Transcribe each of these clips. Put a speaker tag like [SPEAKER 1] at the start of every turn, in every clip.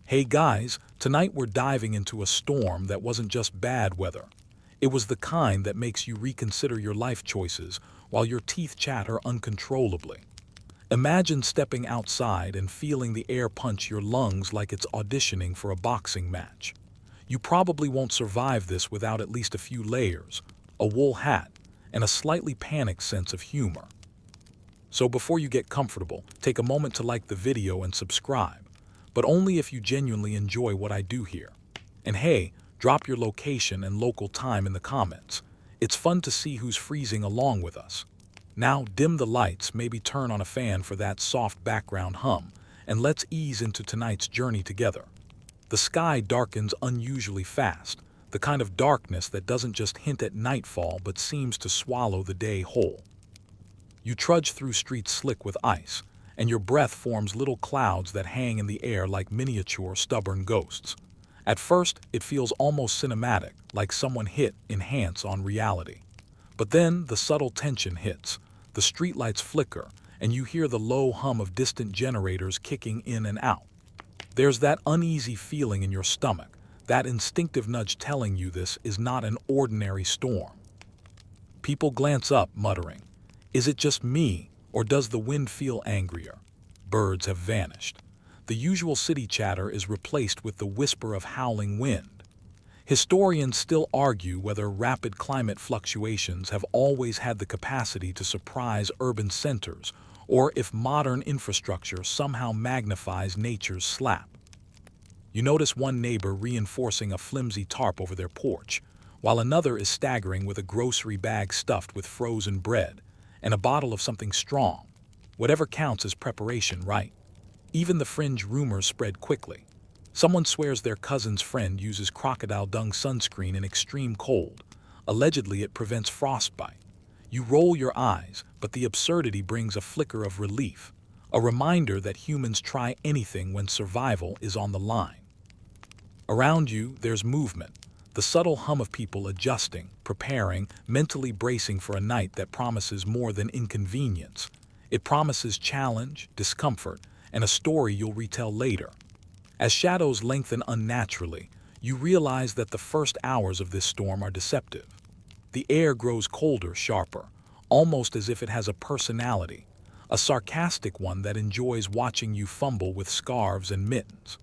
[SPEAKER 1] Hey guys, tonight we're diving into a storm that wasn't just bad weather. It was the kind that makes you reconsider your life choices while your teeth chatter uncontrollably. Imagine stepping outside and feeling the air punch your lungs like it's auditioning for a boxing match. You probably won't survive this without at least a few layers, a wool hat, and a slightly panicked sense of humor. So before you get comfortable, take a moment to like the video and subscribe, but only if you genuinely enjoy what I do here. And hey, drop your location and local time in the comments. It's fun to see who's freezing along with us. Now dim the lights, maybe turn on a fan for that soft background hum, and let's ease into tonight's journey together. The sky darkens unusually fast, the kind of darkness that doesn't just hint at nightfall but seems to swallow the day whole. You trudge through streets slick with ice, and your breath forms little clouds that hang in the air like miniature, stubborn ghosts. At first, it feels almost cinematic, like someone hit enhance on reality. But then the subtle tension hits, the streetlights flicker, and you hear the low hum of distant generators kicking in and out. There's that uneasy feeling in your stomach, that instinctive nudge telling you this is not an ordinary storm. People glance up, muttering, "Is it just me, or does the wind feel angrier?" Birds have vanished. The usual city chatter is replaced with the whisper of howling wind. Historians still argue whether rapid climate fluctuations have always had the capacity to surprise urban centers, or if modern infrastructure somehow magnifies nature's slap. You notice one neighbor reinforcing a flimsy tarp over their porch, while another is staggering with a grocery bag stuffed with frozen bread and a bottle of something strong. Whatever counts as preparation, right? Even the fringe rumors spread quickly. Someone swears their cousin's friend uses crocodile dung sunscreen in extreme cold. Allegedly, it prevents frostbite. You roll your eyes, but the absurdity brings a flicker of relief, a reminder that humans try anything when survival is on the line. Around you, there's movement, the subtle hum of people adjusting, preparing, mentally bracing for a night that promises more than inconvenience. It promises challenge, discomfort, and a story you'll retell later. As shadows lengthen unnaturally, you realize that the first hours of this storm are deceptive. The air grows colder, sharper, almost as if it has a personality, a sarcastic one that enjoys watching you fumble with scarves and mittens.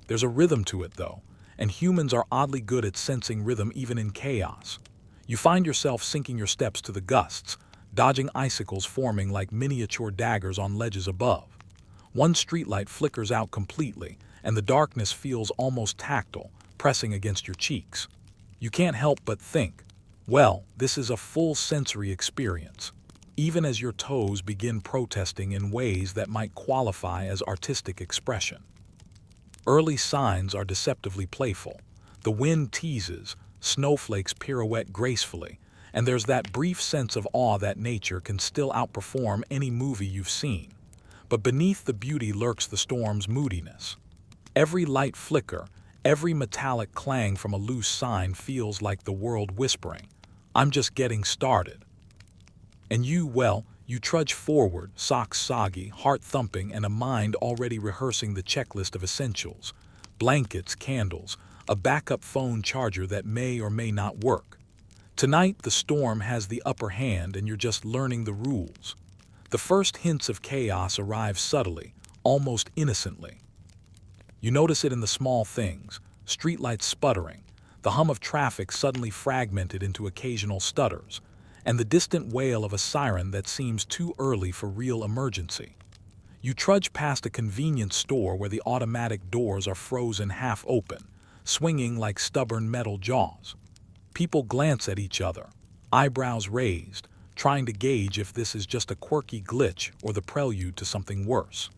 [SPEAKER 1] There's a rhythm to it, though, and humans are oddly good at sensing rhythm even in chaos. You find yourself syncing your steps to the gusts, dodging icicles forming like miniature daggers on ledges above. One streetlight flickers out completely, and the darkness feels almost tactile, pressing against your cheeks. You can't help but think, well, this is a full sensory experience, even as your toes begin protesting in ways that might qualify as artistic expression. Early signs are deceptively playful. The wind teases, snowflakes pirouette gracefully, and there's that brief sense of awe that nature can still outperform any movie you've seen. But beneath the beauty lurks the storm's moodiness. Every light flicker, every metallic clang from a loose sign feels like the world whispering, "I'm just getting started." And you trudge forward, socks soggy, heart thumping, and a mind already rehearsing the checklist of essentials: blankets, candles, a backup phone charger that may or may not work. Tonight, the storm has the upper hand and you're just learning the rules. The first hints of chaos arrive subtly, almost innocently. You notice it in the small things: streetlights sputtering, the hum of traffic suddenly fragmented into occasional stutters, and the distant wail of a siren that seems too early for real emergency. You trudge past a convenience store where the automatic doors are frozen half open, swinging like stubborn metal jaws. People glance at each other, eyebrows raised, trying to gauge if this is just a quirky glitch or the prelude to something worse.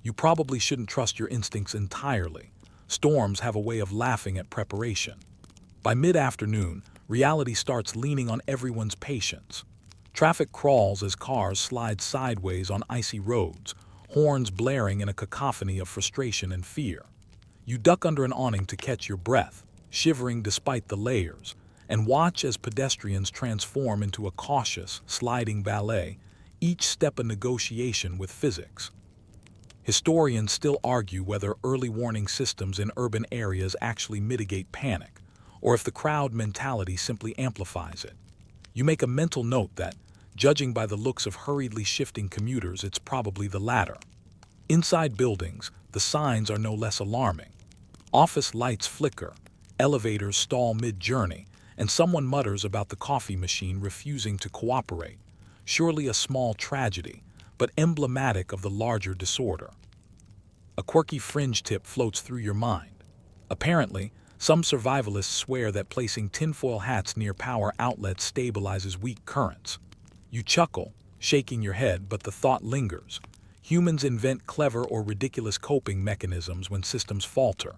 [SPEAKER 1] You probably shouldn't trust your instincts entirely. Storms have a way of laughing at preparation. By mid-afternoon, reality starts leaning on everyone's patience. Traffic crawls as cars slide sideways on icy roads, horns blaring in a cacophony of frustration and fear. You duck under an awning to catch your breath, shivering despite the layers, and watch as pedestrians transform into a cautious, sliding ballet, each step a negotiation with physics. Historians still argue whether early warning systems in urban areas actually mitigate panic, or if the crowd mentality simply amplifies it. You make a mental note that, judging by the looks of hurriedly shifting commuters, it's probably the latter. Inside buildings, the signs are no less alarming. Office lights flicker, elevators stall mid-journey, and someone mutters about the coffee machine refusing to cooperate. Surely a small tragedy, but emblematic of the larger disorder. A quirky fringe tip floats through your mind. Apparently, some survivalists swear that placing tinfoil hats near power outlets stabilizes weak currents. You chuckle, shaking your head, but the thought lingers. Humans invent clever or ridiculous coping mechanisms when systems falter.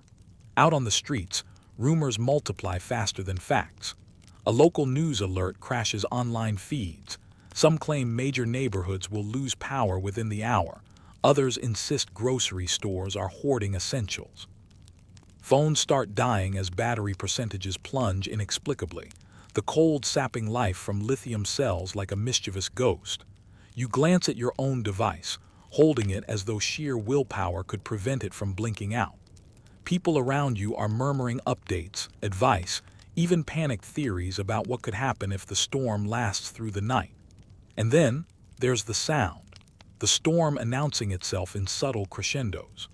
[SPEAKER 1] Out on the streets, rumors multiply faster than facts. A local news alert crashes online feeds. Some claim major neighborhoods will lose power within the hour. Others insist grocery stores are hoarding essentials. Phones start dying as battery percentages plunge inexplicably, the cold sapping life from lithium cells like a mischievous ghost. You glance at your own device, holding it as though sheer willpower could prevent it from blinking out. People around you are murmuring updates, advice, even panicked theories about what could happen if the storm lasts through the night. And then, there's the sound, the storm announcing itself in subtle crescendos.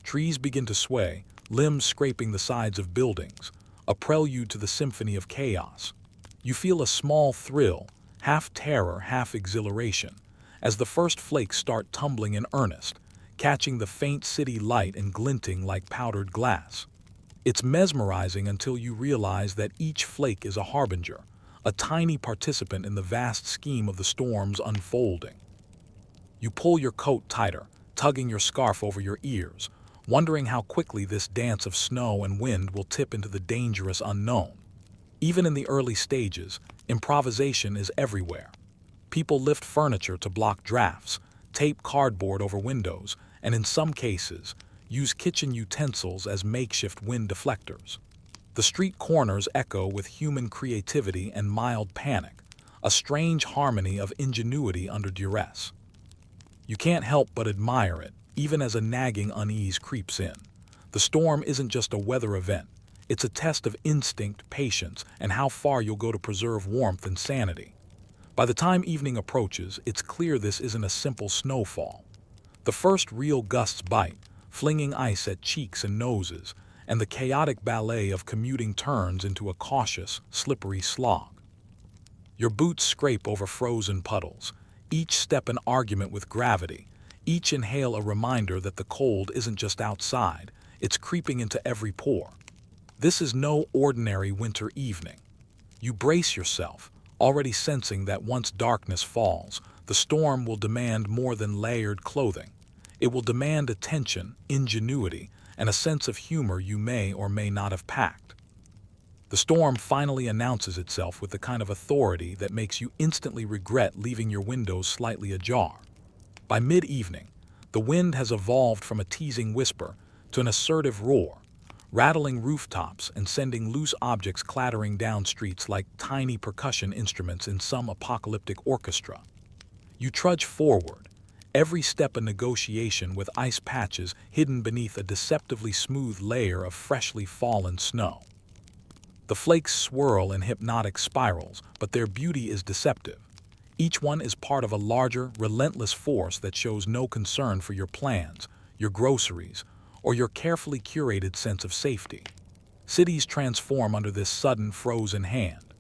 [SPEAKER 1] Trees begin to sway, limbs scraping the sides of buildings, a prelude to the symphony of chaos. You feel a small thrill, half terror, half exhilaration, as the first flakes start tumbling in earnest, catching the faint city light and glinting like powdered glass. It's mesmerizing until you realize that each flake is a harbinger, a tiny participant in the vast scheme of the storm's unfolding. You pull your coat tighter, tugging your scarf over your ears, wondering how quickly this dance of snow and wind will tip into the dangerous unknown. Even in the early stages, improvisation is everywhere. People lift furniture to block drafts, tape cardboard over windows, and in some cases, use kitchen utensils as makeshift wind deflectors. The street corners echo with human creativity and mild panic, a strange harmony of ingenuity under duress. You can't help but admire it, even as a nagging unease creeps in. The storm isn't just a weather event, it's a test of instinct, patience, and how far you'll go to preserve warmth and sanity. By the time evening approaches, it's clear this isn't a simple snowfall. The first real gusts bite, flinging ice at cheeks and noses, and the chaotic ballet of commuting turns into a cautious, slippery slog. Your boots scrape over frozen puddles, each step an argument with gravity, each inhale a reminder that the cold isn't just outside, it's creeping into every pore. This is no ordinary winter evening. You brace yourself, already sensing that once darkness falls, the storm will demand more than layered clothing. It will demand attention, ingenuity, and a sense of humor you may or may not have packed. The storm finally announces itself with the kind of authority that makes you instantly regret leaving your windows slightly ajar. By mid-evening, the wind has evolved from a teasing whisper to an assertive roar, rattling rooftops and sending loose objects clattering down streets like tiny percussion instruments in some apocalyptic orchestra. You trudge forward, every step a negotiation with ice patches hidden beneath a deceptively smooth layer of freshly fallen snow. The flakes swirl in hypnotic spirals, but their beauty is deceptive. Each one is part of a larger, relentless force that shows no concern for your plans, your groceries, or your carefully curated sense of safety. Cities transform under this sudden frozen hand.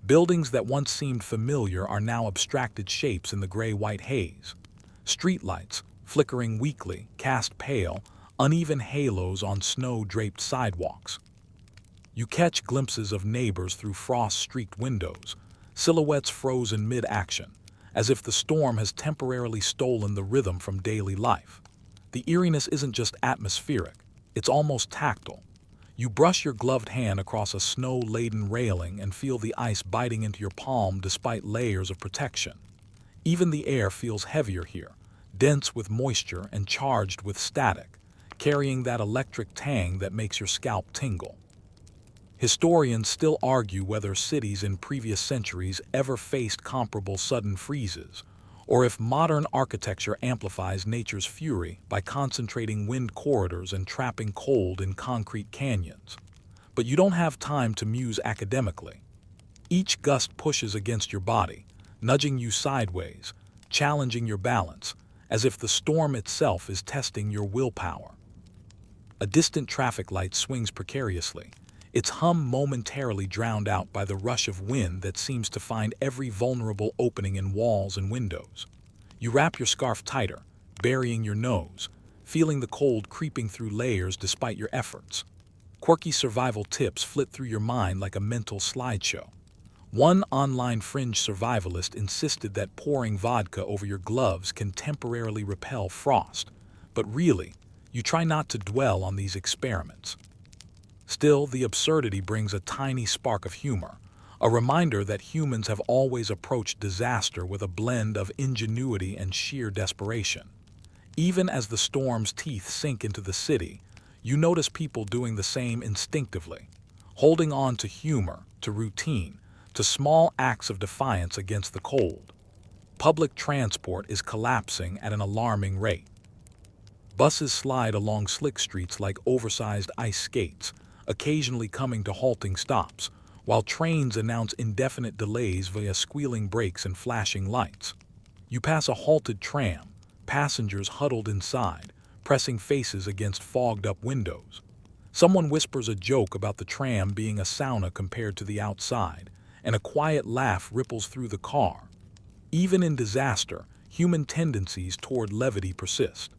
[SPEAKER 1] Buildings that once seemed familiar are now abstracted shapes in the gray-white haze. Streetlights, flickering weakly, cast pale, uneven halos on snow-draped sidewalks. You catch glimpses of neighbors through frost-streaked windows, silhouettes frozen mid-action, as if the storm has temporarily stolen the rhythm from daily life. The eeriness isn't just atmospheric, it's almost tactile. You brush your gloved hand across a snow-laden railing and feel the ice biting into your palm despite layers of protection. Even the air feels heavier here, dense with moisture and charged with static, carrying that electric tang that makes your scalp tingle. Historians still argue whether cities in previous centuries ever faced comparable sudden freezes, or if modern architecture amplifies nature's fury by concentrating wind corridors and trapping cold in concrete canyons. But you don't have time to muse academically. Each gust pushes against your body, nudging you sideways, challenging your balance, as if the storm itself is testing your willpower. A distant traffic light swings precariously, its hum momentarily drowned out by the rush of wind that seems to find every vulnerable opening in walls and windows. You wrap your scarf tighter, burying your nose, feeling the cold creeping through layers despite your efforts. Quirky survival tips flit through your mind like a mental slideshow. One online fringe survivalist insisted that pouring vodka over your gloves can temporarily repel frost, but really, you try not to dwell on these experiments. Still, the absurdity brings a tiny spark of humor, a reminder that humans have always approached disaster with a blend of ingenuity and sheer desperation. Even as the storm's teeth sink into the city, you notice people doing the same instinctively, holding on to humor, to routine, to small acts of defiance against the cold. Public transport is collapsing at an alarming rate. Buses slide along slick streets like oversized ice skates, occasionally coming to halting stops, while trains announce indefinite delays via squealing brakes and flashing lights. You pass a halted tram, passengers huddled inside, pressing faces against fogged-up windows. Someone whispers a joke about the tram being a sauna compared to the outside, and a quiet laugh ripples through the car. Even in disaster, human tendencies toward levity persist.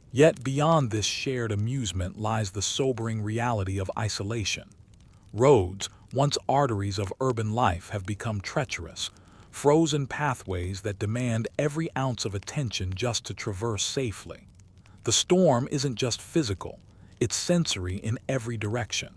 [SPEAKER 1] Yet beyond this shared amusement lies the sobering reality of isolation. Roads, once arteries of urban life, have become treacherous, frozen pathways that demand every ounce of attention just to traverse safely. The storm isn't just physical, it's sensory in every direction.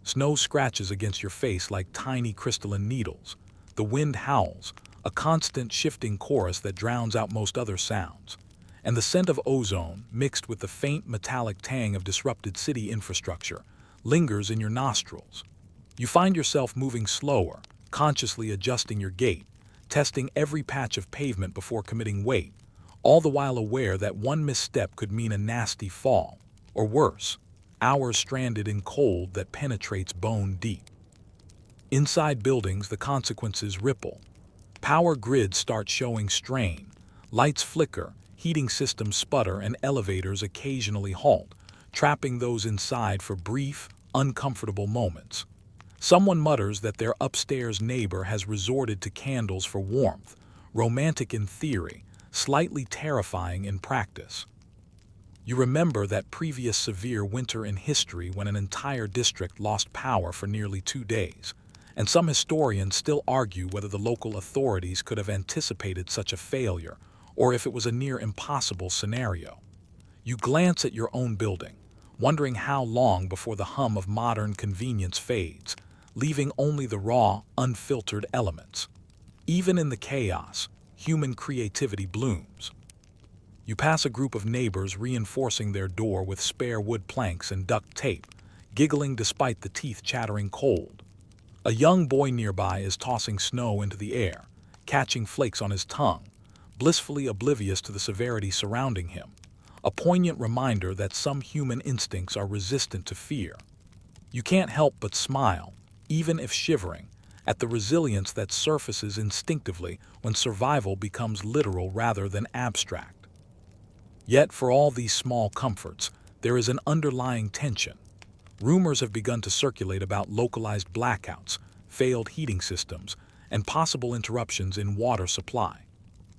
[SPEAKER 1] Snow scratches against your face like tiny crystalline needles. The wind howls, a constant shifting chorus that drowns out most other sounds. And the scent of ozone, mixed with the faint metallic tang of disrupted city infrastructure, lingers in your nostrils. You find yourself moving slower, consciously adjusting your gait, testing every patch of pavement before committing weight, all the while aware that one misstep could mean a nasty fall, or worse, hours stranded in cold that penetrates bone deep. Inside buildings, the consequences ripple. Power grids start showing strain, lights flicker, heating systems sputter, and elevators occasionally halt, trapping those inside for brief, uncomfortable moments. Someone mutters that their upstairs neighbor has resorted to candles for warmth, romantic in theory, slightly terrifying in practice. You remember that previous severe winter in history when an entire district lost power for nearly 2 days, and some historians still argue whether the local authorities could have anticipated such a failure or if it was a near impossible scenario. You glance at your own building, wondering how long before the hum of modern convenience fades, leaving only the raw, unfiltered elements. Even in the chaos, human creativity blooms. You pass a group of neighbors reinforcing their door with spare wood planks and duct tape, giggling despite the teeth-chattering cold. A young boy nearby is tossing snow into the air, catching flakes on his tongue, blissfully oblivious to the severity surrounding him, a poignant reminder that some human instincts are resistant to fear. You can't help but smile, even if shivering, at the resilience that surfaces instinctively when survival becomes literal rather than abstract. Yet for all these small comforts, there is an underlying tension. Rumors have begun to circulate about localized blackouts, failed heating systems, and possible interruptions in water supply.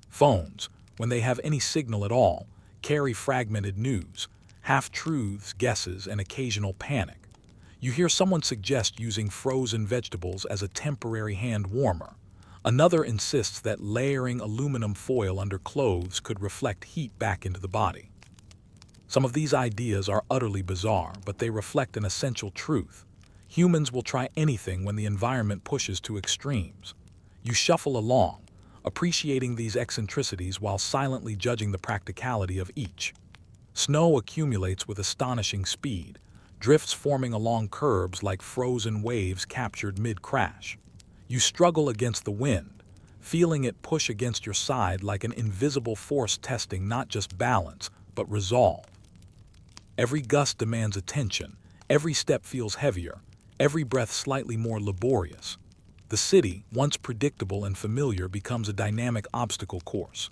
[SPEAKER 1] Phones, when they have any signal at all, carry fragmented news, half-truths, guesses, and occasional panic. You hear someone suggest using frozen vegetables as a temporary hand warmer. Another insists that layering aluminum foil under clothes could reflect heat back into the body. Some of these ideas are utterly bizarre, but they reflect an essential truth. Humans will try anything when the environment pushes to extremes. You shuffle along, appreciating these eccentricities while silently judging the practicality of each. Snow accumulates with astonishing speed, drifts forming along curbs like frozen waves captured mid-crash. You struggle against the wind, feeling it push against your side like an invisible force testing not just balance, but resolve. Every gust demands attention, every step feels heavier, every breath slightly more laborious. The city, once predictable and familiar, becomes a dynamic obstacle course.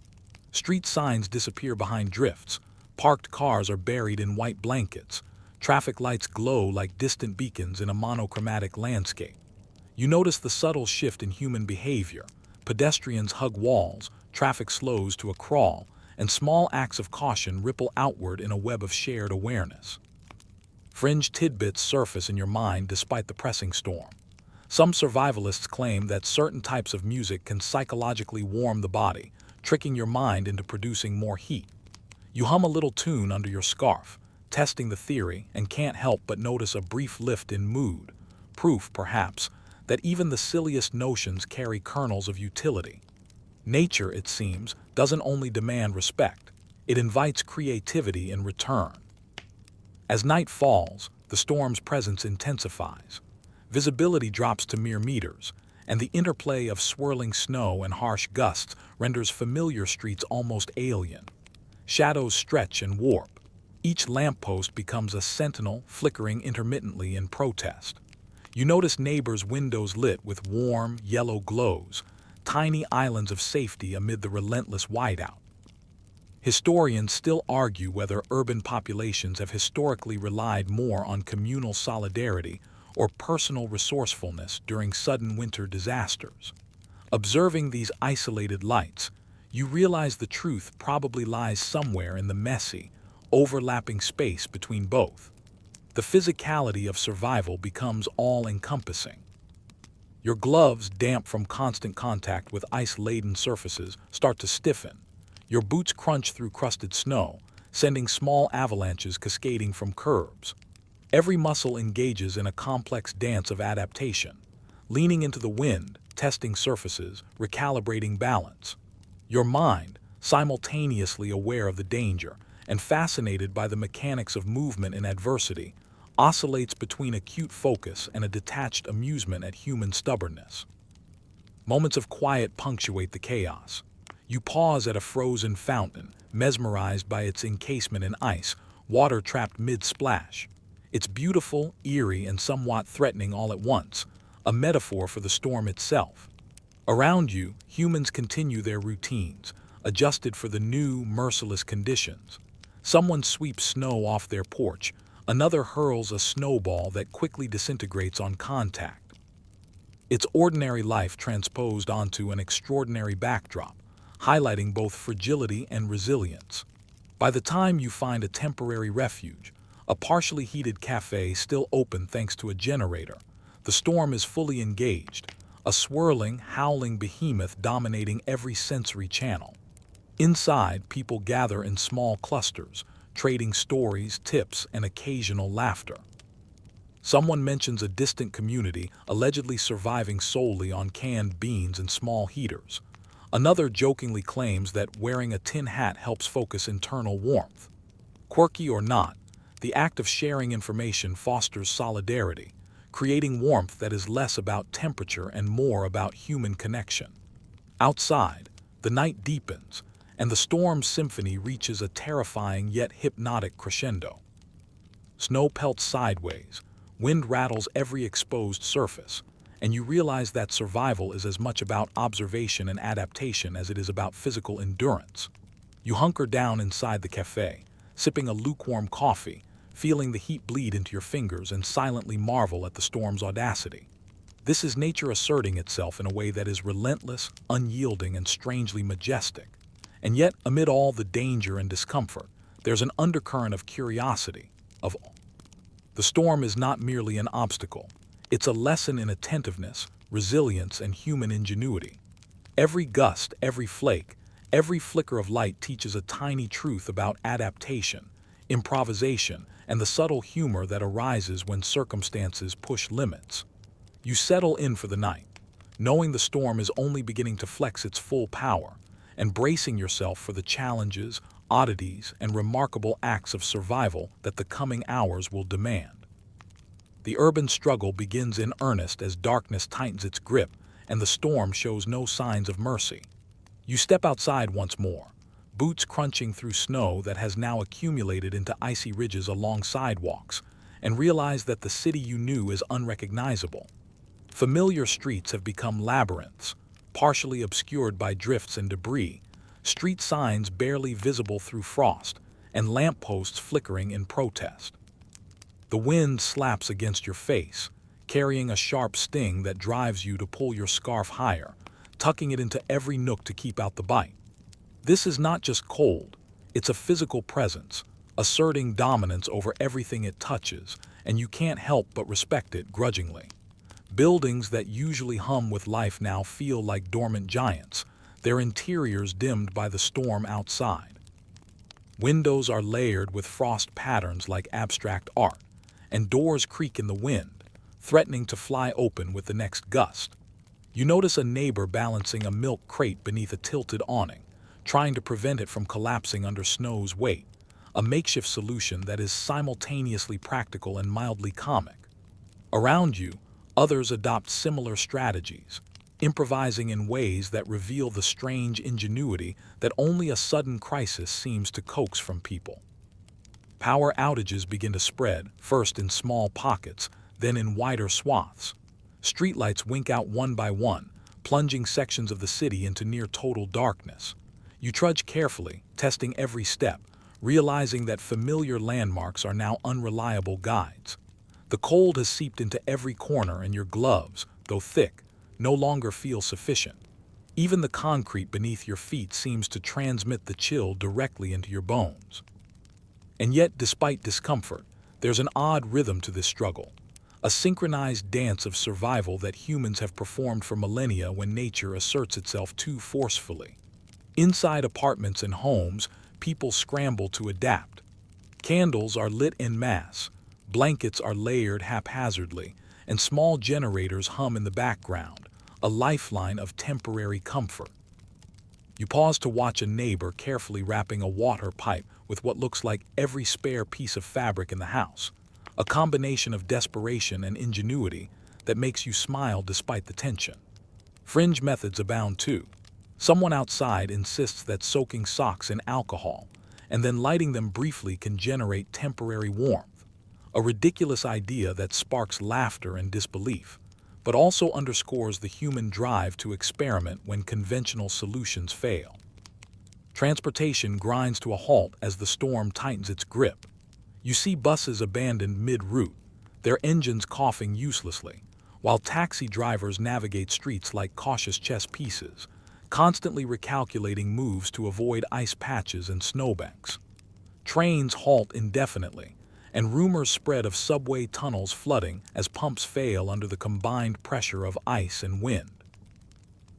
[SPEAKER 1] Street signs disappear behind drifts, parked cars are buried in white blankets, traffic lights glow like distant beacons in a monochromatic landscape. You notice the subtle shift in human behavior. Pedestrians hug walls, traffic slows to a crawl, and small acts of caution ripple outward in a web of shared awareness. Fringe tidbits surface in your mind despite the pressing storm. Some survivalists claim that certain types of music can psychologically warm the body, tricking your mind into producing more heat. You hum a little tune under your scarf, testing the theory, and can't help but notice a brief lift in mood, proof, perhaps, that even the silliest notions carry kernels of utility. Nature, it seems, doesn't only demand respect, it invites creativity in return. As night falls, the storm's presence intensifies. Visibility drops to mere meters, and the interplay of swirling snow and harsh gusts renders familiar streets almost alien. Shadows stretch and warp. Each lamppost becomes a sentinel, flickering intermittently in protest. You notice neighbors' windows lit with warm, yellow glows, tiny islands of safety amid the relentless whiteout. Historians still argue whether urban populations have historically relied more on communal solidarity or personal resourcefulness during sudden winter disasters. Observing these isolated lights, you realize the truth probably lies somewhere in the messy, overlapping space between both. The physicality of survival becomes all-encompassing. Your gloves, damp from constant contact with ice-laden surfaces, start to stiffen. Your boots crunch through crusted snow, sending small avalanches cascading from curbs. Every muscle engages in a complex dance of adaptation, leaning into the wind, testing surfaces, recalibrating balance. Your mind, simultaneously aware of the danger and fascinated by the mechanics of movement in adversity, oscillates between acute focus and a detached amusement at human stubbornness. Moments of quiet punctuate the chaos. You pause at a frozen fountain, mesmerized by its encasement in ice, water trapped mid-splash. It's beautiful, eerie, and somewhat threatening all at once, a metaphor for the storm itself. Around you, humans continue their routines, adjusted for the new, merciless conditions. Someone sweeps snow off their porch, another hurls a snowball that quickly disintegrates on contact. It's ordinary life transposed onto an extraordinary backdrop, highlighting both fragility and resilience. By the time you find a temporary refuge, a partially heated cafe still open thanks to a generator, the storm is fully engaged, a swirling, howling behemoth dominating every sensory channel. Inside, people gather in small clusters, trading stories, tips, and occasional laughter. Someone mentions a distant community allegedly surviving solely on canned beans and small heaters. Another jokingly claims that wearing a tin hat helps focus internal warmth. Quirky or not, the act of sharing information fosters solidarity, creating warmth that is less about temperature and more about human connection. Outside, the night deepens, and the storm's symphony reaches a terrifying yet hypnotic crescendo. Snow pelts sideways, wind rattles every exposed surface, and you realize that survival is as much about observation and adaptation as it is about physical endurance. You hunker down inside the cafe, sipping a lukewarm coffee, feeling the heat bleed into your fingers and silently marvel at the storm's audacity. This is nature asserting itself in a way that is relentless, unyielding, and strangely majestic. And yet, amid all the danger and discomfort, there's an undercurrent of curiosity, of awe. The storm is not merely an obstacle. It's a lesson in attentiveness, resilience, and human ingenuity. Every gust, every flake, every flicker of light teaches a tiny truth about adaptation, improvisation, and the subtle humor that arises when circumstances push limits. You settle in for the night, knowing the storm is only beginning to flex its full power, and bracing yourself for the challenges, oddities, and remarkable acts of survival that the coming hours will demand. The urban struggle begins in earnest as darkness tightens its grip and the storm shows no signs of mercy. You step outside once more, boots crunching through snow that has now accumulated into icy ridges along sidewalks, and realize that the city you knew is unrecognizable. Familiar streets have become labyrinths, partially obscured by drifts and debris, street signs barely visible through frost, and lampposts flickering in protest. The wind slaps against your face, carrying a sharp sting that drives you to pull your scarf higher, tucking it into every nook to keep out the bite. This is not just cold, it's a physical presence, asserting dominance over everything it touches, and you can't help but respect it grudgingly. Buildings that usually hum with life now feel like dormant giants, their interiors dimmed by the storm outside. Windows are layered with frost patterns like abstract art, and doors creak in the wind, threatening to fly open with the next gust. You notice a neighbor balancing a milk crate beneath a tilted awning, trying to prevent it from collapsing under snow's weight, a makeshift solution that is simultaneously practical and mildly comic. Around you, others adopt similar strategies, improvising in ways that reveal the strange ingenuity that only a sudden crisis seems to coax from people. Power outages begin to spread, first in small pockets, then in wider swaths. Streetlights wink out one by one, plunging sections of the city into near total darkness. You trudge carefully, testing every step, realizing that familiar landmarks are now unreliable guides. The cold has seeped into every corner, and your gloves, though thick, no longer feel sufficient. Even the concrete beneath your feet seems to transmit the chill directly into your bones. And yet, despite discomfort, there's an odd rhythm to this struggle, a synchronized dance of survival that humans have performed for millennia when nature asserts itself too forcefully. Inside apartments and homes, people scramble to adapt. Candles are lit en masse, blankets are layered haphazardly, and small generators hum in the background, a lifeline of temporary comfort. You pause to watch a neighbor carefully wrapping a water pipe with what looks like every spare piece of fabric in the house, a combination of desperation and ingenuity that makes you smile despite the tension. Fringe methods abound too. Someone outside insists that soaking socks in alcohol and then lighting them briefly can generate temporary warmth, a ridiculous idea that sparks laughter and disbelief, but also underscores the human drive to experiment when conventional solutions fail. Transportation grinds to a halt as the storm tightens its grip. You see buses abandoned mid-route, their engines coughing uselessly, while taxi drivers navigate streets like cautious chess pieces, constantly recalculating moves to avoid ice patches and snowbanks. Trains halt indefinitely, and rumors spread of subway tunnels flooding as pumps fail under the combined pressure of ice and wind.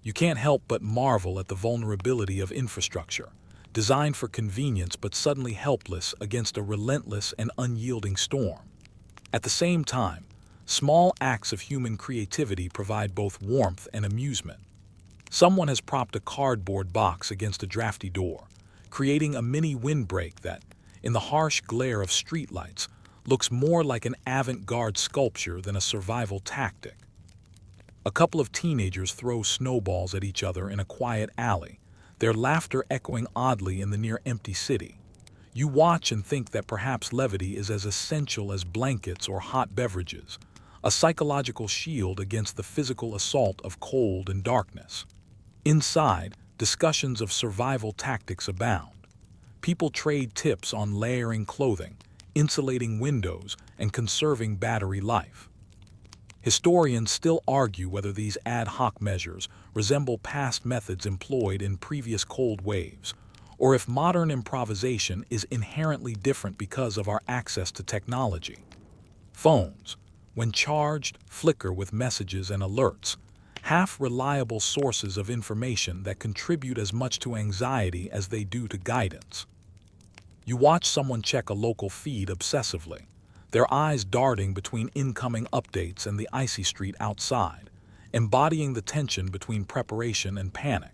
[SPEAKER 1] You can't help but marvel at the vulnerability of infrastructure, designed for convenience but suddenly helpless against a relentless and unyielding storm. At the same time, small acts of human creativity provide both warmth and amusement. Someone has propped a cardboard box against a drafty door, creating a mini windbreak that, in the harsh glare of streetlights, looks more like an avant-garde sculpture than a survival tactic. A couple of teenagers throw snowballs at each other in a quiet alley, their laughter echoing oddly in the near-empty city. You watch and think that perhaps levity is as essential as blankets or hot beverages, a psychological shield against the physical assault of cold and darkness. Inside, discussions of survival tactics abound. People trade tips on layering clothing, insulating windows, and conserving battery life. Historians still argue whether these ad hoc measures resemble past methods employed in previous cold waves, or if modern improvisation is inherently different because of our access to technology. Phones, when charged, flicker with messages and alerts, half-reliable sources of information that contribute as much to anxiety as they do to guidance. You watch someone check a local feed obsessively, their eyes darting between incoming updates and the icy street outside, embodying the tension between preparation and panic.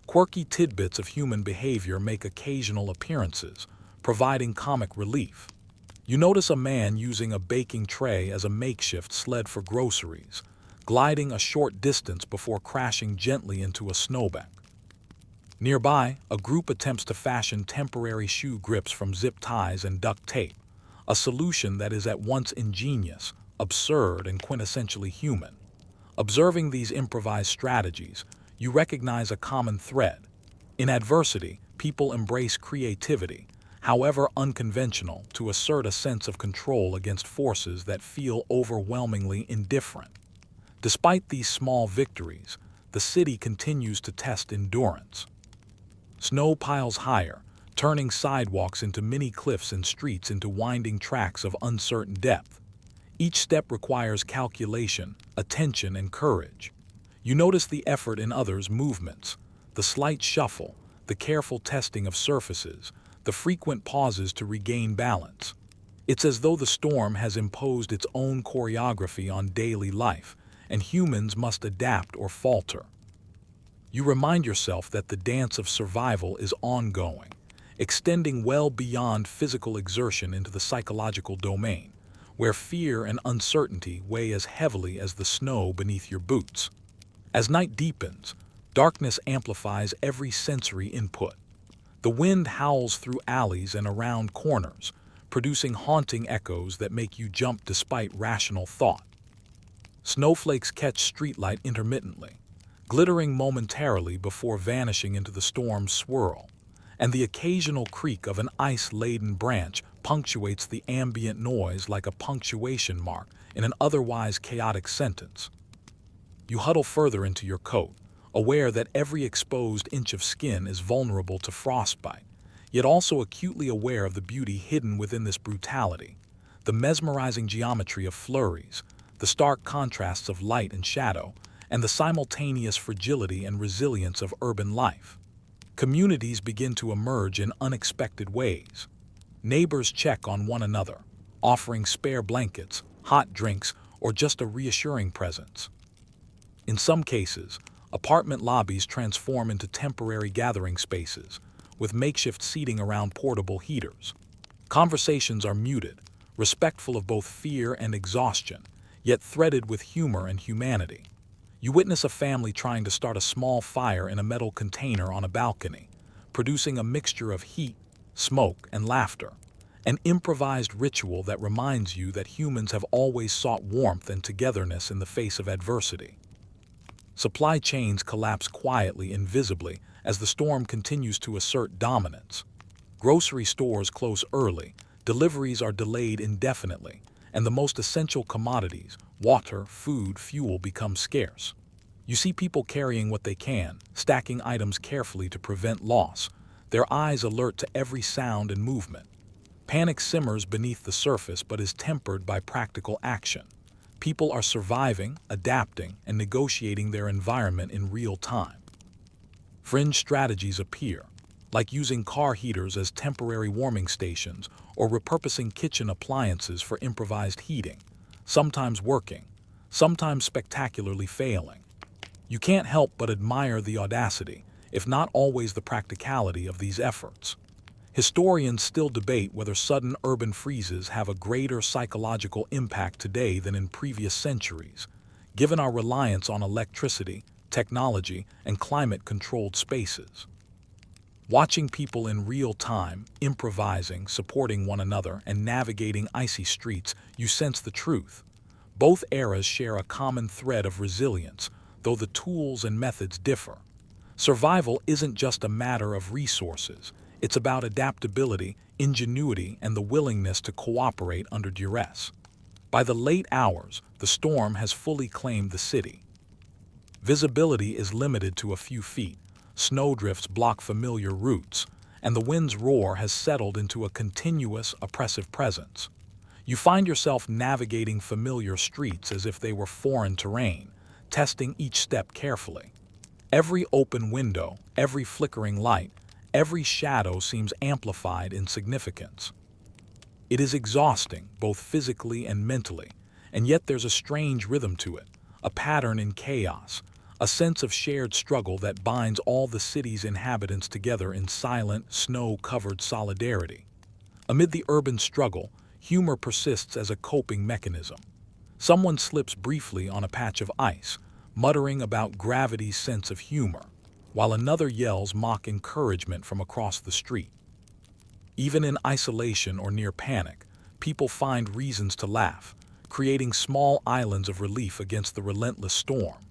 [SPEAKER 1] Quirky tidbits of human behavior make occasional appearances, providing comic relief. You notice a man using a baking tray as a makeshift sled for groceries, gliding a short distance before crashing gently into a snowbank. Nearby, a group attempts to fashion temporary shoe grips from zip ties and duct tape, a solution that is at once ingenious, absurd, and quintessentially human. Observing these improvised strategies, you recognize a common thread. In adversity, people embrace creativity, however unconventional, to assert a sense of control against forces that feel overwhelmingly indifferent. Despite these small victories, the city continues to test endurance. Snow piles higher, turning sidewalks into mini cliffs and streets into winding tracks of uncertain depth. Each step requires calculation, attention, and courage. You notice the effort in others' movements, the slight shuffle, the careful testing of surfaces, the frequent pauses to regain balance. It's as though the storm has imposed its own choreography on daily life, and humans must adapt or falter. You remind yourself that the dance of survival is ongoing, extending well beyond physical exertion into the psychological domain, where fear and uncertainty weigh as heavily as the snow beneath your boots. As night deepens, darkness amplifies every sensory input. The wind howls through alleys and around corners, producing haunting echoes that make you jump despite rational thought. Snowflakes catch streetlight intermittently, glittering momentarily before vanishing into the storm's swirl, and the occasional creak of an ice-laden branch punctuates the ambient noise like a punctuation mark in an otherwise chaotic sentence. You huddle further into your coat, aware that every exposed inch of skin is vulnerable to frostbite, yet also acutely aware of the beauty hidden within this brutality, the mesmerizing geometry of flurries, the stark contrasts of light and shadow, and the simultaneous fragility and resilience of urban life. Communities begin to emerge in unexpected ways. Neighbors check on one another, offering spare blankets, hot drinks, or just a reassuring presence. In some cases, apartment lobbies transform into temporary gathering spaces, with makeshift seating around portable heaters. Conversations are muted, respectful of both fear and exhaustion, yet threaded with humor and humanity. You witness a family trying to start a small fire in a metal container on a balcony, producing a mixture of heat, smoke, and laughter, an improvised ritual that reminds you that humans have always sought warmth and togetherness in the face of adversity. Supply chains collapse quietly, invisibly, as the storm continues to assert dominance. Grocery stores close early, deliveries are delayed indefinitely, and the most essential commodities, water, food, fuel, become scarce. You see people carrying what they can, stacking items carefully to prevent loss, their eyes alert to every sound and movement. Panic simmers beneath the surface but is tempered by practical action. People are surviving, adapting, and negotiating their environment in real time. Fringe strategies appear, like using car heaters as temporary warming stations or repurposing kitchen appliances for improvised heating, sometimes working, sometimes spectacularly failing. You can't help but admire the audacity, if not always the practicality, of these efforts. Historians still debate whether sudden urban freezes have a greater psychological impact today than in previous centuries, given our reliance on electricity, technology, and climate-controlled spaces. Watching people in real time, improvising, supporting one another, and navigating icy streets, you sense the truth. Both eras share a common thread of resilience, though the tools and methods differ. Survival isn't just a matter of resources. It's about adaptability, ingenuity, and the willingness to cooperate under duress. By the late hours, the storm has fully claimed the city. Visibility is limited to a few feet, snowdrifts block familiar routes, and the wind's roar has settled into a continuous, oppressive presence. You find yourself navigating familiar streets as if they were foreign terrain, testing each step carefully. Every open window, every flickering light, every shadow seems amplified in significance. It is exhausting, both physically and mentally, and yet there's a strange rhythm to it, a pattern in chaos, a sense of shared struggle that binds all the city's inhabitants together in silent, snow-covered solidarity. Amid the urban struggle, humor persists as a coping mechanism. Someone slips briefly on a patch of ice, muttering about gravity's sense of humor, while another yells mock encouragement from across the street. Even in isolation or near panic, people find reasons to laugh, creating small islands of relief against the relentless storm.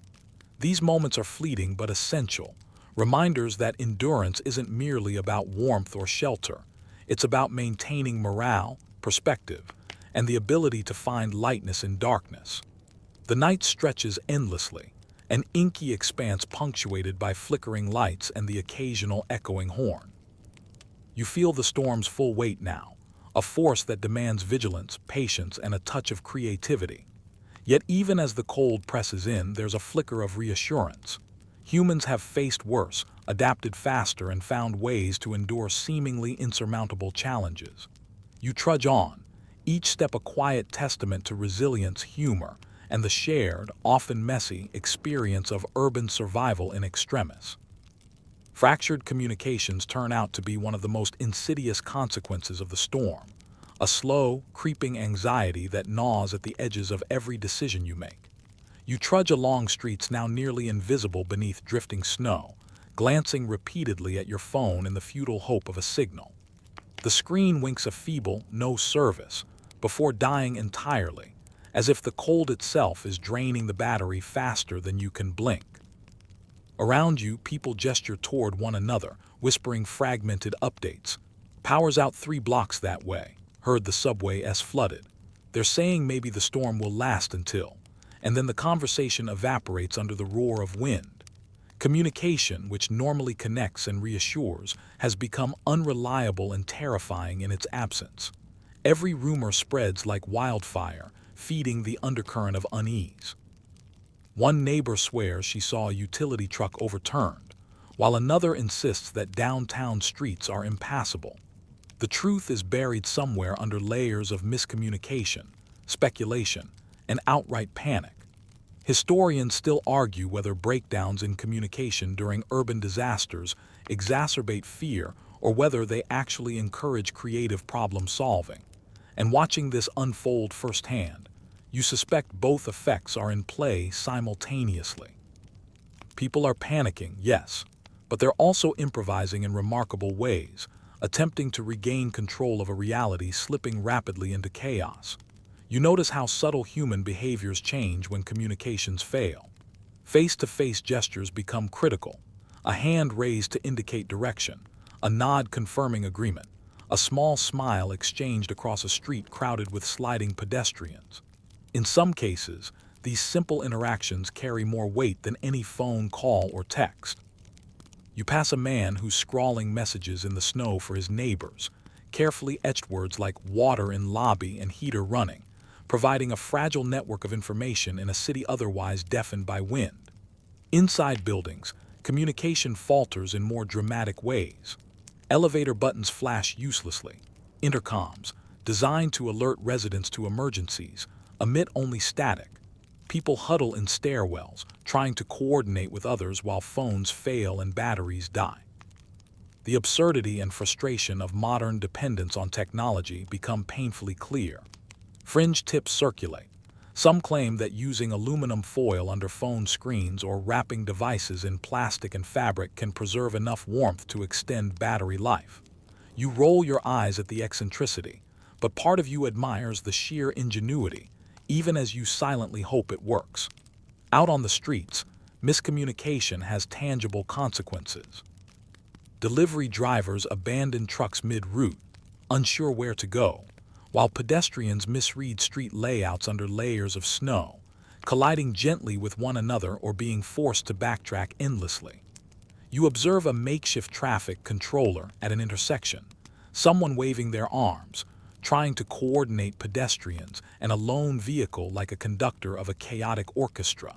[SPEAKER 1] These moments are fleeting but essential, reminders that endurance isn't merely about warmth or shelter. It's about maintaining morale, perspective, and the ability to find lightness in darkness. The night stretches endlessly, an inky expanse punctuated by flickering lights and the occasional echoing horn. You feel the storm's full weight now, a force that demands vigilance, patience, and a touch of creativity. Yet even as the cold presses in, there's a flicker of reassurance. Humans have faced worse, adapted faster, and found ways to endure seemingly insurmountable challenges. You trudge on, each step a quiet testament to resilience, humor, and the shared, often messy, experience of urban survival in extremis. Fractured communications turn out to be one of the most insidious consequences of the storm, a slow, creeping anxiety that gnaws at the edges of every decision you make. You trudge along streets now nearly invisible beneath drifting snow, glancing repeatedly at your phone in the futile hope of a signal. The screen winks a feeble "no service" before dying entirely, as if the cold itself is draining the battery faster than you can blink. Around you, people gesture toward one another, whispering fragmented updates. "Power's out 3 blocks that way. Heard the subway S flooded." They're saying maybe the storm will last until, and then the conversation evaporates under the roar of wind. Communication, which normally connects and reassures, has become unreliable and terrifying in its absence. Every rumor spreads like wildfire, feeding the undercurrent of unease. One neighbor swears she saw a utility truck overturned, while another insists that downtown streets are impassable. The truth is buried somewhere under layers of miscommunication, speculation, and outright panic. Historians still argue whether breakdowns in communication during urban disasters exacerbate fear or whether they actually encourage creative problem solving. And watching this unfold firsthand, you suspect both effects are in play simultaneously. People are panicking, yes, but they're also improvising in remarkable ways, attempting to regain control of a reality slipping rapidly into chaos. You notice how subtle human behaviors change when communications fail. Face-to-face gestures become critical, a hand raised to indicate direction, a nod confirming agreement, a small smile exchanged across a street crowded with sliding pedestrians. In some cases, these simple interactions carry more weight than any phone call or text. You pass a man who's scrawling messages in the snow for his neighbors, carefully etched words like "water in lobby" and "heater running," providing a fragile network of information in a city otherwise deafened by wind. Inside buildings, communication falters in more dramatic ways. Elevator buttons flash uselessly. Intercoms, designed to alert residents to emergencies, emit only static. People huddle in stairwells, trying to coordinate with others while phones fail and batteries die. The absurdity and frustration of modern dependence on technology become painfully clear. Fringe tips circulate. Some claim that using aluminum foil under phone screens or wrapping devices in plastic and fabric can preserve enough warmth to extend battery life. You roll your eyes at the eccentricity, but part of you admires the sheer ingenuity, even as you silently hope it works. Out on the streets, miscommunication has tangible consequences. Delivery drivers abandon trucks mid-route, unsure where to go, while pedestrians misread street layouts under layers of snow, colliding gently with one another or being forced to backtrack endlessly. You observe a makeshift traffic controller at an intersection, someone waving their arms, trying to coordinate pedestrians, and a lone vehicle like a conductor of a chaotic orchestra.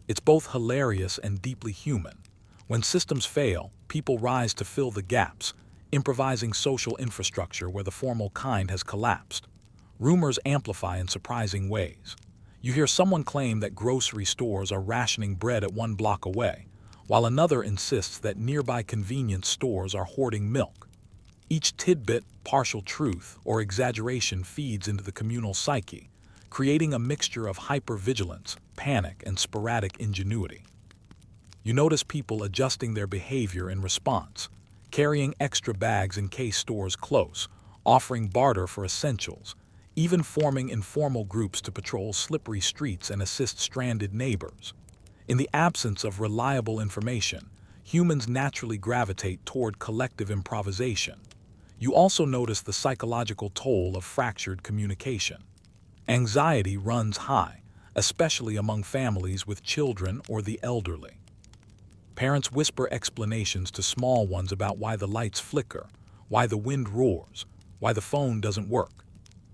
[SPEAKER 1] It's both hilarious and deeply human. When systems fail, people rise to fill the gaps, improvising social infrastructure where the formal kind has collapsed. Rumors amplify in surprising ways. You hear someone claim that grocery stores are rationing bread at 1 block away, while another insists that nearby convenience stores are hoarding milk. Each tidbit, partial truth, or exaggeration feeds into the communal psyche, creating a mixture of hypervigilance, panic, and sporadic ingenuity. You notice people adjusting their behavior in response, carrying extra bags in case stores close, offering barter for essentials, even forming informal groups to patrol slippery streets and assist stranded neighbors. In the absence of reliable information, humans naturally gravitate toward collective improvisation. You also notice the psychological toll of fractured communication. Anxiety runs high, especially among families with children or the elderly. Parents whisper explanations to small ones about why the lights flicker, why the wind roars, why the phone doesn't work.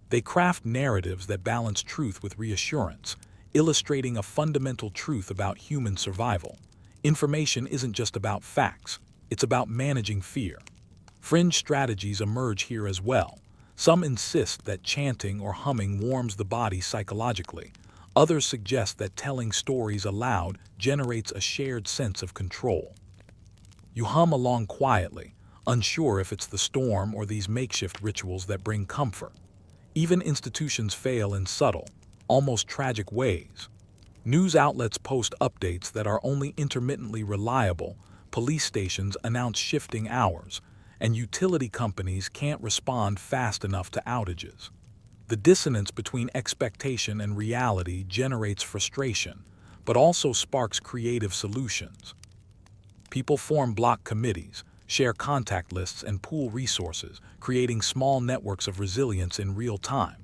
[SPEAKER 1] They craft narratives that balance truth with reassurance, illustrating a fundamental truth about human survival. Information isn't just about facts, it's about managing fear. Fringe strategies emerge here as well. Some insist that chanting or humming warms the body psychologically. Others suggest that telling stories aloud generates a shared sense of control. You hum along quietly, unsure if it's the storm or these makeshift rituals that bring comfort. Even institutions fail in subtle, almost tragic ways. News outlets post updates that are only intermittently reliable, police stations announce shifting hours, and utility companies can't respond fast enough to outages. The dissonance between expectation and reality generates frustration, but also sparks creative solutions. People form block committees, share contact lists, and pool resources, creating small networks of resilience in real time.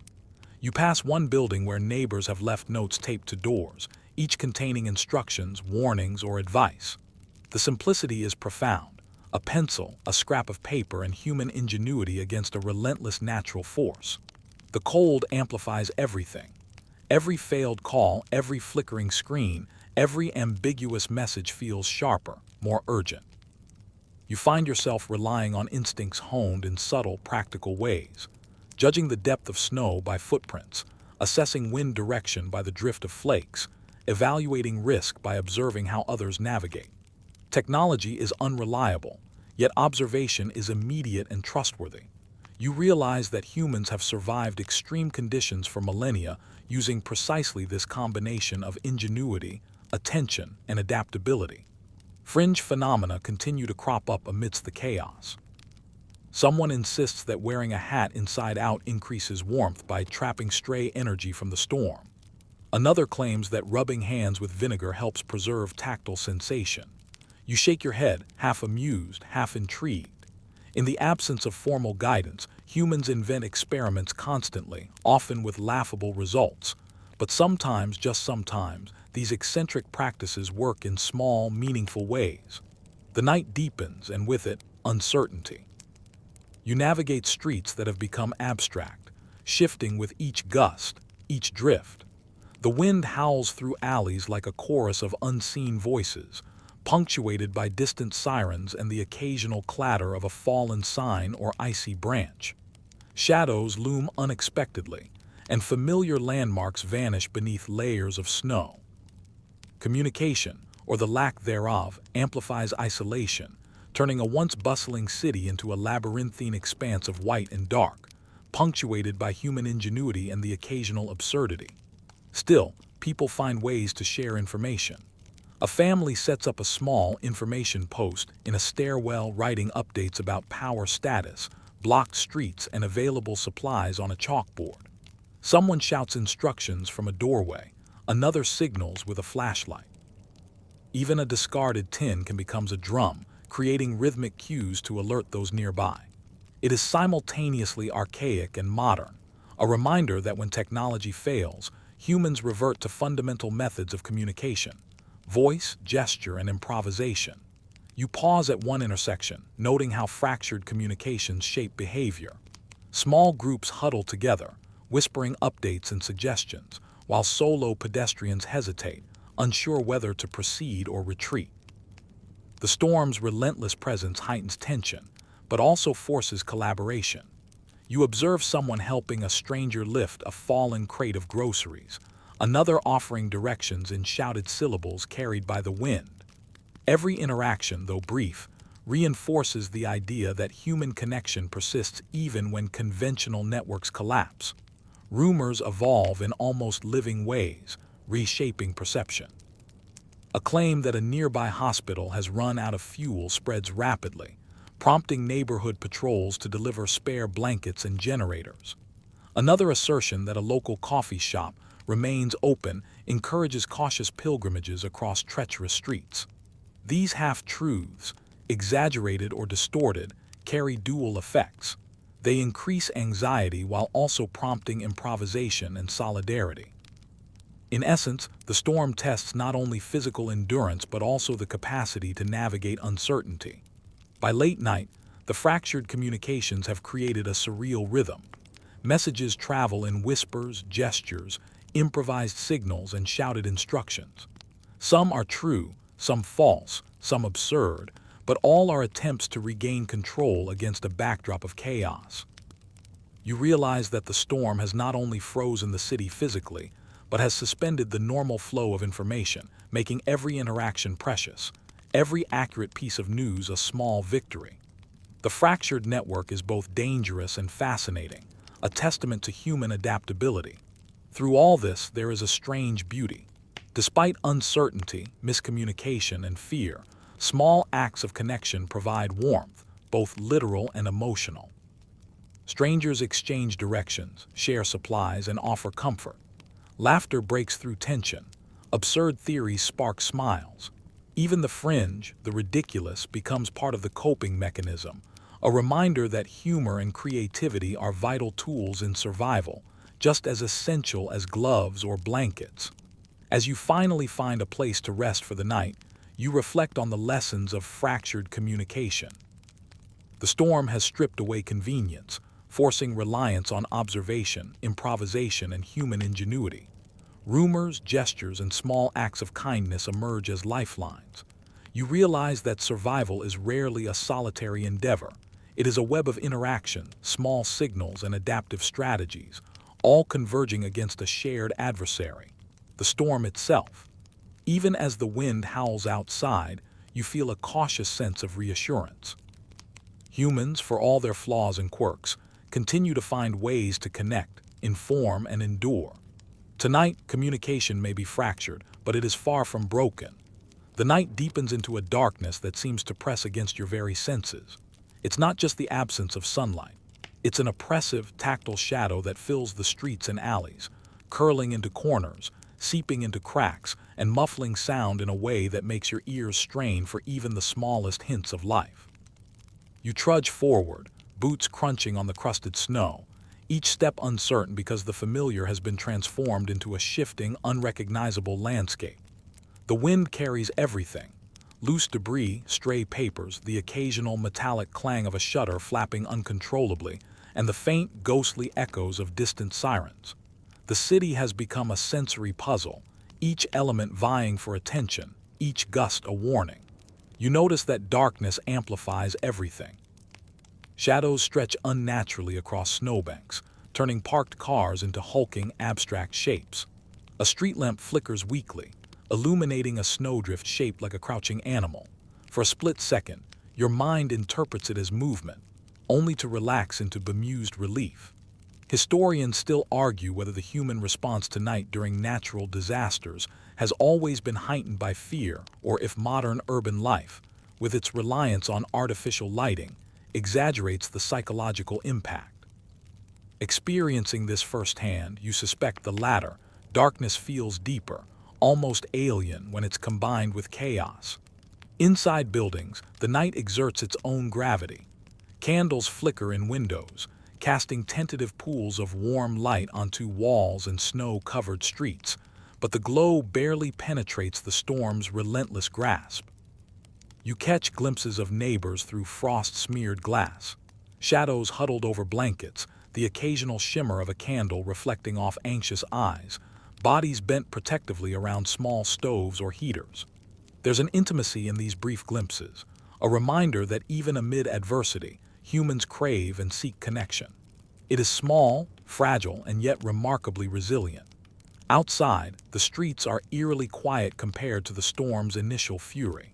[SPEAKER 1] You pass one building where neighbors have left notes taped to doors, each containing instructions, warnings, or advice. The simplicity is profound: a pencil, a scrap of paper, and human ingenuity against a relentless natural force. The cold amplifies everything. Every failed call, every flickering screen, every ambiguous message feels sharper, more urgent. You find yourself relying on instincts honed in subtle, practical ways, judging the depth of snow by footprints, assessing wind direction by the drift of flakes, evaluating risk by observing how others navigate. Technology is unreliable, yet observation is immediate and trustworthy. You realize that humans have survived extreme conditions for millennia using precisely this combination of ingenuity, attention, and adaptability. Fringe phenomena continue to crop up amidst the chaos. Someone insists that wearing a hat inside out increases warmth by trapping stray energy from the storm. Another claims that rubbing hands with vinegar helps preserve tactile sensation. You shake your head, half amused, half intrigued. In the absence of formal guidance, humans invent experiments constantly, often with laughable results. But sometimes, just sometimes, these eccentric practices work in small, meaningful ways. The night deepens, and with it, uncertainty. You navigate streets that have become abstract, shifting with each gust, each drift. The wind howls through alleys like a chorus of unseen voices, punctuated by distant sirens and the occasional clatter of a fallen sign or icy branch. Shadows loom unexpectedly, and familiar landmarks vanish beneath layers of snow. Communication, or the lack thereof, amplifies isolation, turning a once bustling city into a labyrinthine expanse of white and dark, punctuated by human ingenuity and the occasional absurdity. Still, people find ways to share information. A family sets up a small information post in a stairwell, writing updates about power status, blocked streets, and available supplies on a chalkboard. Someone shouts instructions from a doorway, another signals with a flashlight. Even a discarded tin can become a drum, creating rhythmic cues to alert those nearby. It is simultaneously archaic and modern, a reminder that when technology fails, humans revert to fundamental methods of communication: voice, gesture, and improvisation. You pause at one intersection, noting how fractured communications shape behavior. Small groups huddle together, whispering updates and suggestions, while solo pedestrians hesitate, unsure whether to proceed or retreat. The storm's relentless presence heightens tension, but also forces collaboration. You observe someone helping a stranger lift a fallen crate of groceries, another offering directions in shouted syllables carried by the wind. Every interaction, though brief, reinforces the idea that human connection persists even when conventional networks collapse. Rumors evolve in almost living ways, reshaping perception. A claim that a nearby hospital has run out of fuel spreads rapidly, prompting neighborhood patrols to deliver spare blankets and generators. Another assertion that a local coffee shop remains open encourages cautious pilgrimages across treacherous streets. These half-truths, exaggerated or distorted, carry dual effects. They increase anxiety while also prompting improvisation and solidarity. In essence, the storm tests not only physical endurance but also the capacity to navigate uncertainty. By late night, the fractured communications have created a surreal rhythm. Messages travel in whispers, gestures, improvised signals, and shouted instructions. Some are true, some false, some absurd, but all are attempts to regain control against a backdrop of chaos. You realize that the storm has not only frozen the city physically, but has suspended the normal flow of information, making every interaction precious, every accurate piece of news a small victory. The fractured network is both dangerous and fascinating, a testament to human adaptability. Through all this, there is a strange beauty. Despite uncertainty, miscommunication, and fear, small acts of connection provide warmth, both literal and emotional. Strangers exchange directions, share supplies, and offer comfort. Laughter breaks through tension. Absurd theories spark smiles. Even the fringe, the ridiculous, becomes part of the coping mechanism, a reminder that humor and creativity are vital tools in survival, just as essential as gloves or blankets. As you finally find a place to rest for the night, you reflect on the lessons of fractured communication. The storm has stripped away convenience, forcing reliance on observation, improvisation, and human ingenuity. Rumors, gestures, and small acts of kindness emerge as lifelines. You realize that survival is rarely a solitary endeavor. It is a web of interaction, small signals, and adaptive strategies, all converging against a shared adversary, the storm itself. Even as the wind howls outside, you feel a cautious sense of reassurance. Humans, for all their flaws and quirks, continue to find ways to connect, inform, and endure. Tonight, communication may be fractured, but it is far from broken. The night deepens into a darkness that seems to press against your very senses. It's not just the absence of sunlight. It's an oppressive, tactile shadow that fills the streets and alleys, curling into corners, seeping into cracks, and muffling sound in a way that makes your ears strain for even the smallest hints of life. You trudge forward, boots crunching on the crusted snow, each step uncertain because the familiar has been transformed into a shifting, unrecognizable landscape. The wind carries everything: loose debris, stray papers, the occasional metallic clang of a shutter flapping uncontrollably, and the faint, ghostly echoes of distant sirens. The city has become a sensory puzzle, each element vying for attention, each gust a warning. You notice that darkness amplifies everything. Shadows stretch unnaturally across snowbanks, turning parked cars into hulking, abstract shapes. A street lamp flickers weakly, illuminating a snowdrift shaped like a crouching animal. For a split second, your mind interprets it as movement, only to relax into bemused relief. Historians still argue whether the human response to night during natural disasters has always been heightened by fear, or if modern urban life, with its reliance on artificial lighting, exaggerates the psychological impact. Experiencing this firsthand, you suspect the latter. Darkness feels deeper, almost alien when it's combined with chaos. Inside buildings, the night exerts its own gravity. Candles flicker in windows, casting tentative pools of warm light onto walls and snow-covered streets, but the glow barely penetrates the storm's relentless grasp. You catch glimpses of neighbors through frost-smeared glass, shadows huddled over blankets, the occasional shimmer of a candle reflecting off anxious eyes, bodies bent protectively around small stoves or heaters. There's an intimacy in these brief glimpses, a reminder that even amid adversity, humans crave and seek connection. It is small, fragile, and yet remarkably resilient. Outside, the streets are eerily quiet compared to the storm's initial fury.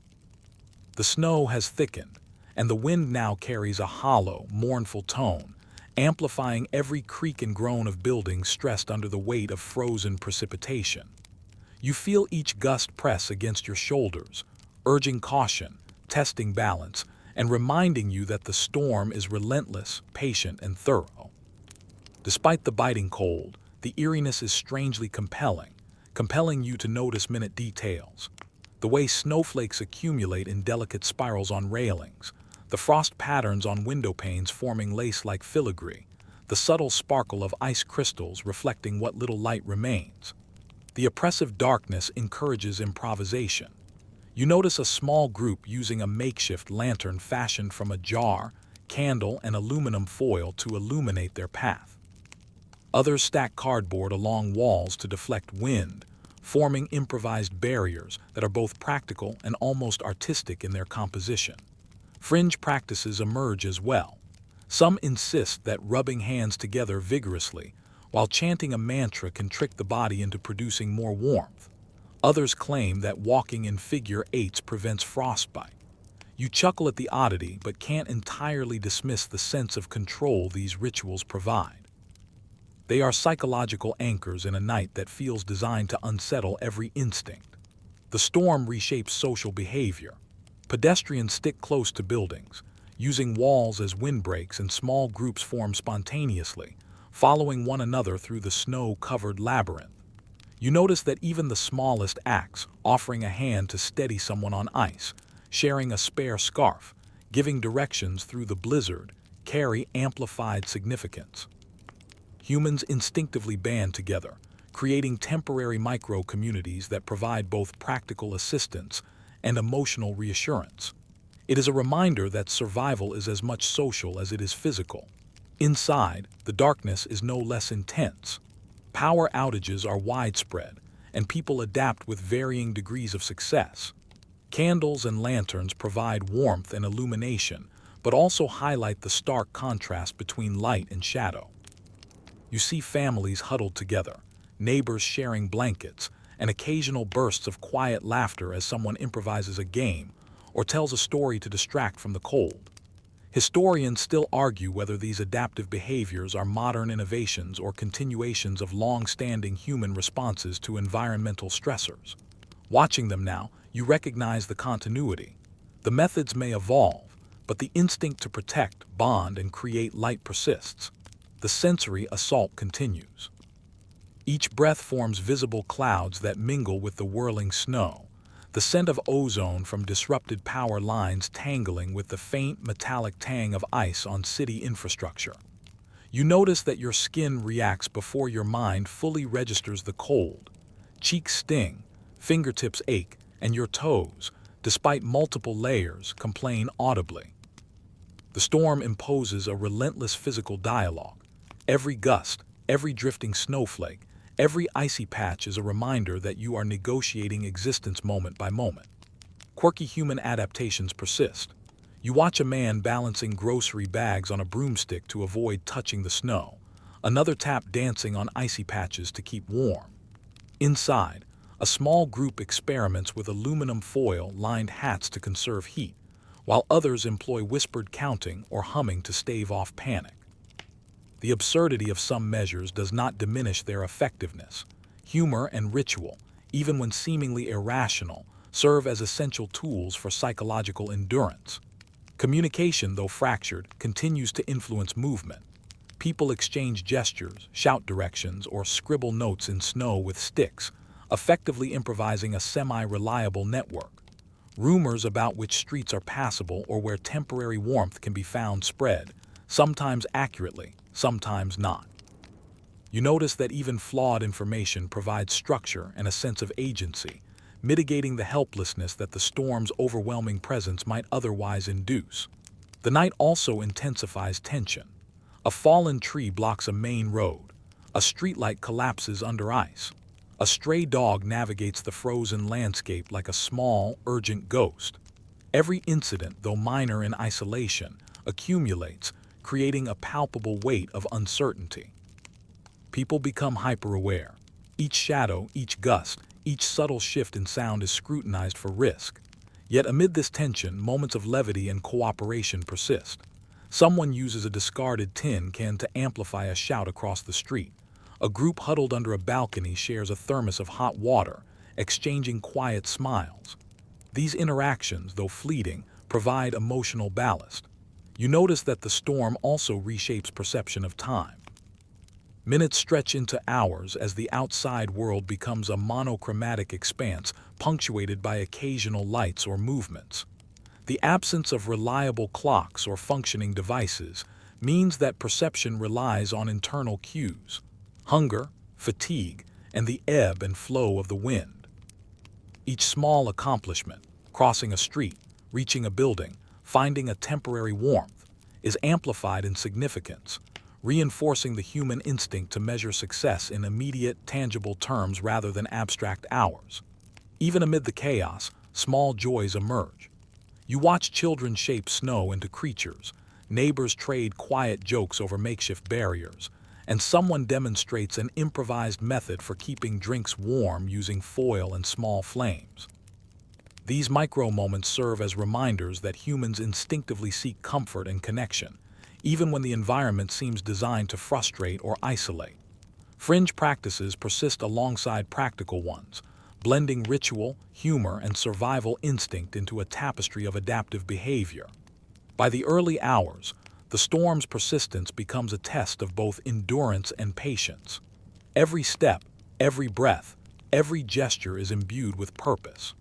[SPEAKER 1] The snow has thickened, and the wind now carries a hollow, mournful tone, amplifying every creak and groan of buildings stressed under the weight of frozen precipitation. You feel each gust press against your shoulders, urging caution, testing balance, and reminding you that the storm is relentless, patient, and thorough. Despite the biting cold, the eeriness is strangely compelling you to notice minute details. The way snowflakes accumulate in delicate spirals on railings, the frost patterns on window panes forming lace-like filigree, the subtle sparkle of ice crystals reflecting what little light remains. The oppressive darkness encourages improvisation. You notice a small group using a makeshift lantern fashioned from a jar, candle, and aluminum foil to illuminate their path. Others stack cardboard along walls to deflect wind, forming improvised barriers that are both practical and almost artistic in their composition. Fringe practices emerge as well. Some insist that rubbing hands together vigorously while chanting a mantra can trick the body into producing more warmth. Others claim that walking in figure eights prevents frostbite. You chuckle at the oddity but can't entirely dismiss the sense of control these rituals provide. They are psychological anchors in a night that feels designed to unsettle every instinct. The storm reshapes social behavior. Pedestrians stick close to buildings, using walls as windbreaks, and small groups form spontaneously, following one another through the snow-covered labyrinth. You notice that even the smallest acts, offering a hand to steady someone on ice, sharing a spare scarf, giving directions through the blizzard, carry amplified significance. Humans instinctively band together, creating temporary micro-communities that provide both practical assistance and emotional reassurance. It is a reminder that survival is as much social as it is physical. Inside, the darkness is no less intense. Power outages are widespread, and people adapt with varying degrees of success. Candles and lanterns provide warmth and illumination, but also highlight the stark contrast between light and shadow. You see families huddled together, neighbors sharing blankets, and occasional bursts of quiet laughter as someone improvises a game or tells a story to distract from the cold. Historians still argue whether these adaptive behaviors are modern innovations or continuations of long-standing human responses to environmental stressors. Watching them now, you recognize the continuity. The methods may evolve, but the instinct to protect, bond, and create light persists. The sensory assault continues. Each breath forms visible clouds that mingle with the whirling snow, the scent of ozone from disrupted power lines tangling with the faint metallic tang of ice on city infrastructure. You notice that your skin reacts before your mind fully registers the cold. Cheeks sting, fingertips ache, and your toes, despite multiple layers, complain audibly. The storm imposes a relentless physical dialogue. Every gust, every drifting snowflake, every icy patch is a reminder that you are negotiating existence moment by moment. Quirky human adaptations persist. You watch a man balancing grocery bags on a broomstick to avoid touching the snow, another tap dancing on icy patches to keep warm. Inside, a small group experiments with aluminum foil-lined hats to conserve heat, while others employ whispered counting or humming to stave off panic. The absurdity of some measures does not diminish their effectiveness. Humor and ritual, even when seemingly irrational, serve as essential tools for psychological endurance. Communication, though fractured, continues to influence movement. People exchange gestures, shout directions, or scribble notes in snow with sticks, effectively improvising a semi-reliable network. Rumors about which streets are passable or where temporary warmth can be found spread, sometimes accurately, sometimes not. You notice that even flawed information provides structure and a sense of agency, mitigating the helplessness that the storm's overwhelming presence might otherwise induce. The night also intensifies tension. A fallen tree blocks a main road. A streetlight collapses under ice. A stray dog navigates the frozen landscape like a small, urgent ghost. Every incident, though minor in isolation, accumulates, creating a palpable weight of uncertainty. People become hyper-aware. Each shadow, each gust, each subtle shift in sound is scrutinized for risk. Yet amid this tension, moments of levity and cooperation persist. Someone uses a discarded tin can to amplify a shout across the street. A group huddled under a balcony shares a thermos of hot water, exchanging quiet smiles. These interactions, though fleeting, provide emotional ballast. You notice that the storm also reshapes perception of time. Minutes stretch into hours as the outside world becomes a monochromatic expanse punctuated by occasional lights or movements. The absence of reliable clocks or functioning devices means that perception relies on internal cues: hunger, fatigue, and the ebb and flow of the wind. Each small accomplishment, crossing a street, reaching a building, finding a temporary warmth, is amplified in significance, reinforcing the human instinct to measure success in immediate, tangible terms rather than abstract hours. Even amid the chaos, small joys emerge. You watch children shape snow into creatures, neighbors trade quiet jokes over makeshift barriers, and someone demonstrates an improvised method for keeping drinks warm using foil and small flames. These micro-moments serve as reminders that humans instinctively seek comfort and connection, even when the environment seems designed to frustrate or isolate. Fringe practices persist alongside practical ones, blending ritual, humor, and survival instinct into a tapestry of adaptive behavior. By the early hours, the storm's persistence becomes a test of both endurance and patience. Every step, every breath, every gesture is imbued with purpose.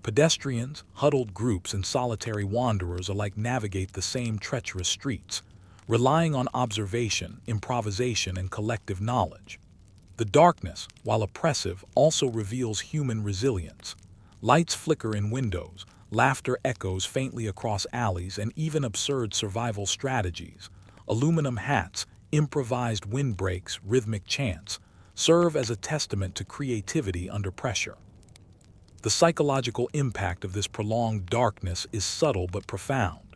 [SPEAKER 1] Pedestrians, huddled groups, and solitary wanderers alike navigate the same treacherous streets, relying on observation, improvisation, and collective knowledge. The darkness, while oppressive, also reveals human resilience. Lights flicker in windows, laughter echoes faintly across alleys, and even absurd survival strategies, aluminum hats, improvised windbreaks, rhythmic chants, serve as a testament to creativity under pressure. The psychological impact of this prolonged darkness is subtle but profound.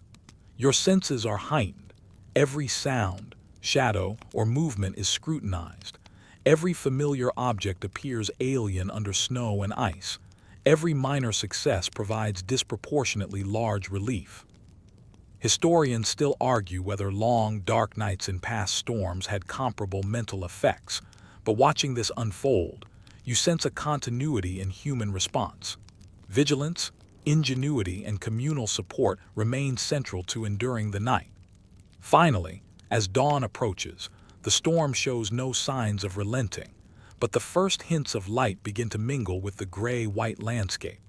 [SPEAKER 1] Your senses are heightened. Every sound, shadow, or movement is scrutinized. Every familiar object appears alien under snow and ice. Every minor success provides disproportionately large relief. Historians still argue whether long, dark nights in past storms had comparable mental effects, but watching this unfold, you sense a continuity in human response. Vigilance, ingenuity, and communal support remain central to enduring the night. Finally, as dawn approaches, the storm shows no signs of relenting, but the first hints of light begin to mingle with the gray-white landscape.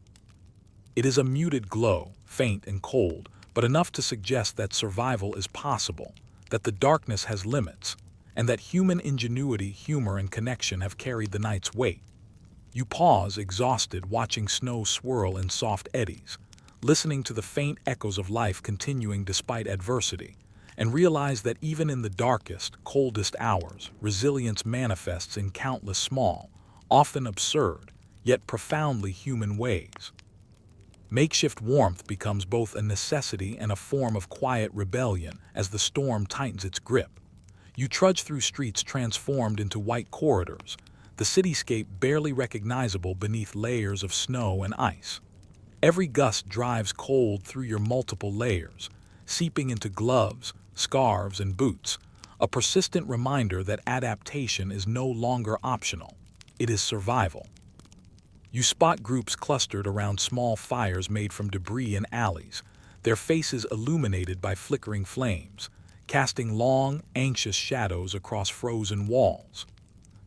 [SPEAKER 1] It is a muted glow, faint and cold, but enough to suggest that survival is possible, that the darkness has limits, and that human ingenuity, humor, and connection have carried the night's weight. You pause, exhausted, watching snow swirl in soft eddies, listening to the faint echoes of life continuing despite adversity, and realize that even in the darkest, coldest hours, resilience manifests in countless small, often absurd, yet profoundly human ways. Makeshift warmth becomes both a necessity and a form of quiet rebellion as the storm tightens its grip. You trudge through streets transformed into white corridors, the cityscape barely recognizable beneath layers of snow and ice. Every gust drives cold through your multiple layers, seeping into gloves, scarves, and boots, a persistent reminder that adaptation is no longer optional. It is survival. You spot groups clustered around small fires made from debris in alleys, their faces illuminated by flickering flames, casting long, anxious shadows across frozen walls.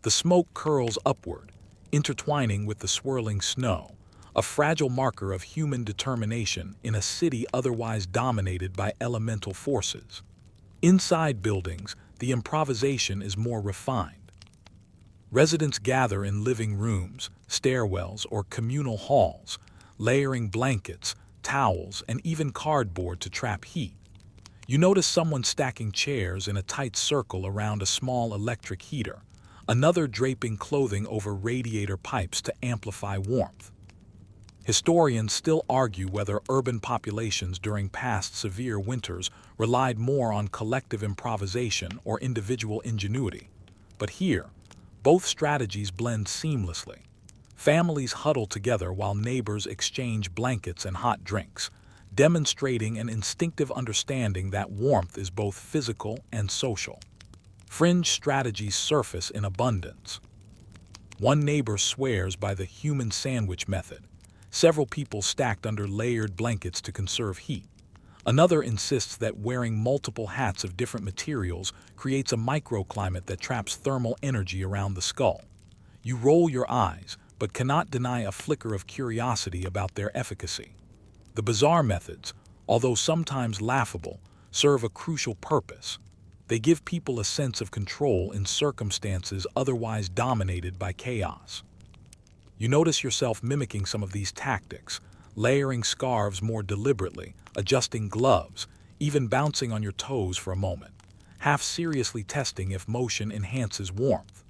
[SPEAKER 1] The smoke curls upward, intertwining with the swirling snow, a fragile marker of human determination in a city otherwise dominated by elemental forces. Inside buildings, the improvisation is more refined. Residents gather in living rooms, stairwells, or communal halls, layering blankets, towels, and even cardboard to trap heat. You notice someone stacking chairs in a tight circle around a small electric heater, another draping clothing over radiator pipes to amplify warmth. Historians still argue whether urban populations during past severe winters relied more on collective improvisation or individual ingenuity. But here, both strategies blend seamlessly. Families huddle together while neighbors exchange blankets and hot drinks, demonstrating an instinctive understanding that warmth is both physical and social. Fringe strategies surface in abundance. One neighbor swears by the human sandwich method, several people stacked under layered blankets to conserve heat. Another insists that wearing multiple hats of different materials creates a microclimate that traps thermal energy around the skull. You roll your eyes, but cannot deny a flicker of curiosity about their efficacy. The bizarre methods, although sometimes laughable, serve a crucial purpose. They give people a sense of control in circumstances otherwise dominated by chaos. You notice yourself mimicking some of these tactics, layering scarves more deliberately, adjusting gloves, even bouncing on your toes for a moment, half seriously testing if motion enhances warmth.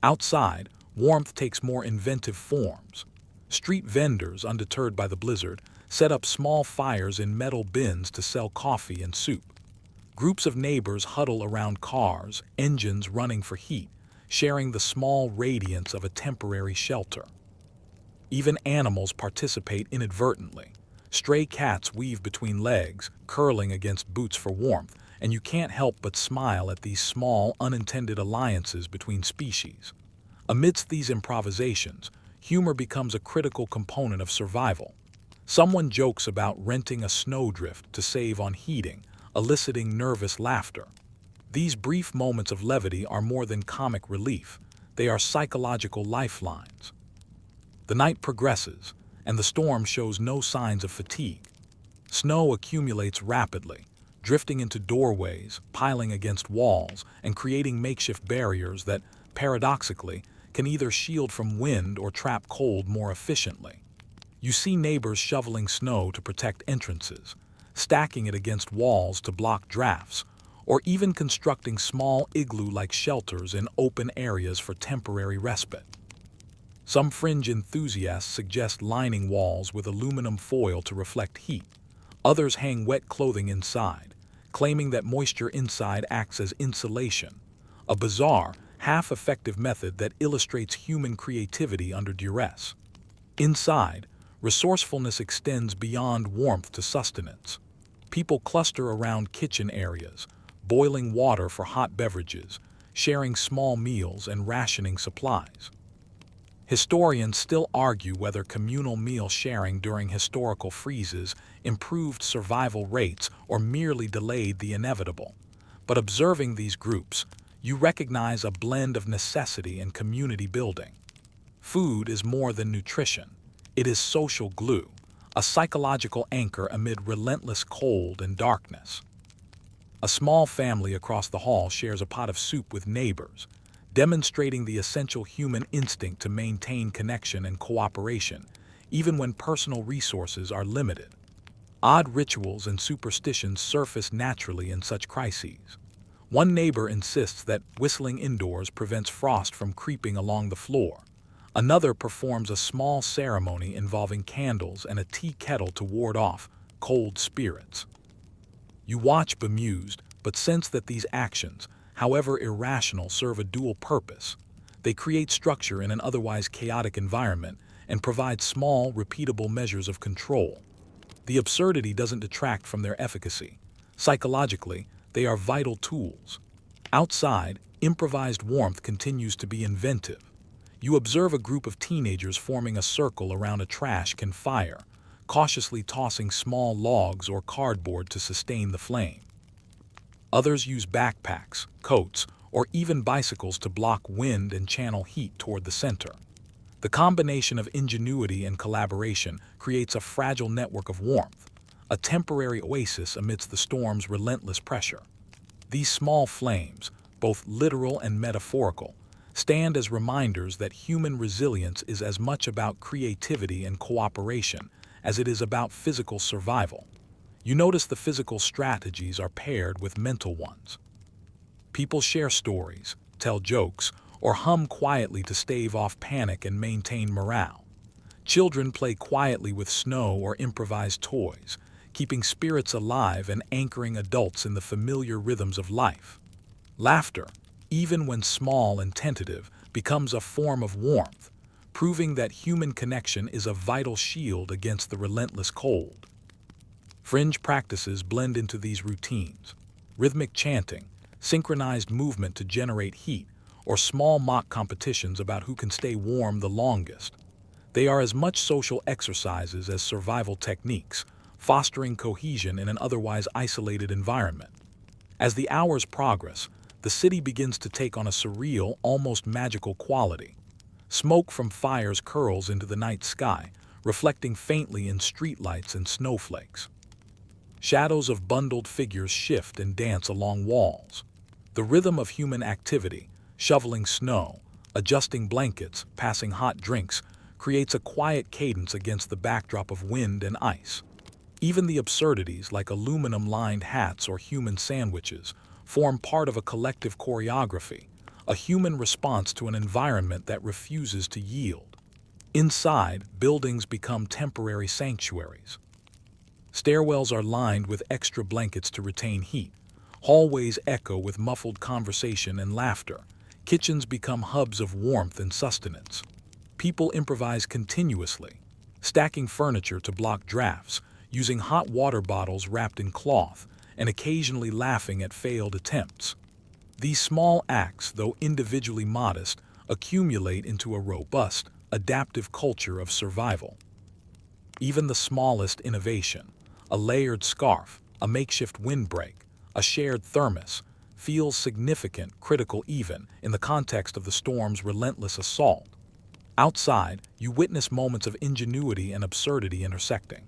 [SPEAKER 1] Outside, warmth takes more inventive forms. Street vendors, undeterred by the blizzard, set up small fires in metal bins to sell coffee and soup. Groups of neighbors huddle around cars, engines running for heat, sharing the small radiance of a temporary shelter. Even animals participate inadvertently. Stray cats weave between legs, curling against boots for warmth, and you can't help but smile at these small, unintended alliances between species. Amidst these improvisations, humor becomes a critical component of survival. Someone jokes about renting a snowdrift to save on heating, eliciting nervous laughter. These brief moments of levity are more than comic relief. They are psychological lifelines. The night progresses, and the storm shows no signs of fatigue. Snow accumulates rapidly, drifting into doorways, piling against walls, and creating makeshift barriers that, paradoxically, can either shield from wind or trap cold more efficiently. You see neighbors shoveling snow to protect entrances, stacking it against walls to block drafts, or even constructing small igloo-like shelters in open areas for temporary respite. Some fringe enthusiasts suggest lining walls with aluminum foil to reflect heat. Others hang wet clothing inside, claiming that moisture inside acts as insulation, a bizarre, half-effective method that illustrates human creativity under duress. Inside, resourcefulness extends beyond warmth to sustenance. People cluster around kitchen areas, boiling water for hot beverages, sharing small meals and rationing supplies. Historians still argue whether communal meal sharing during historical freezes improved survival rates or merely delayed the inevitable. But observing these groups, you recognize a blend of necessity and community building. Food is more than nutrition. It is social glue, a psychological anchor amid relentless cold and darkness. A small family across the hall shares a pot of soup with neighbors, demonstrating the essential human instinct to maintain connection and cooperation, even when personal resources are limited. Odd rituals and superstitions surface naturally in such crises. One neighbor insists that whistling indoors prevents frost from creeping along the floor. Another performs a small ceremony involving candles and a tea kettle to ward off cold spirits. You watch bemused, but sense that these actions, however irrational, serve a dual purpose. They create structure in an otherwise chaotic environment and provide small, repeatable measures of control. The absurdity doesn't detract from their efficacy. Psychologically, they are vital tools. Outside, improvised warmth continues to be inventive. You observe a group of teenagers forming a circle around a trash can fire, cautiously tossing small logs or cardboard to sustain the flame. Others use backpacks, coats, or even bicycles to block wind and channel heat toward the center. The combination of ingenuity and collaboration creates a fragile network of warmth, a temporary oasis amidst the storm's relentless pressure. These small flames, both literal and metaphorical, stand as reminders that human resilience is as much about creativity and cooperation as it is about physical survival. You notice the physical strategies are paired with mental ones. People share stories, tell jokes, or hum quietly to stave off panic and maintain morale. Children play quietly with snow or improvised toys, keeping spirits alive and anchoring adults in the familiar rhythms of life. Laughter, even when small and tentative, becomes a form of warmth, proving that human connection is a vital shield against the relentless cold. Fringe practices blend into these routines. Rhythmic chanting, synchronized movement to generate heat, or small mock competitions about who can stay warm the longest. They are as much social exercises as survival techniques, fostering cohesion in an otherwise isolated environment. As the hours progress, the city begins to take on a surreal, almost magical quality. Smoke from fires curls into the night sky, reflecting faintly in streetlights and snowflakes. Shadows of bundled figures shift and dance along walls. The rhythm of human activity, shoveling snow, adjusting blankets, passing hot drinks, creates a quiet cadence against the backdrop of wind and ice. Even the absurdities like aluminum-lined hats or human sandwiches form part of a collective choreography, a human response to an environment that refuses to yield. Inside, buildings become temporary sanctuaries. Stairwells are lined with extra blankets to retain heat. Hallways echo with muffled conversation and laughter. Kitchens become hubs of warmth and sustenance. People improvise continuously, stacking furniture to block drafts, using hot water bottles wrapped in cloth, and occasionally laughing at failed attempts. These small acts, though individually modest, accumulate into a robust, adaptive culture of survival. Even the smallest innovation, a layered scarf, a makeshift windbreak, a shared thermos, feels significant, critical even, in the context of the storm's relentless assault. Outside, you witness moments of ingenuity and absurdity intersecting.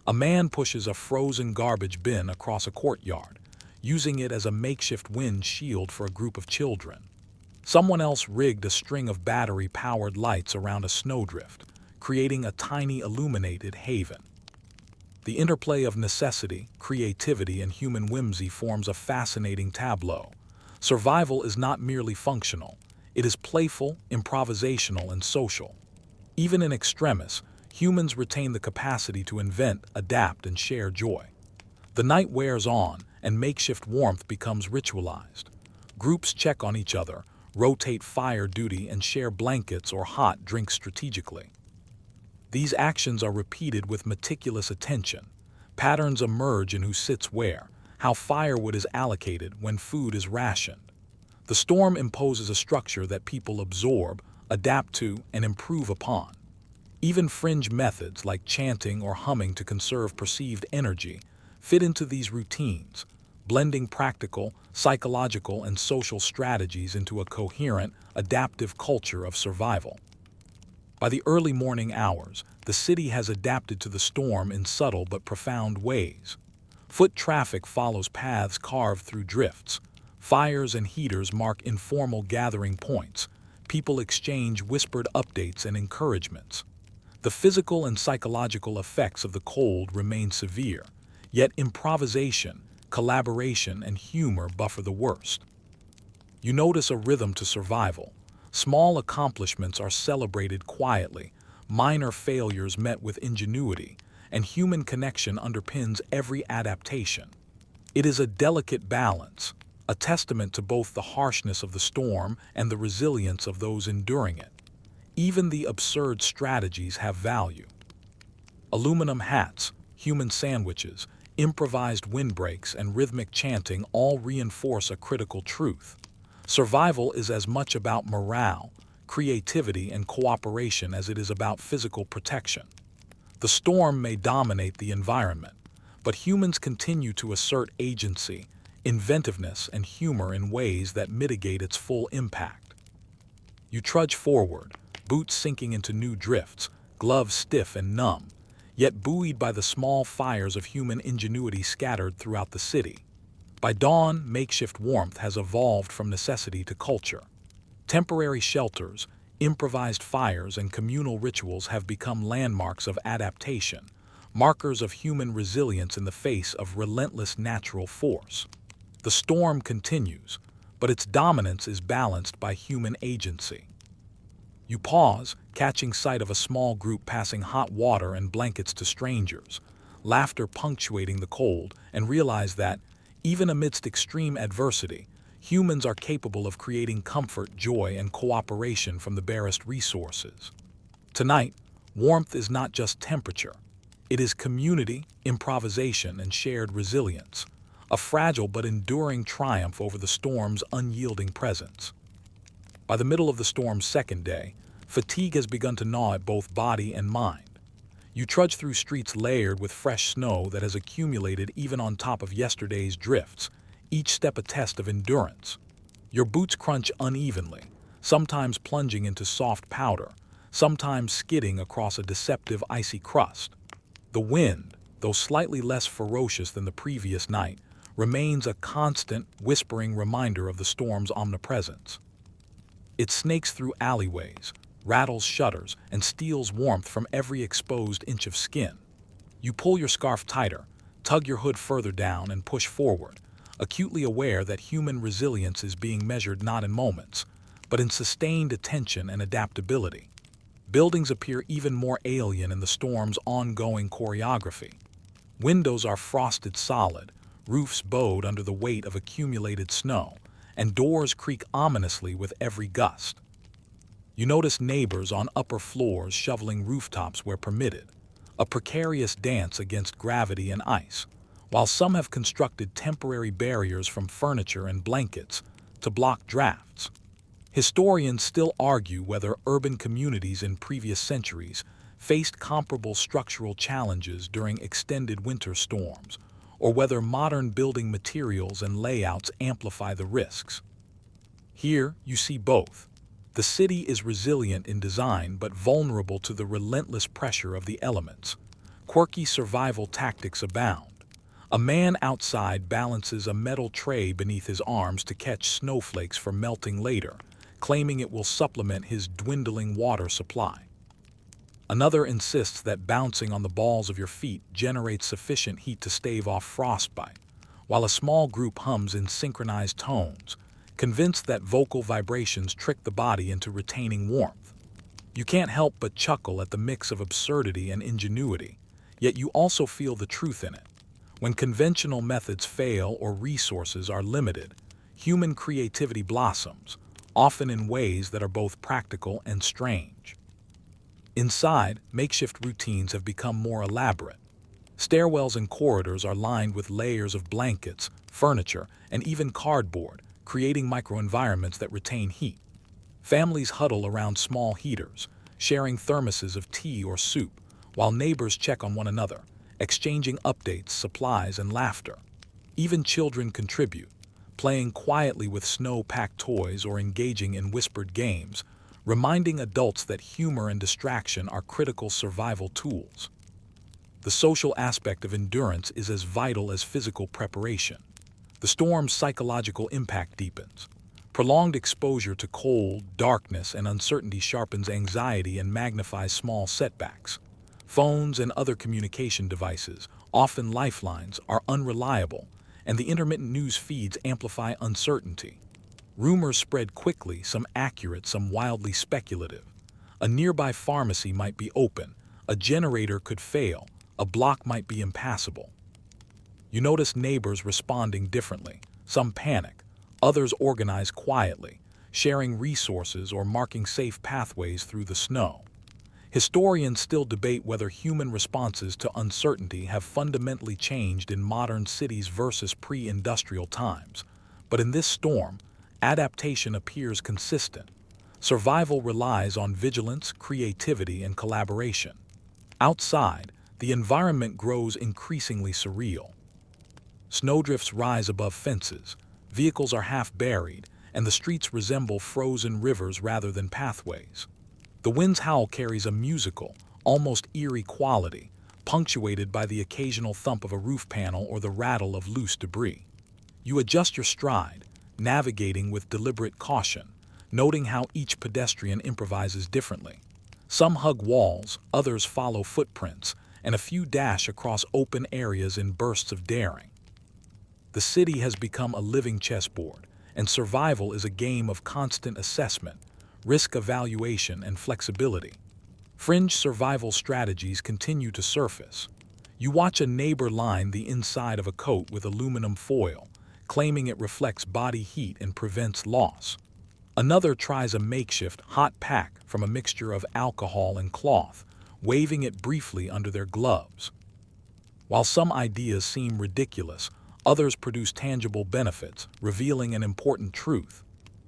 [SPEAKER 1] A man pushes a frozen garbage bin across a courtyard, using it as a makeshift wind shield for a group of children. Someone else rigged a string of battery-powered lights around a snowdrift, creating a tiny illuminated haven. The interplay of necessity, creativity, and human whimsy forms a fascinating tableau. Survival is not merely functional. It is playful, improvisational, and social. Even in extremis, humans retain the capacity to invent, adapt, and share joy. The night wears on, and makeshift warmth becomes ritualized. Groups check on each other, rotate fire duty, and share blankets or hot drinks strategically. These actions are repeated with meticulous attention. Patterns emerge in who sits where, how firewood is allocated when food is rationed. The storm imposes a structure that people absorb, adapt to, and improve upon. Even fringe methods like chanting or humming to conserve perceived energy fit into these routines, blending practical, psychological, and social strategies into a coherent, adaptive culture of survival. By the early morning hours, the city has adapted to the storm in subtle but profound ways. Foot traffic follows paths carved through drifts. Fires and heaters mark informal gathering points. People exchange whispered updates and encouragements. The physical and psychological effects of the cold remain severe, yet improvisation, collaboration, and humor buffer the worst. You notice a rhythm to survival. Small accomplishments are celebrated quietly, minor failures met with ingenuity, and human connection underpins every adaptation. It is a delicate balance, a testament to both the harshness of the storm and the resilience of those enduring it. Even the absurd strategies have value. Aluminum hats, human sandwiches, improvised windbreaks, and rhythmic chanting all reinforce a critical truth. Survival is as much about morale, creativity, and cooperation as it is about physical protection. The storm may dominate the environment, but humans continue to assert agency, inventiveness, and humor in ways that mitigate its full impact. You trudge forward, boots sinking into new drifts, gloves stiff and numb, yet buoyed by the small fires of human ingenuity scattered throughout the city. By dawn, makeshift warmth has evolved from necessity to culture. Temporary shelters, improvised fires, and communal rituals have become landmarks of adaptation, markers of human resilience in the face of relentless natural force. The storm continues, but its dominance is balanced by human agency. You pause, catching sight of a small group passing hot water and blankets to strangers, laughter punctuating the cold, and realize that, even amidst extreme adversity, humans are capable of creating comfort, joy, and cooperation from the barest resources. Tonight, warmth is not just temperature. It is community, improvisation, and shared resilience, a fragile but enduring triumph over the storm's unyielding presence. By the middle of the storm's second day, fatigue has begun to gnaw at both body and mind. You trudge through streets layered with fresh snow that has accumulated even on top of yesterday's drifts, each step a test of endurance. Your boots crunch unevenly, sometimes plunging into soft powder, sometimes skidding across a deceptive icy crust. The wind, though slightly less ferocious than the previous night, remains a constant, whispering reminder of the storm's omnipresence. It snakes through alleyways, rattles shutters, and steals warmth from every exposed inch of skin. You pull your scarf tighter, tug your hood further down, and push forward, acutely aware that human resilience is being measured not in moments, but in sustained attention and adaptability. Buildings appear even more alien in the storm's ongoing choreography. Windows are frosted solid, roofs bowed under the weight of accumulated snow, and doors creak ominously with every gust. You notice neighbors on upper floors shoveling rooftops where permitted, a precarious dance against gravity and ice, while some have constructed temporary barriers from furniture and blankets to block drafts. Historians still argue whether urban communities in previous centuries faced comparable structural challenges during extended winter storms, or whether modern building materials and layouts amplify the risks. Here, you see both. The city is resilient in design but vulnerable to the relentless pressure of the elements. Quirky survival tactics abound. A man outside balances a metal tray beneath his arms to catch snowflakes from melting later, claiming it will supplement his dwindling water supply. Another insists that bouncing on the balls of your feet generates sufficient heat to stave off frostbite, while a small group hums in synchronized tones, convinced that vocal vibrations trick the body into retaining warmth. You can't help but chuckle at the mix of absurdity and ingenuity, yet you also feel the truth in it. When conventional methods fail or resources are limited, human creativity blossoms, often in ways that are both practical and strange. Inside, makeshift routines have become more elaborate. Stairwells and corridors are lined with layers of blankets, furniture, and even cardboard, creating microenvironments that retain heat. Families huddle around small heaters, sharing thermoses of tea or soup, while neighbors check on one another, exchanging updates, supplies, and laughter. Even children contribute, playing quietly with snow-packed toys or engaging in whispered games, reminding adults that humor and distraction are critical survival tools. The social aspect of endurance is as vital as physical preparation. The storm's psychological impact deepens. Prolonged exposure to cold, darkness, and uncertainty sharpens anxiety and magnifies small setbacks. Phones and other communication devices, often lifelines, are unreliable, and the intermittent news feeds amplify uncertainty. Rumors spread quickly, some accurate, some wildly speculative. A nearby pharmacy might be open, a generator could fail, a block might be impassable. You notice neighbors responding differently. Some panic, others organize quietly, sharing resources or marking safe pathways through the snow. Historians still debate whether human responses to uncertainty have fundamentally changed in modern cities versus pre-industrial times. But in this storm, adaptation appears consistent. Survival relies on vigilance, creativity, and collaboration. Outside, the environment grows increasingly surreal. Snowdrifts rise above fences, vehicles are half buried, and the streets resemble frozen rivers rather than pathways. The wind's howl carries a musical, almost eerie quality, punctuated by the occasional thump of a roof panel or the rattle of loose debris. You adjust your stride, navigating with deliberate caution, noting how each pedestrian improvises differently. Some hug walls, others follow footprints, and a few dash across open areas in bursts of daring. The city has become a living chessboard, and survival is a game of constant assessment, risk evaluation, and flexibility. Fringe survival strategies continue to surface. You watch a neighbor line the inside of a coat with aluminum foil, claiming it reflects body heat and prevents loss. Another tries a makeshift hot pack from a mixture of alcohol and cloth, waving it briefly under their gloves. While some ideas seem ridiculous, others produce tangible benefits, revealing an important truth.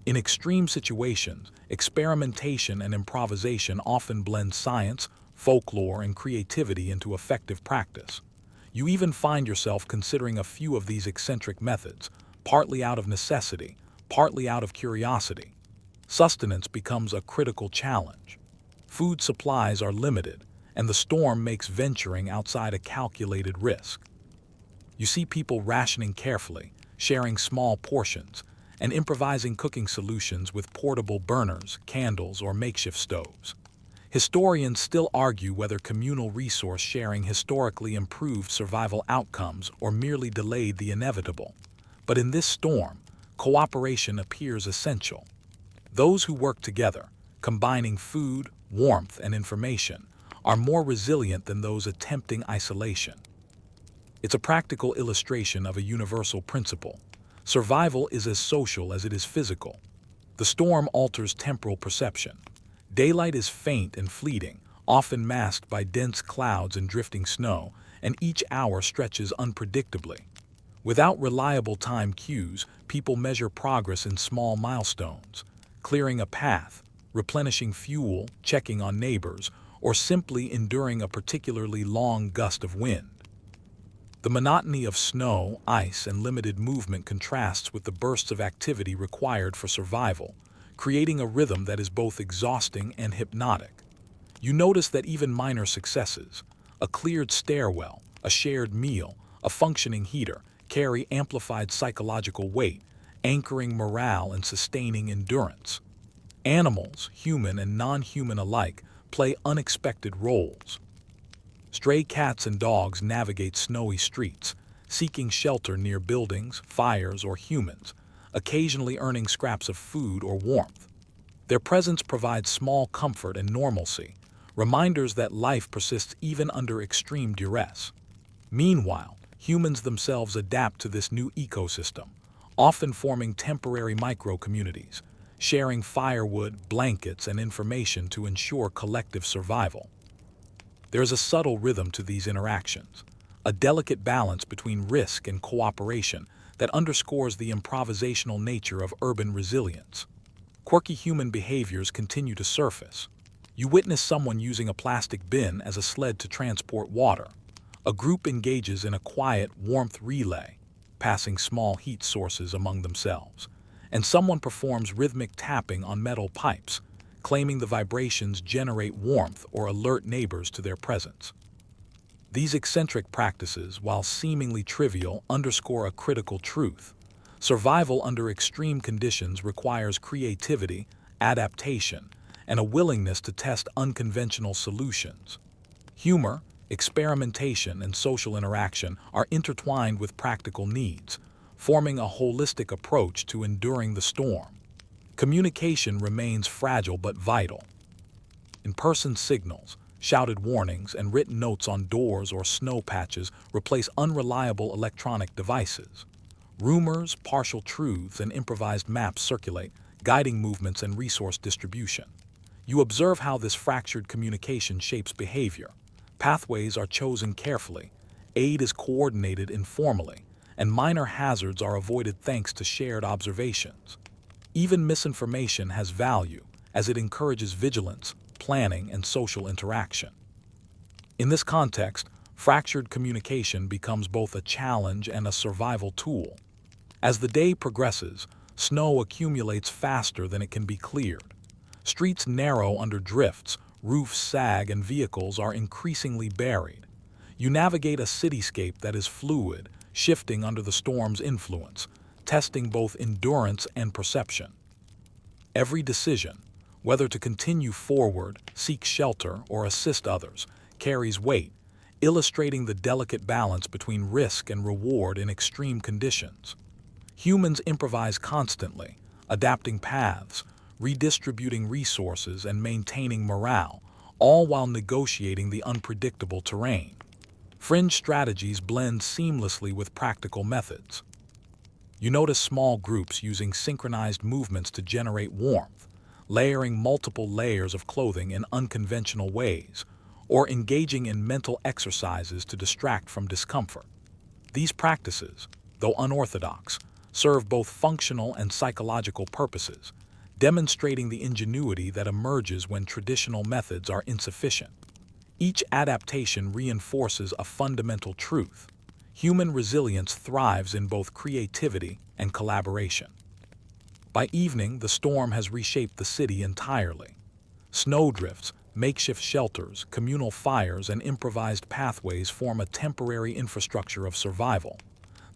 [SPEAKER 1] In extreme situations, experimentation and improvisation often blend science, folklore, and creativity into effective practice. You even find yourself considering a few of these eccentric methods, partly out of necessity, partly out of curiosity. Sustenance becomes a critical challenge. Food supplies are limited, and the storm makes venturing outside a calculated risk. You see people rationing carefully, sharing small portions, and improvising cooking solutions with portable burners, candles, or makeshift stoves. Historians still argue whether communal resource sharing historically improved survival outcomes or merely delayed the inevitable. But in this storm, cooperation appears essential. Those who work together, combining food, warmth, and information, are more resilient than those attempting isolation. It's a practical illustration of a universal principle. Survival is as social as it is physical. The storm alters temporal perception. Daylight is faint and fleeting, often masked by dense clouds and drifting snow, and each hour stretches unpredictably. Without reliable time cues, people measure progress in small milestones, clearing a path, replenishing fuel, checking on neighbors, or simply enduring a particularly long gust of wind. The monotony of snow, ice, and limited movement contrasts with the bursts of activity required for survival, creating a rhythm that is both exhausting and hypnotic. You notice that even minor successes, a cleared stairwell, a shared meal, a functioning heater, carry amplified psychological weight, anchoring morale and sustaining endurance. Animals, human and non-human alike, play unexpected roles. Stray cats and dogs navigate snowy streets, seeking shelter near buildings, fires, or humans, occasionally earning scraps of food or warmth. Their presence provides small comfort and normalcy, reminders that life persists even under extreme duress. Meanwhile, humans themselves adapt to this new ecosystem, often forming temporary micro-communities, sharing firewood, blankets, and information to ensure collective survival. There is a subtle rhythm to these interactions, a delicate balance between risk and cooperation that underscores the improvisational nature of urban resilience. Quirky human behaviors continue to surface. You witness someone using a plastic bin as a sled to transport water. A group engages in a quiet warmth relay, passing small heat sources among themselves. And someone performs rhythmic tapping on metal pipes, claiming the vibrations generate warmth or alert neighbors to their presence. These eccentric practices, while seemingly trivial, underscore a critical truth. Survival under extreme conditions requires creativity, adaptation, and a willingness to test unconventional solutions. Humor, experimentation, and social interaction are intertwined with practical needs, forming a holistic approach to enduring the storm. Communication remains fragile but vital. In-person signals, shouted warnings, and written notes on doors or snow patches replace unreliable electronic devices. Rumors, partial truths, and improvised maps circulate, guiding movements and resource distribution. You observe how this fractured communication shapes behavior. Pathways are chosen carefully, aid is coordinated informally, and minor hazards are avoided thanks to shared observations. Even misinformation has value, as it encourages vigilance, planning, and social interaction. In this context, fractured communication becomes both a challenge and a survival tool. As the day progresses, snow accumulates faster than it can be cleared. Streets narrow under drifts, roofs sag, and vehicles are increasingly buried. You navigate a cityscape that is fluid, shifting under the storm's influence, testing both endurance and perception. Every decision, whether to continue forward, seek shelter, or assist others, carries weight, illustrating the delicate balance between risk and reward in extreme conditions. Humans improvise constantly, adapting paths, redistributing resources, and maintaining morale, all while negotiating the unpredictable terrain. Fringe strategies blend seamlessly with practical methods. You notice small groups using synchronized movements to generate warmth, layering multiple layers of clothing in unconventional ways, or engaging in mental exercises to distract from discomfort. These practices, though unorthodox, serve both functional and psychological purposes, demonstrating the ingenuity that emerges when traditional methods are insufficient. Each adaptation reinforces a fundamental truth: human resilience thrives in both creativity and collaboration. By evening, the storm has reshaped the city entirely. Snowdrifts, makeshift shelters, communal fires, and improvised pathways form a temporary infrastructure of survival.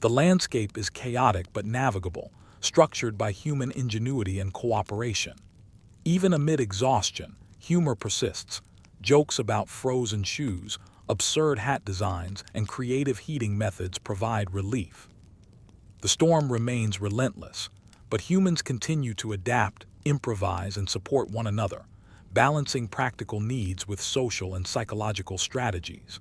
[SPEAKER 1] The landscape is chaotic but navigable, structured by human ingenuity and cooperation. Even amid exhaustion, humor persists. Jokes about frozen shoes, absurd hat designs, and creative heating methods provide relief. The storm remains relentless, but humans continue to adapt, improvise, and support one another, balancing practical needs with social and psychological strategies.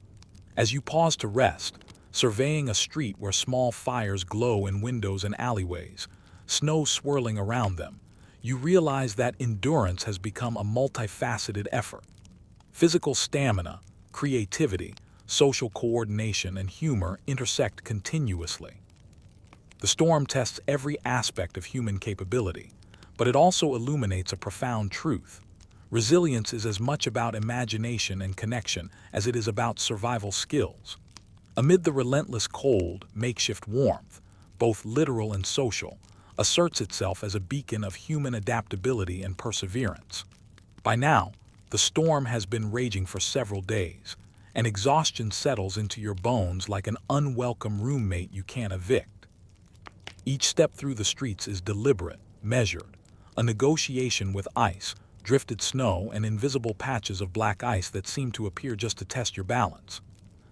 [SPEAKER 1] As you pause to rest, surveying a street where small fires glow in windows and alleyways, snow swirling around them, you realize that endurance has become a multifaceted effort. Physical stamina, creativity, social coordination, and humor intersect continuously. The storm tests every aspect of human capability, but it also illuminates a profound truth. Resilience is as much about imagination and connection as it is about survival skills. Amid the relentless cold, makeshift warmth, both literal and social, asserts itself as a beacon of human adaptability and perseverance. By now, the storm has been raging for several days, and exhaustion settles into your bones like an unwelcome roommate you can't evict. Each step through the streets is deliberate, measured, a negotiation with ice, drifted snow, and invisible patches of black ice that seem to appear just to test your balance.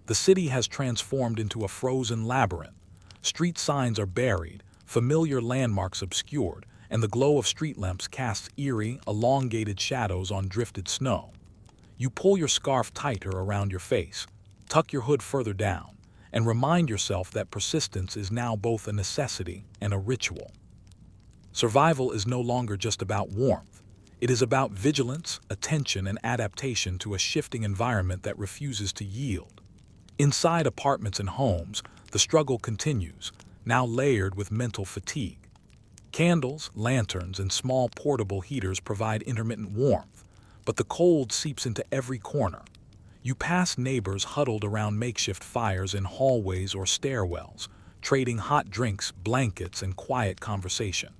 [SPEAKER 1] The city has transformed into a frozen labyrinth. Street signs are buried, familiar landmarks obscured, and the glow of street lamps casts eerie, elongated shadows on drifted snow. You pull your scarf tighter around your face, tuck your hood further down, and remind yourself that persistence is now both a necessity and a ritual. Survival is no longer just about warmth. It is about vigilance, attention, and adaptation to a shifting environment that refuses to yield. Inside apartments and homes, the struggle continues, now layered with mental fatigue. Candles, lanterns, and small portable heaters provide intermittent warmth, but the cold seeps into every corner. You pass neighbors huddled around makeshift fires in hallways or stairwells, trading hot drinks, blankets, and quiet conversation.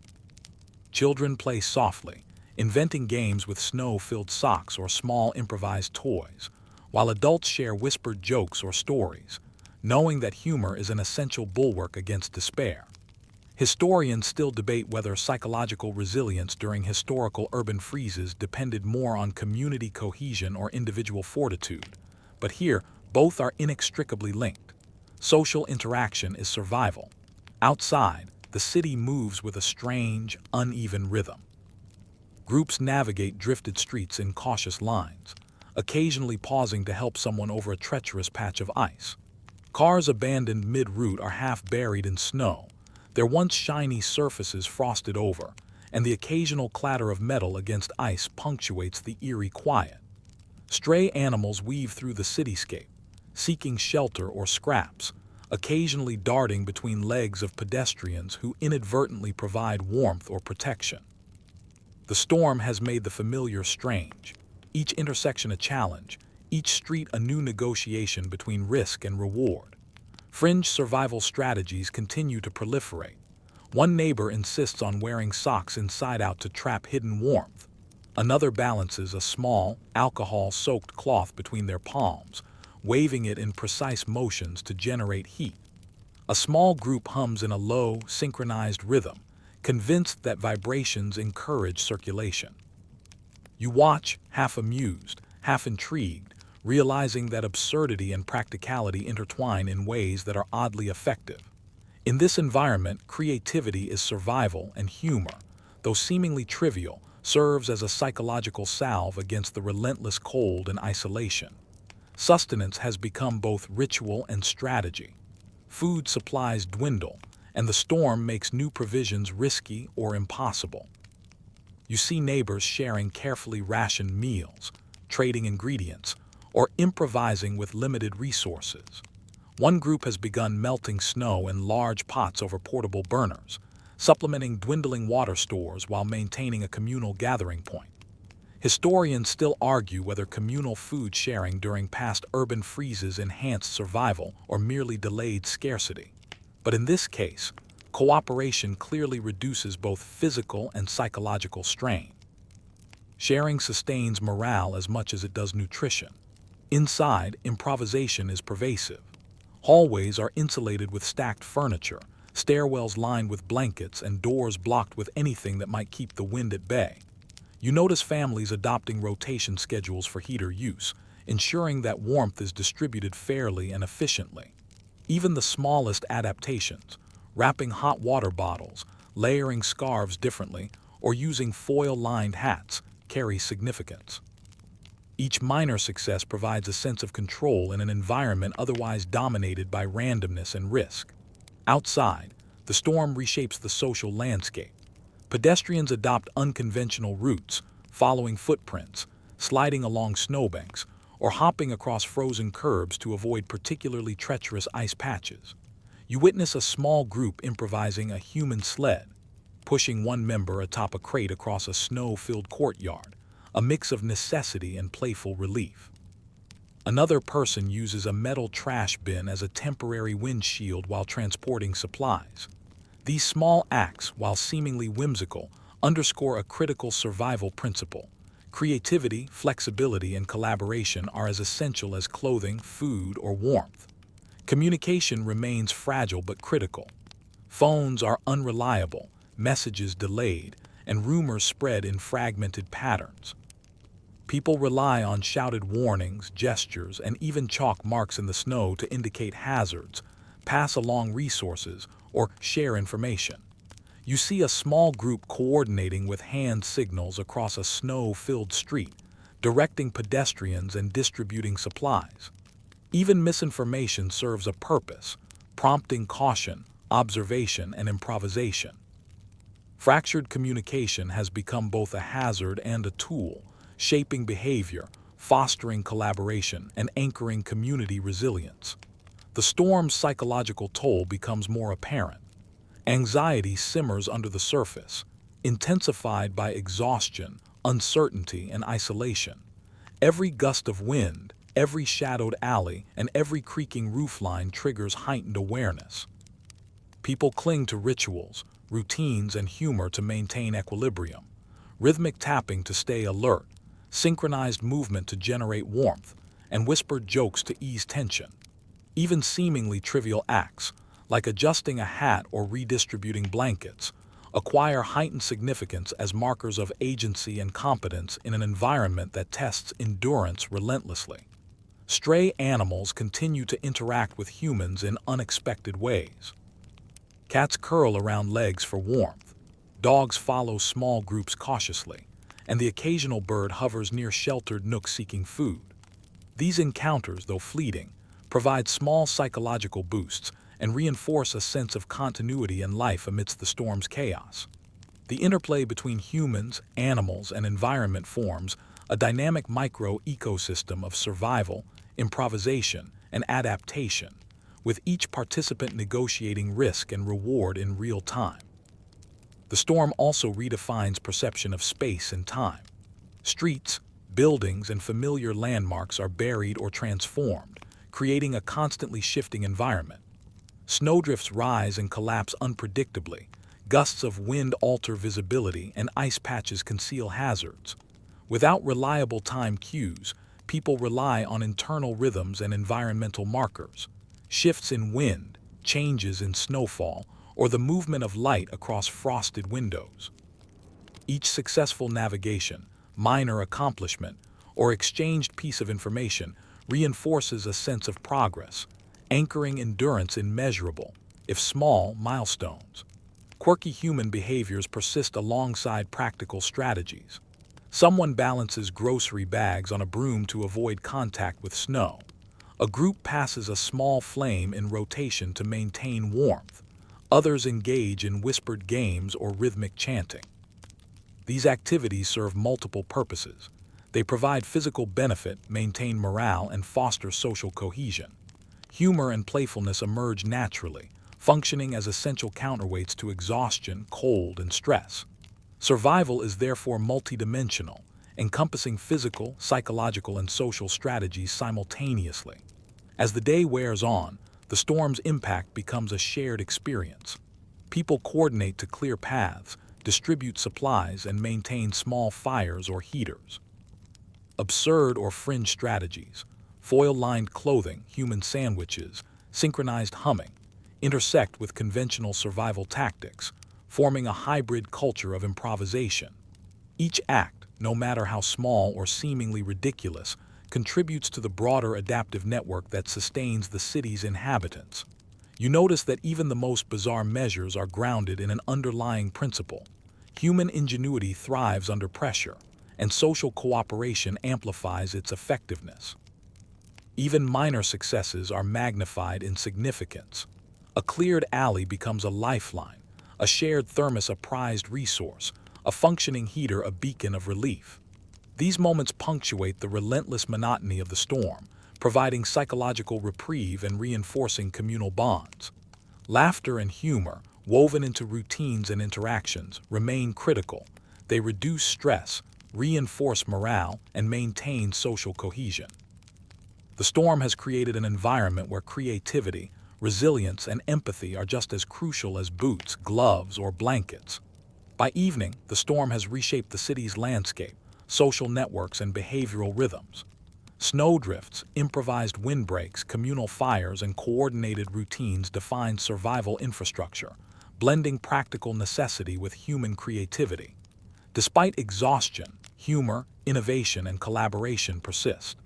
[SPEAKER 1] Children play softly, inventing games with snow-filled socks or small improvised toys, while adults share whispered jokes or stories, knowing that humor is an essential bulwark against despair. Historians still debate whether psychological resilience during historical urban freezes depended more on community cohesion or individual fortitude, but here both are inextricably linked. Social interaction is survival. Outside, the city moves with a strange, uneven rhythm. Groups navigate drifted streets in cautious lines, occasionally pausing to help someone over a treacherous patch of ice. Cars abandoned mid-route are half buried in snow, their once shiny surfaces frosted over, and the occasional clatter of metal against ice punctuates the eerie quiet. Stray animals weave through the cityscape, seeking shelter or scraps, occasionally darting between legs of pedestrians who inadvertently provide warmth or protection. The storm has made the familiar strange, each intersection a challenge, each street a new negotiation between risk and reward. Fringe survival strategies continue to proliferate. One neighbor insists on wearing socks inside out to trap hidden warmth. Another balances a small, alcohol-soaked cloth between their palms, waving it in precise motions to generate heat. A small group hums in a low, synchronized rhythm, convinced that vibrations encourage circulation. You watch, half amused, half intrigued, realizing that absurdity and practicality intertwine in ways that are oddly effective. In this environment, creativity is survival, and humor, though seemingly trivial, serves as a psychological salve against the relentless cold and isolation. Sustenance has become both ritual and strategy. Food supplies dwindle, and the storm makes new provisions risky or impossible. You see neighbors sharing carefully rationed meals, trading ingredients, or improvising with limited resources. One group has begun melting snow in large pots over portable burners, supplementing dwindling water stores while maintaining a communal gathering point. Historians still argue whether communal food sharing during past urban freezes enhanced survival or merely delayed scarcity. But in this case, cooperation clearly reduces both physical and psychological strain. Sharing sustains morale as much as it does nutrition. Inside, improvisation is pervasive. Hallways are insulated with stacked furniture, stairwells lined with blankets, and doors blocked with anything that might keep the wind at bay. You notice families adopting rotation schedules for heater use, ensuring that warmth is distributed fairly and efficiently. Even the smallest adaptations, wrapping hot water bottles, layering scarves differently, or using foil-lined hats, carry significance. Each minor success provides a sense of control in an environment otherwise dominated by randomness and risk. Outside, the storm reshapes the social landscape. Pedestrians adopt unconventional routes, following footprints, sliding along snowbanks, or hopping across frozen curbs to avoid particularly treacherous ice patches. You witness a small group improvising a human sled, pushing one member atop a crate across a snow-filled courtyard, a mix of necessity and playful relief. Another person uses a metal trash bin as a temporary windshield while transporting supplies. These small acts, while seemingly whimsical, underscore a critical survival principle. Creativity, flexibility, and collaboration are as essential as clothing, food, or warmth. Communication remains fragile but critical. Phones are unreliable, messages delayed, and rumors spread in fragmented patterns. People rely on shouted warnings, gestures, and even chalk marks in the snow to indicate hazards, pass along resources, or share information. You see a small group coordinating with hand signals across a snow-filled street, directing pedestrians and distributing supplies. Even misinformation serves a purpose, prompting caution, observation, and improvisation. Fractured communication has become both a hazard and a tool, shaping behavior, fostering collaboration, and anchoring community resilience. The storm's psychological toll becomes more apparent. Anxiety simmers under the surface, intensified by exhaustion, uncertainty, and isolation. Every gust of wind, every shadowed alley, and every creaking roofline triggers heightened awareness. People cling to rituals, routines, and humor to maintain equilibrium. Rhythmic tapping to stay alert, synchronized movement to generate warmth, and whispered jokes to ease tension. Even seemingly trivial acts, like adjusting a hat or redistributing blankets, acquire heightened significance as markers of agency and competence in an environment that tests endurance relentlessly. Stray animals continue to interact with humans in unexpected ways. Cats curl around legs for warmth, dogs follow small groups cautiously, and the occasional bird hovers near sheltered nooks seeking food. These encounters, though fleeting, provide small psychological boosts and reinforce a sense of continuity in life amidst the storm's chaos. The interplay between humans, animals, and environment forms a dynamic micro-ecosystem of survival, improvisation, and adaptation, with each participant negotiating risk and reward in real time. The storm also redefines perception of space and time. Streets, buildings, and familiar landmarks are buried or transformed, creating a constantly shifting environment. Snowdrifts rise and collapse unpredictably, gusts of wind alter visibility, and ice patches conceal hazards. Without reliable time cues, people rely on internal rhythms and environmental markers. Shifts in wind, changes in snowfall, or the movement of light across frosted windows. Each successful navigation, minor accomplishment, or exchanged piece of information reinforces a sense of progress, anchoring endurance in measurable, if small, milestones. Quirky human behaviors persist alongside practical strategies. Someone balances grocery bags on a broom to avoid contact with snow. A group passes a small flame in rotation to maintain warmth. Others engage in whispered games or rhythmic chanting. These activities serve multiple purposes. They provide physical benefit, maintain morale, and foster social cohesion. Humor and playfulness emerge naturally, functioning as essential counterweights to exhaustion, cold, and stress. Survival is therefore multidimensional, encompassing physical, psychological, and social strategies simultaneously. As the day wears on, the storm's impact becomes a shared experience. People coordinate to clear paths, distribute supplies, and maintain small fires or heaters. Absurd or fringe strategies, foil-lined clothing, human sandwiches, synchronized humming, intersect with conventional survival tactics, forming a hybrid culture of improvisation. Each act, no matter how small or seemingly ridiculous, contributes to the broader adaptive network that sustains the city's inhabitants. You notice that even the most bizarre measures are grounded in an underlying principle. Human ingenuity thrives under pressure, and social cooperation amplifies its effectiveness. Even minor successes are magnified in significance. A cleared alley becomes a lifeline, a shared thermos a prized resource, a functioning heater a beacon of relief. These moments punctuate the relentless monotony of the storm, providing psychological reprieve and reinforcing communal bonds. Laughter and humor, woven into routines and interactions, remain critical. They reduce stress, reinforce morale, and maintain social cohesion. The storm has created an environment where creativity, resilience, and empathy are just as crucial as boots, gloves, or blankets. By evening, the storm has reshaped the city's landscape, social networks, and behavioral rhythms. Snowdrifts, improvised windbreaks, communal fires, and coordinated routines define survival infrastructure, blending practical necessity with human creativity. Despite exhaustion, humor, innovation, and collaboration persist.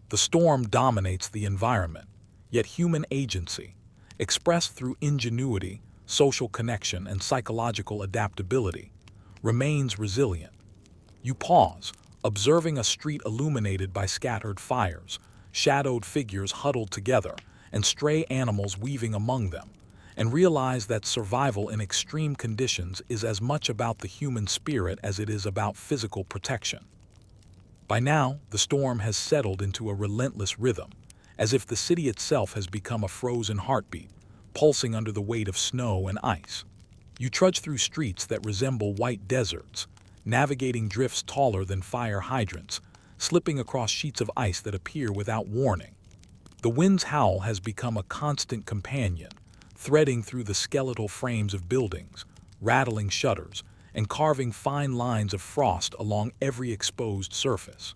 [SPEAKER 1] The storm dominates the environment, yet human agency, expressed through ingenuity, social connection, and psychological adaptability, remains resilient. You pause, observing a street illuminated by scattered fires, shadowed figures huddled together, and stray animals weaving among them, and realize that survival in extreme conditions is as much about the human spirit as it is about physical protection. By now, the storm has settled into a relentless rhythm, as if the city itself has become a frozen heartbeat, pulsing under the weight of snow and ice. You trudge through streets that resemble white deserts, navigating drifts taller than fire hydrants, slipping across sheets of ice that appear without warning. The wind's howl has become a constant companion, threading through the skeletal frames of buildings, rattling shutters, and carving fine lines of frost along every exposed surface.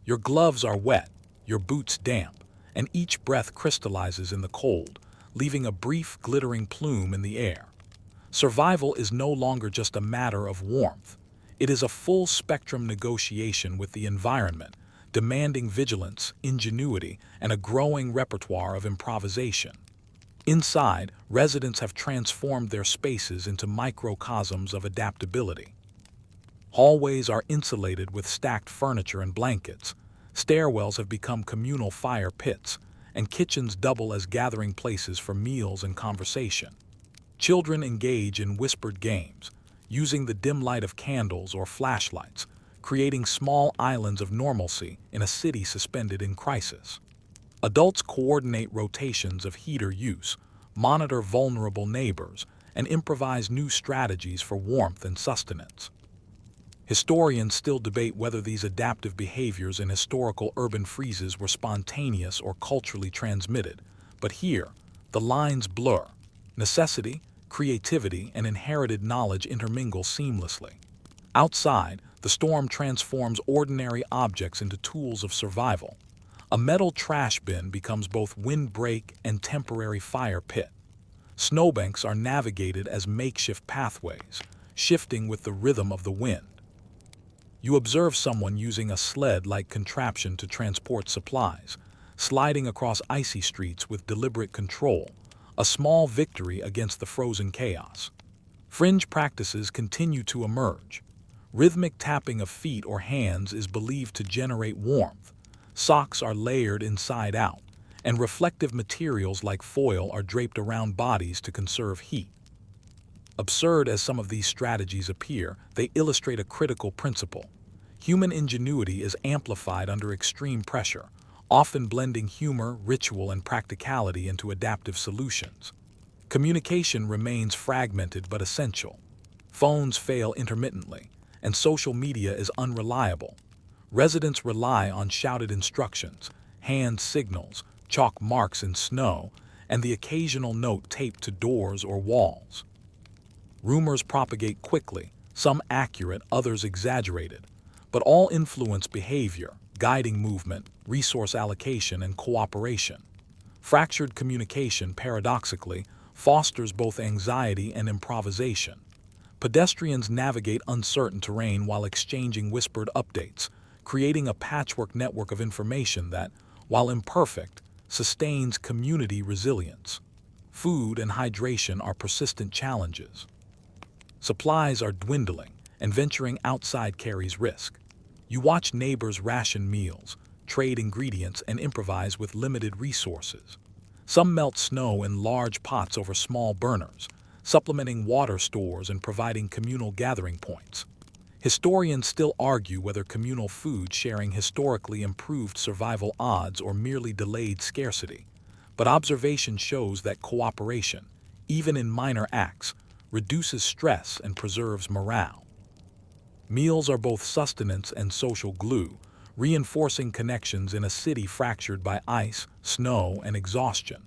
[SPEAKER 1] Your gloves are wet, your boots damp, and each breath crystallizes in the cold, leaving a brief, glittering plume in the air. Survival is no longer just a matter of warmth. It is a full-spectrum negotiation with the environment, demanding vigilance, ingenuity, and a growing repertoire of improvisation. Inside, residents have transformed their spaces into microcosms of adaptability. Hallways are insulated with stacked furniture and blankets, stairwells have become communal fire pits, and kitchens double as gathering places for meals and conversation. Children engage in whispered games, using the dim light of candles or flashlights, creating small islands of normalcy in a city suspended in crisis. Adults coordinate rotations of heater use, monitor vulnerable neighbors, and improvise new strategies for warmth and sustenance. Historians still debate whether these adaptive behaviors in historical urban freezes were spontaneous or culturally transmitted, but here, the lines blur. Necessity, creativity, and inherited knowledge intermingle seamlessly. Outside, the storm transforms ordinary objects into tools of survival. A metal trash bin becomes both windbreak and temporary fire pit. Snowbanks are navigated as makeshift pathways, shifting with the rhythm of the wind. You observe someone using a sled-like contraption to transport supplies, sliding across icy streets with deliberate control, a small victory against the frozen chaos. Fringe practices continue to emerge. Rhythmic tapping of feet or hands is believed to generate warmth. Socks are layered inside out, and reflective materials like foil are draped around bodies to conserve heat. Absurd as some of these strategies appear, they illustrate a critical principle. Human ingenuity is amplified under extreme pressure, often blending humor, ritual, and practicality into adaptive solutions. Communication remains fragmented but essential. Phones fail intermittently, and social media is unreliable. Residents rely on shouted instructions, hand signals, chalk marks in snow, and the occasional note taped to doors or walls. Rumors propagate quickly, some accurate, others exaggerated, but all influence behavior, guiding movement, resource allocation, and cooperation. Fractured communication, paradoxically, fosters both anxiety and improvisation. Pedestrians navigate uncertain terrain while exchanging whispered updates, creating a patchwork network of information that, while imperfect, sustains community resilience. Food and hydration are persistent challenges. Supplies are dwindling, and venturing outside carries risk. You watch neighbors ration meals, trade ingredients, and improvise with limited resources. Some melt snow in large pots over small burners, supplementing water stores and providing communal gathering points. Historians still argue whether communal food sharing historically improved survival odds or merely delayed scarcity, but observation shows that cooperation, even in minor acts, reduces stress and preserves morale. Meals are both sustenance and social glue, reinforcing connections in a city fractured by ice, snow, and exhaustion.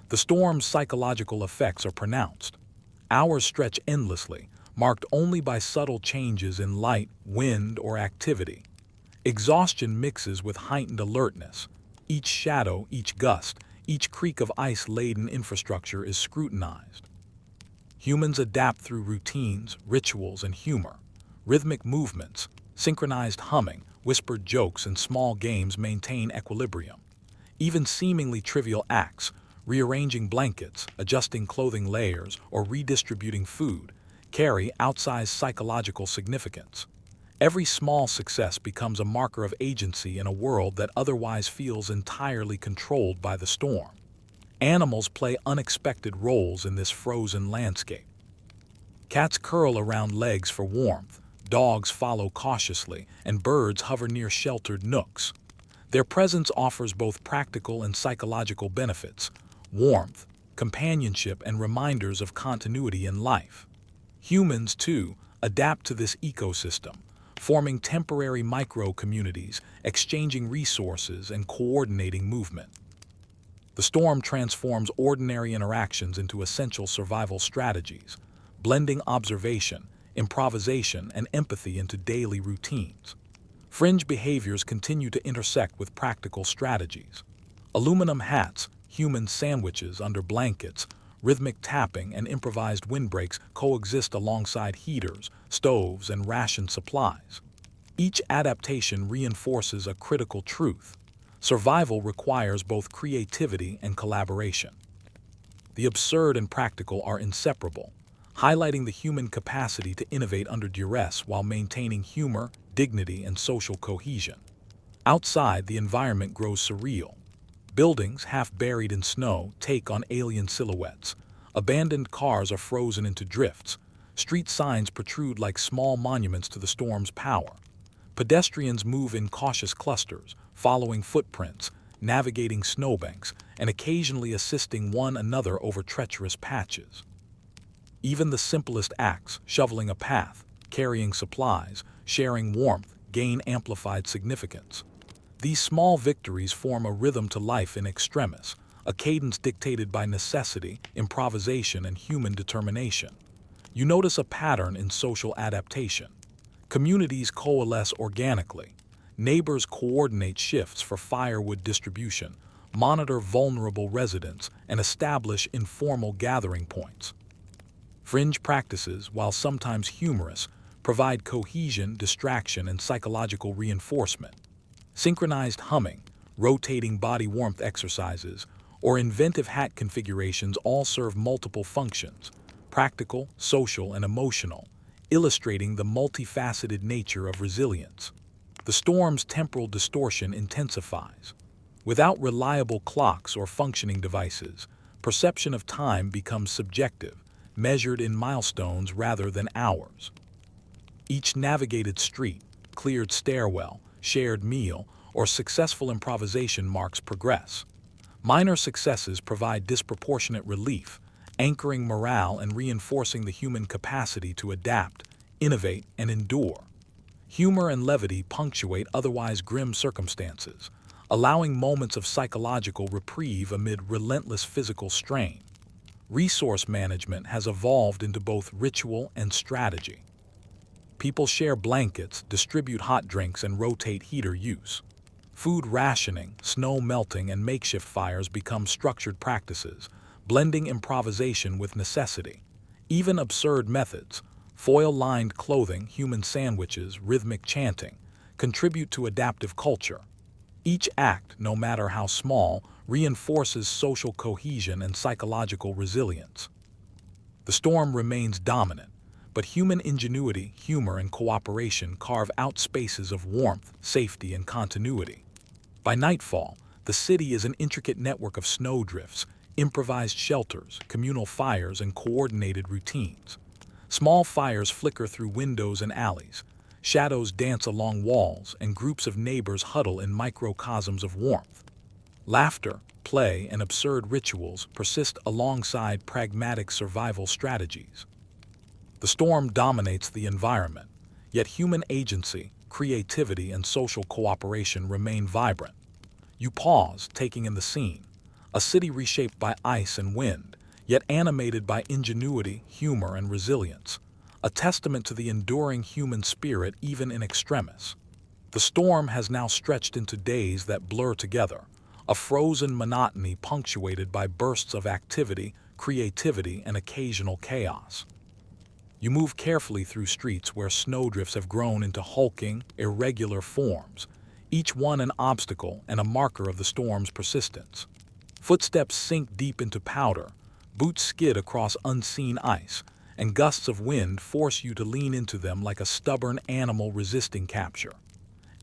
[SPEAKER 1] The storm's psychological effects are pronounced. Hours stretch endlessly, marked only by subtle changes in light, wind, or activity. Exhaustion mixes with heightened alertness. Each shadow, each gust, each creak of ice-laden infrastructure is scrutinized. Humans adapt through routines, rituals, and humor. Rhythmic movements, synchronized humming, whispered jokes, and small games maintain equilibrium. Even seemingly trivial acts, rearranging blankets, adjusting clothing layers, or redistributing food, carry outsized psychological significance. Every small success becomes a marker of agency in a world that otherwise feels entirely controlled by the storm. Animals play unexpected roles in this frozen landscape. Cats curl around legs for warmth, dogs follow cautiously, and birds hover near sheltered nooks. Their presence offers both practical and psychological benefits: warmth, companionship, and reminders of continuity in life. Humans, too, adapt to this ecosystem, forming temporary micro-communities, exchanging resources, and coordinating movement. The storm transforms ordinary interactions into essential survival strategies, blending observation, improvisation, and empathy into daily routines. Fringe behaviors continue to intersect with practical strategies. Aluminum hats, human sandwiches under blankets, rhythmic tapping, and improvised windbreaks coexist alongside heaters, stoves, and rationed supplies. Each adaptation reinforces a critical truth: survival requires both creativity and collaboration. The absurd and practical are inseparable, highlighting the human capacity to innovate under duress while maintaining humor, dignity, and social cohesion. Outside, the environment grows surreal. Buildings, half buried in snow, take on alien silhouettes. Abandoned cars are frozen into drifts. Street signs protrude like small monuments to the storm's power. Pedestrians move in cautious clusters, following footprints, navigating snowbanks, and occasionally assisting one another over treacherous patches. Even the simplest acts, shoveling a path, carrying supplies, sharing warmth, gain amplified significance. These small victories form a rhythm to life in extremis, a cadence dictated by necessity, improvisation, and human determination. You notice a pattern in social adaptation. Communities coalesce organically. Neighbors coordinate shifts for firewood distribution, monitor vulnerable residents, and establish informal gathering points. Fringe practices, while sometimes humorous, provide cohesion, distraction, and psychological reinforcement. Synchronized humming, rotating body warmth exercises, or inventive hat configurations all serve multiple functions: practical, social, and emotional, illustrating the multifaceted nature of resilience. The storm's temporal distortion intensifies. Without reliable clocks or functioning devices, perception of time becomes subjective, measured in milestones rather than hours. Each navigated street, cleared stairwell, shared meal, or successful improvisation marks progress. Minor successes provide disproportionate relief, anchoring morale and reinforcing the human capacity to adapt, innovate, and endure. Humor and levity punctuate otherwise grim circumstances, allowing moments of psychological reprieve amid relentless physical strain. Resource management has evolved into both ritual and strategy. People share blankets, distribute hot drinks, and rotate heater use. Food rationing, snow melting, and makeshift fires become structured practices, blending improvisation with necessity. Even absurd methods, foil-lined clothing, human sandwiches, rhythmic chanting, contribute to adaptive culture. Each act, no matter how small, reinforces social cohesion and psychological resilience. The storm remains dominant, but human ingenuity, humor, and cooperation carve out spaces of warmth, safety, and continuity. By nightfall, the city is an intricate network of snowdrifts, improvised shelters, communal fires, and coordinated routines. Small fires flicker through windows and alleys, shadows dance along walls, and groups of neighbors huddle in microcosms of warmth. Laughter, play, and absurd rituals persist alongside pragmatic survival strategies. The storm dominates the environment, yet human agency, creativity, and social cooperation remain vibrant. You pause, taking in the scene, a city reshaped by ice and wind, yet animated by ingenuity, humor, and resilience, a testament to the enduring human spirit even in extremis. The storm has now stretched into days that blur together, a frozen monotony punctuated by bursts of activity, creativity, and occasional chaos. You move carefully through streets where snowdrifts have grown into hulking, irregular forms, each one an obstacle and a marker of the storm's persistence. Footsteps sink deep into powder, boots skid across unseen ice, and gusts of wind force you to lean into them like a stubborn animal resisting capture.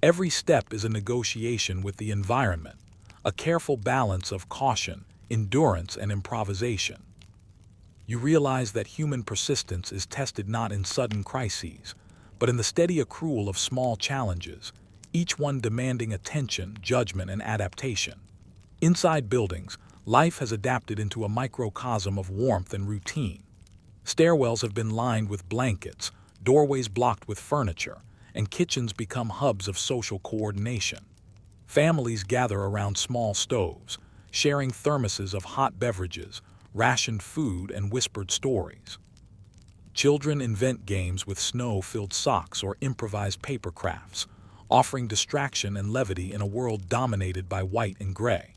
[SPEAKER 1] Every step is a negotiation with the environment, a careful balance of caution, endurance, and improvisation. You realize that human persistence is tested not in sudden crises, but in the steady accrual of small challenges, each one demanding attention, judgment, and adaptation. Inside buildings, life has adapted into a microcosm of warmth and routine. Stairwells have been lined with blankets, doorways blocked with furniture, and kitchens become hubs of social coordination. Families gather around small stoves, sharing thermoses of hot beverages, rationed food, and whispered stories. Children invent games with snow-filled socks or improvised paper crafts, offering distraction and levity in a world dominated by white and gray.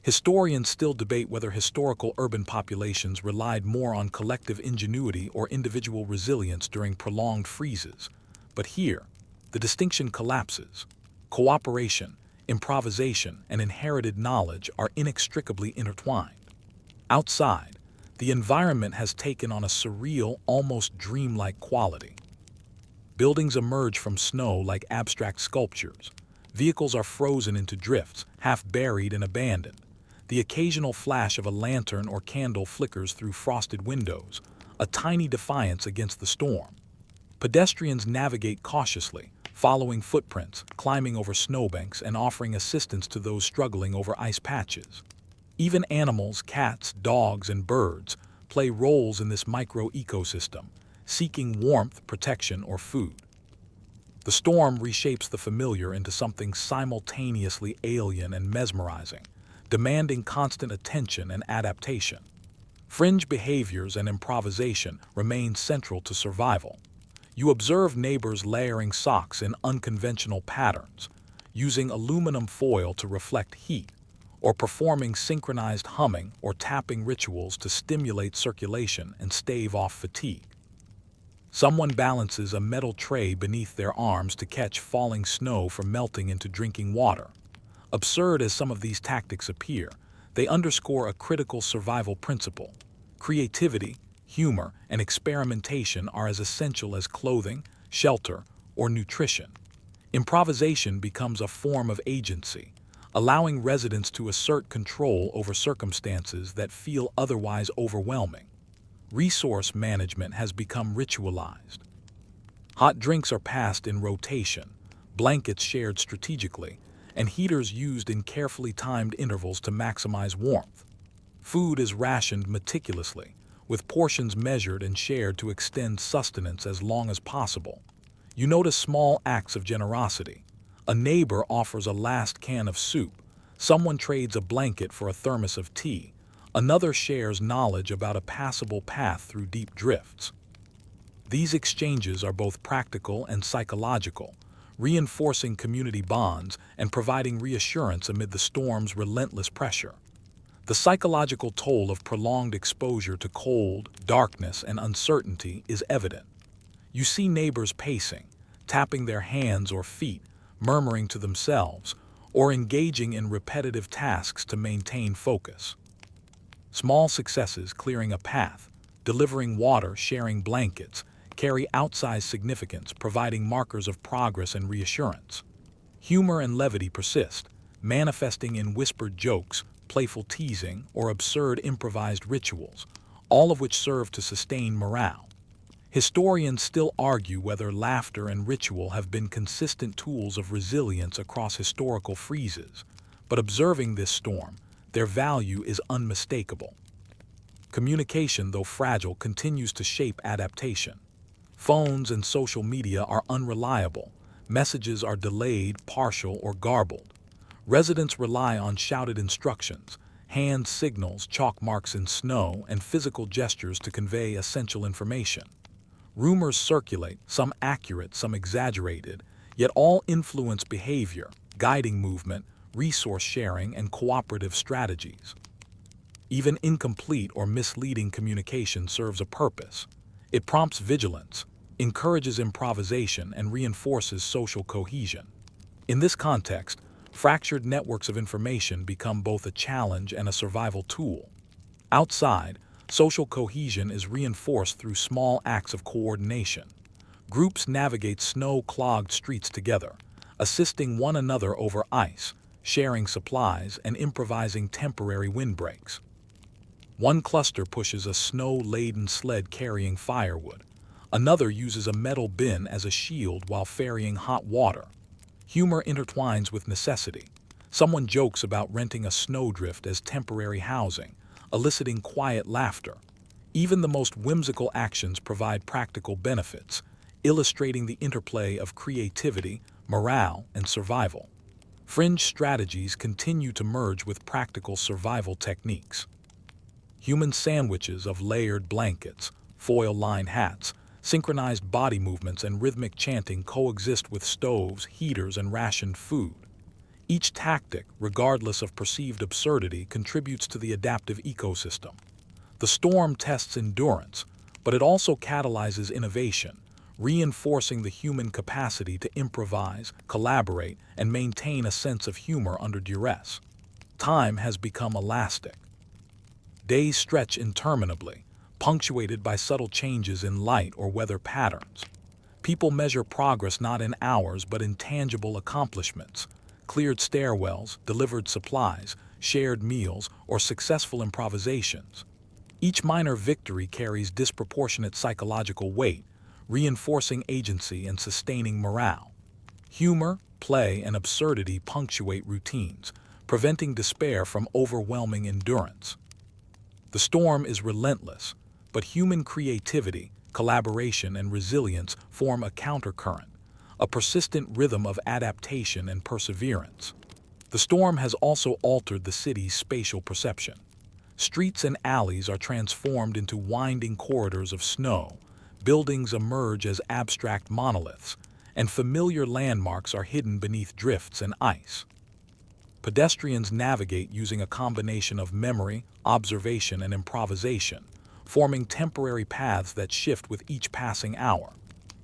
[SPEAKER 1] Historians still debate whether historical urban populations relied more on collective ingenuity or individual resilience during prolonged freezes. But here, the distinction collapses. Cooperation, improvisation, and inherited knowledge are inextricably intertwined. Outside, the environment has taken on a surreal, almost dreamlike quality. Buildings emerge from snow like abstract sculptures. Vehicles are frozen into drifts, half buried and abandoned. The occasional flash of a lantern or candle flickers through frosted windows, a tiny defiance against the storm. Pedestrians navigate cautiously, following footprints, climbing over snowbanks, and offering assistance to those struggling over ice patches. Even animals, cats, dogs, and birds play roles in this micro-ecosystem, seeking warmth, protection, or food. The storm reshapes the familiar into something simultaneously alien and mesmerizing, demanding constant attention and adaptation. Fringe behaviors and improvisation remain central to survival. You observe neighbors layering socks in unconventional patterns, using aluminum foil to reflect heat, or performing synchronized humming or tapping rituals to stimulate circulation and stave off fatigue. Someone balances a metal tray beneath their arms to catch falling snow from melting into drinking water. Absurd as some of these tactics appear, they underscore a critical survival principle. Creativity, humor, and experimentation are as essential as clothing, shelter, or nutrition. Improvisation becomes a form of agency, allowing residents to assert control over circumstances that feel otherwise overwhelming. Resource management has become ritualized. Hot drinks are passed in rotation, blankets shared strategically, and heaters used in carefully timed intervals to maximize warmth. Food is rationed meticulously, with portions measured and shared to extend sustenance as long as possible. You notice small acts of generosity. A neighbor offers a last can of soup, someone trades a blanket for a thermos of tea, another shares knowledge about a passable path through deep drifts. These exchanges are both practical and psychological, reinforcing community bonds and providing reassurance amid the storm's relentless pressure. The psychological toll of prolonged exposure to cold, darkness, and uncertainty is evident. You see neighbors pacing, tapping their hands or feet, murmuring to themselves, or engaging in repetitive tasks to maintain focus. Small successes, clearing a path, delivering water, sharing blankets, carry outsized significance, providing markers of progress and reassurance. Humor and levity persist, manifesting in whispered jokes, playful teasing, or absurd improvised rituals, all of which serve to sustain morale. Historians still argue whether laughter and ritual have been consistent tools of resilience across historical freezes, but observing this storm, their value is unmistakable. Communication, though fragile, continues to shape adaptation. Phones and social media are unreliable. Messages are delayed, partial, or garbled. Residents rely on shouted instructions, hand signals, chalk marks in snow, and physical gestures to convey essential information. Rumors circulate, some accurate, some exaggerated, yet all influence behavior, guiding movement, resource sharing, and cooperative strategies. Even incomplete or misleading communication serves a purpose. It prompts vigilance, encourages improvisation, and reinforces social cohesion. In this context, fractured networks of information become both a challenge and a survival tool. Outside, social cohesion is reinforced through small acts of coordination. Groups navigate snow-clogged streets together, assisting one another over ice, sharing supplies, and improvising temporary windbreaks. One cluster pushes a snow-laden sled carrying firewood. Another uses a metal bin as a shield while ferrying hot water. Humor intertwines with necessity. Someone jokes about renting a snowdrift as temporary housing, eliciting quiet laughter. Even the most whimsical actions provide practical benefits, illustrating the interplay of creativity, morale, and survival. Fringe strategies continue to merge with practical survival techniques. Human sandwiches of layered blankets, foil-lined hats, synchronized body movements, and rhythmic chanting coexist with stoves, heaters, and rationed food. Each tactic, regardless of perceived absurdity, contributes to the adaptive ecosystem. The storm tests endurance, but it also catalyzes innovation, reinforcing the human capacity to improvise, collaborate, and maintain a sense of humor under duress. Time has become elastic. Days stretch interminably, punctuated by subtle changes in light or weather patterns. People measure progress not in hours but in tangible accomplishments: cleared stairwells, delivered supplies, shared meals, or successful improvisations. Each minor victory carries disproportionate psychological weight, reinforcing agency and sustaining morale. Humor, play, and absurdity punctuate routines, preventing despair from overwhelming endurance. The storm is relentless, but human creativity, collaboration, and resilience form a countercurrent, a persistent rhythm of adaptation and perseverance. The storm has also altered the city's spatial perception. Streets and alleys are transformed into winding corridors of snow, buildings emerge as abstract monoliths, and familiar landmarks are hidden beneath drifts and ice. Pedestrians navigate using a combination of memory, observation, and improvisation, forming temporary paths that shift with each passing hour.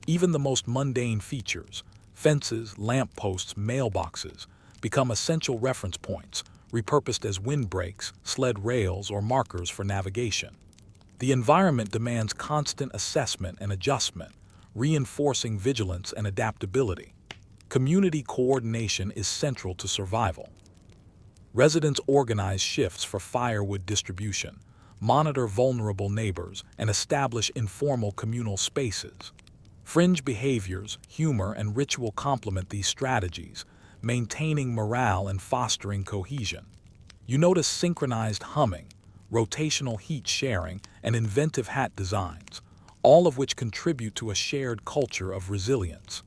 [SPEAKER 1] Even the most mundane features, fences, lampposts, mailboxes, become essential reference points, repurposed as windbreaks, sled rails, or markers for navigation. The environment demands constant assessment and adjustment, reinforcing vigilance and adaptability. Community coordination is central to survival. Residents organize shifts for firewood distribution, monitor vulnerable neighbors, and establish informal communal spaces. Fringe behaviors, humor, and ritual complement these strategies, maintaining morale and fostering cohesion. You notice synchronized humming, rotational heat sharing, and inventive hat designs, all of which contribute to a shared culture of resilience.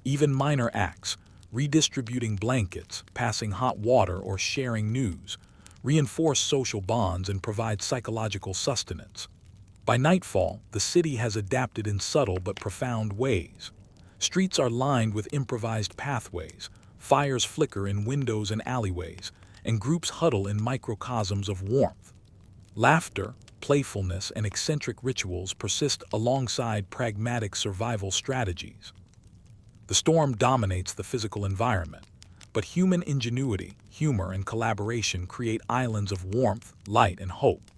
[SPEAKER 1] Even minor acts, redistributing blankets, passing hot water, or sharing news, reinforce social bonds and provide psychological sustenance. By nightfall, the city has adapted in subtle but profound ways. Streets are lined with improvised pathways, fires flicker in windows and alleyways, and groups huddle in microcosms of warmth. Laughter, playfulness, and eccentric rituals persist alongside pragmatic survival strategies. The storm dominates the physical environment, but human ingenuity, humor, and collaboration create islands of warmth, light, and hope.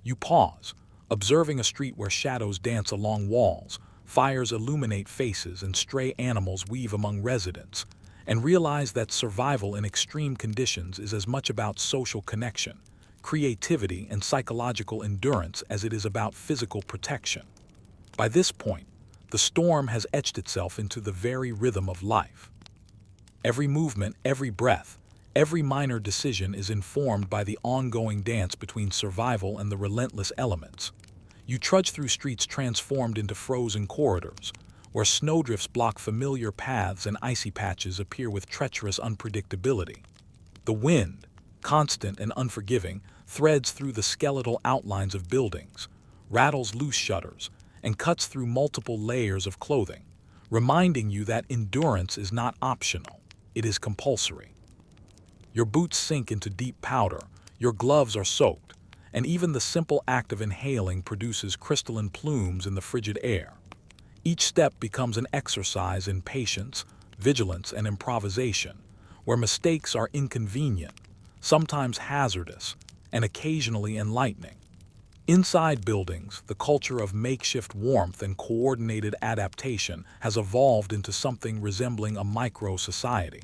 [SPEAKER 1] You pause, observing a street where shadows dance along walls, fires illuminate faces, and stray animals weave among residents, and realize that survival in extreme conditions is as much about social connection, creativity, and psychological endurance as it is about physical protection. By this point, the storm has etched itself into the very rhythm of life. Every movement, every breath, every minor decision is informed by the ongoing dance between survival and the relentless elements. You trudge through streets transformed into frozen corridors, where snowdrifts block familiar paths and icy patches appear with treacherous unpredictability. The wind, constant and unforgiving, threads through the skeletal outlines of buildings, rattles loose shutters, and cuts through multiple layers of clothing, reminding you that endurance is not optional, it is compulsory. Your boots sink into deep powder, your gloves are soaked, and even the simple act of inhaling produces crystalline plumes in the frigid air. Each step becomes an exercise in patience, vigilance, and improvisation, where mistakes are inconvenient, sometimes hazardous, and occasionally enlightening. Inside buildings, the culture of makeshift warmth and coordinated adaptation has evolved into something resembling a micro-society.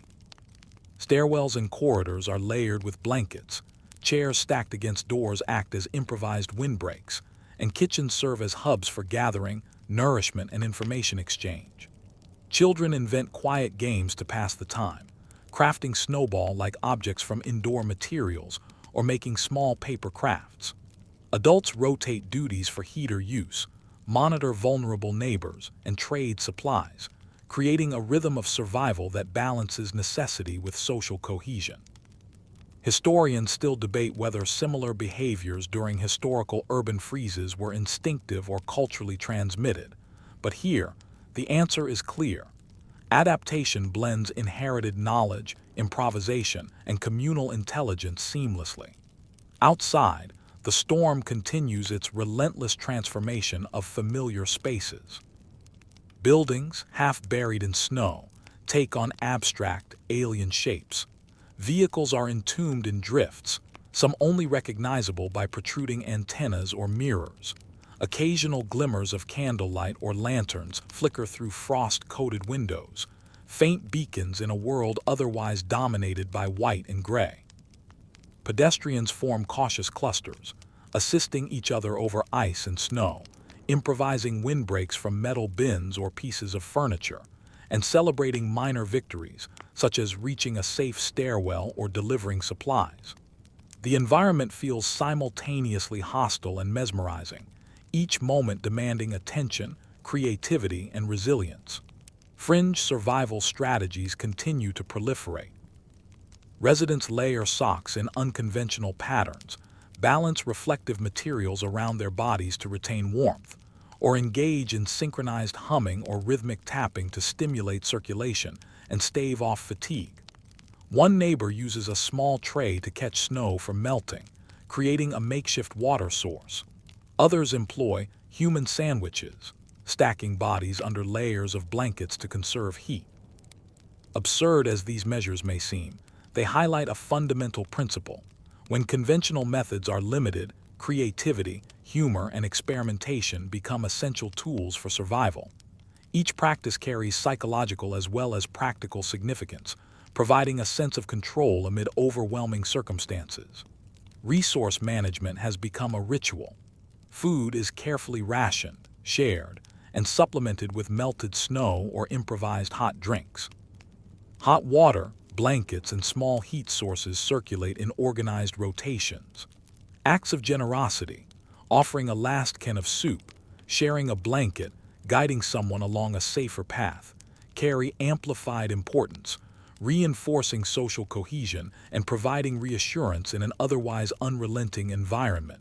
[SPEAKER 1] Stairwells and corridors are layered with blankets, chairs stacked against doors act as improvised windbreaks, and kitchens serve as hubs for gathering, nourishment, and information exchange. Children invent quiet games to pass the time, crafting snowball-like objects from indoor materials or making small paper crafts. Adults rotate duties for heater use, monitor vulnerable neighbors, and trade supplies, creating a rhythm of survival that balances necessity with social cohesion. Historians still debate whether similar behaviors during historical urban freezes were instinctive or culturally transmitted, but here, the answer is clear. Adaptation blends inherited knowledge, improvisation, and communal intelligence seamlessly. Outside, the storm continues its relentless transformation of familiar spaces. Buildings, half buried in snow, take on abstract, alien shapes. Vehicles are entombed in drifts, some only recognizable by protruding antennas or mirrors. Occasional glimmers of candlelight or lanterns flicker through frost-coated windows, faint beacons in a world otherwise dominated by white and gray. Pedestrians form cautious clusters, assisting each other over ice and snow, improvising windbreaks from metal bins or pieces of furniture, and celebrating minor victories, such as reaching a safe stairwell or delivering supplies. The environment feels simultaneously hostile and mesmerizing, each moment demanding attention, creativity, and resilience. Fringe survival strategies continue to proliferate. Residents layer socks in unconventional patterns, balance reflective materials around their bodies to retain warmth, or engage in synchronized humming or rhythmic tapping to stimulate circulation and stave off fatigue. One neighbor uses a small tray to catch snow from melting, creating a makeshift water source. Others employ human sandwiches, stacking bodies under layers of blankets to conserve heat. Absurd as these measures may seem, they highlight a fundamental principle. When conventional methods are limited, creativity, humor, and experimentation become essential tools for survival. Each practice carries psychological as well as practical significance, providing a sense of control amid overwhelming circumstances. Resource management has become a ritual. Food is carefully rationed, shared, and supplemented with melted snow or improvised hot drinks. Hot water, blankets, and small heat sources circulate in organized rotations. Acts of generosity, offering a last can of soup, sharing a blanket, guiding someone along a safer path, carry amplified importance, reinforcing social cohesion and providing reassurance in an otherwise unrelenting environment.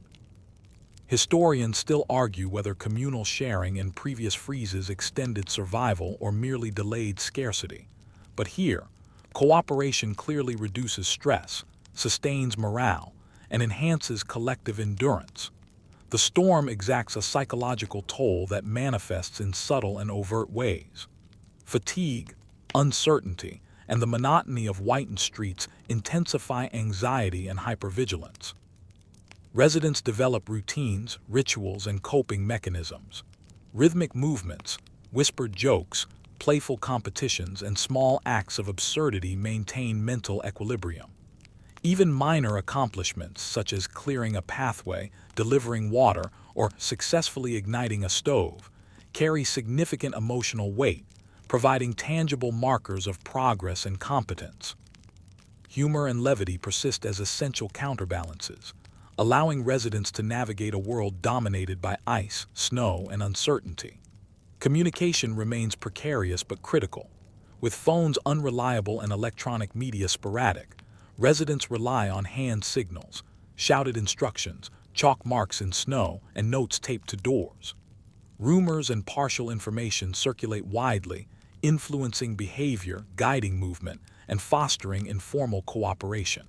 [SPEAKER 1] Historians still argue whether communal sharing in previous freezes extended survival or merely delayed scarcity. But here, cooperation clearly reduces stress, sustains morale, and enhances collective endurance. The storm exacts a psychological toll that manifests in subtle and overt ways. Fatigue, uncertainty, and the monotony of whitened streets intensify anxiety and hypervigilance. Residents develop routines, rituals, and coping mechanisms. Rhythmic movements, whispered jokes, playful competitions, and small acts of absurdity maintain mental equilibrium. Even minor accomplishments, such as clearing a pathway, delivering water, or successfully igniting a stove, carry significant emotional weight, providing tangible markers of progress and competence. Humor and levity persist as essential counterbalances, allowing residents to navigate a world dominated by ice, snow, and uncertainty. Communication remains precarious but critical. With phones unreliable and electronic media sporadic, residents rely on hand signals, shouted instructions, chalk marks in snow, and notes taped to doors. Rumors and partial information circulate widely, influencing behavior, guiding movement, and fostering informal cooperation.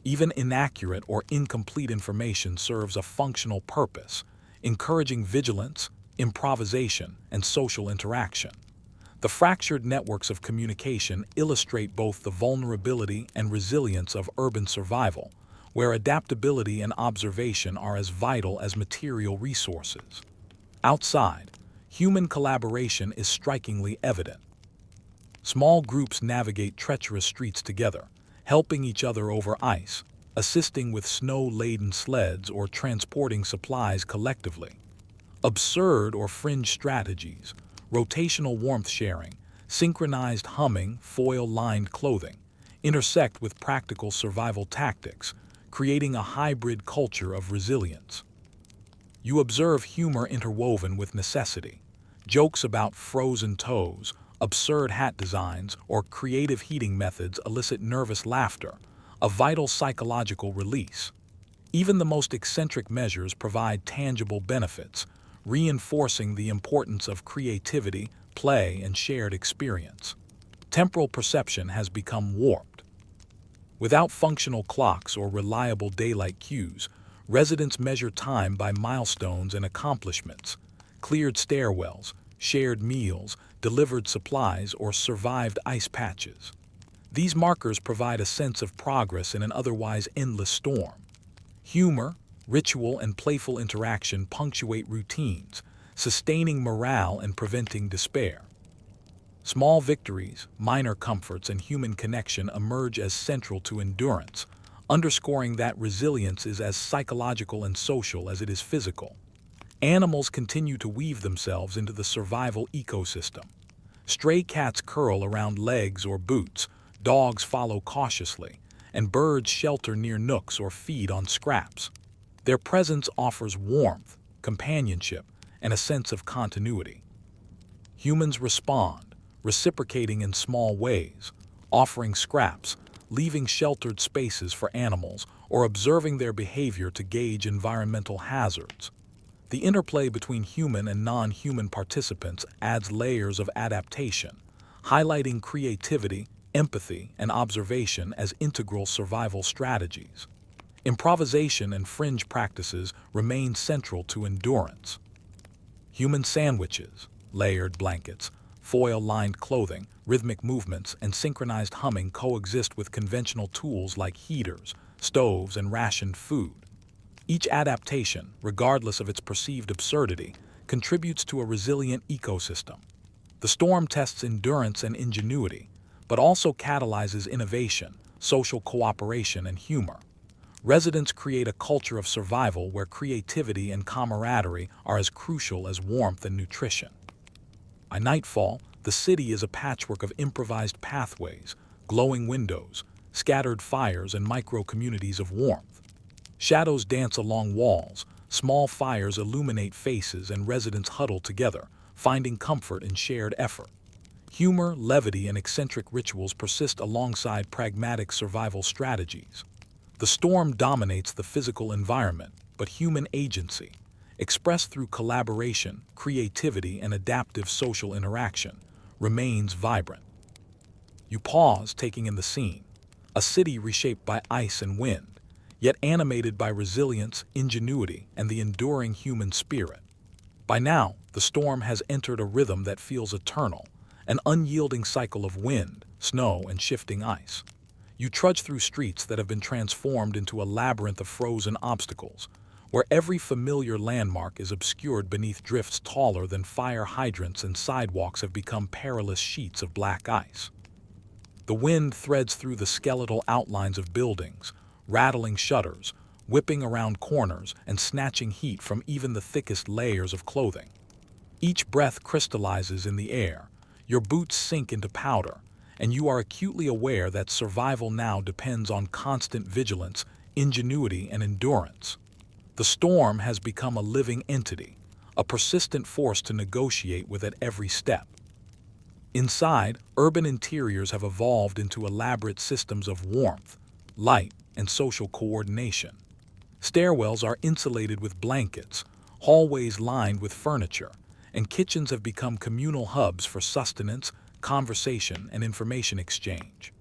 [SPEAKER 1] Even inaccurate or incomplete information serves a functional purpose, encouraging vigilance, improvisation, and social interaction. The fractured networks of communication illustrate both the vulnerability and resilience of urban survival, where adaptability and observation are as vital as material resources. Outside, human collaboration is strikingly evident. Small groups navigate treacherous streets together, helping each other over ice, assisting with snow-laden sleds, or transporting supplies collectively. Absurd or fringe strategies, rotational warmth sharing, synchronized humming, foil-lined clothing, intersect with practical survival tactics, creating a hybrid culture of resilience. You observe humor interwoven with necessity. Jokes about frozen toes, absurd hat designs, or creative heating methods elicit nervous laughter, a vital psychological release. Even the most eccentric measures provide tangible benefits, reinforcing the importance of creativity, play, and shared experience. Temporal perception has become warped. Without functional clocks or reliable daylight cues, residents measure time by milestones and accomplishments, cleared stairwells, shared meals, delivered supplies, or survived ice patches. These markers provide a sense of progress in an otherwise endless storm. Humor, ritual, and playful interaction punctuate routines, sustaining morale and preventing despair. Small victories, minor comforts, and human connection emerge as central to endurance, underscoring that resilience is as psychological and social as it is physical. Animals continue to weave themselves into the survival ecosystem. Stray cats curl around legs or boots, dogs follow cautiously, and birds shelter near nooks or feed on scraps. Their presence offers warmth, companionship, and a sense of continuity. Humans respond, reciprocating in small ways, offering scraps, leaving sheltered spaces for animals, or observing their behavior to gauge environmental hazards. The interplay between human and non-human participants adds layers of adaptation, highlighting creativity, empathy, and observation as integral survival strategies. Improvisation and fringe practices remain central to endurance. Human sandwiches, layered blankets, foil-lined clothing, rhythmic movements, and synchronized humming coexist with conventional tools like heaters, stoves, and rationed food. Each adaptation, regardless of its perceived absurdity, contributes to a resilient ecosystem. The storm tests endurance and ingenuity, but also catalyzes innovation, social cooperation, and humor. Residents create a culture of survival where creativity and camaraderie are as crucial as warmth and nutrition. By nightfall, the city is a patchwork of improvised pathways, glowing windows, scattered fires, and micro-communities of warmth. Shadows dance along walls, small fires illuminate faces, and residents huddle together, finding comfort in shared effort. Humor, levity, and eccentric rituals persist alongside pragmatic survival strategies. The storm dominates the physical environment, but human agency, expressed through collaboration, creativity, and adaptive social interaction, remains vibrant. You pause, taking in the scene, a city reshaped by ice and wind, yet animated by resilience, ingenuity, and the enduring human spirit. By now, the storm has entered a rhythm that feels eternal, an unyielding cycle of wind, snow, and shifting ice. You trudge through streets that have been transformed into a labyrinth of frozen obstacles, where every familiar landmark is obscured beneath drifts taller than fire hydrants and sidewalks have become perilous sheets of black ice. The wind threads through the skeletal outlines of buildings, rattling shutters, whipping around corners, and snatching heat from even the thickest layers of clothing. Each breath crystallizes in the air, your boots sink into powder, and you are acutely aware that survival now depends on constant vigilance, ingenuity, and endurance. The storm has become a living entity, a persistent force to negotiate with at every step. Inside, urban interiors have evolved into elaborate systems of warmth, light, and social coordination. Stairwells are insulated with blankets, hallways lined with furniture, and kitchens have become communal hubs for sustenance, conversation, and information exchange.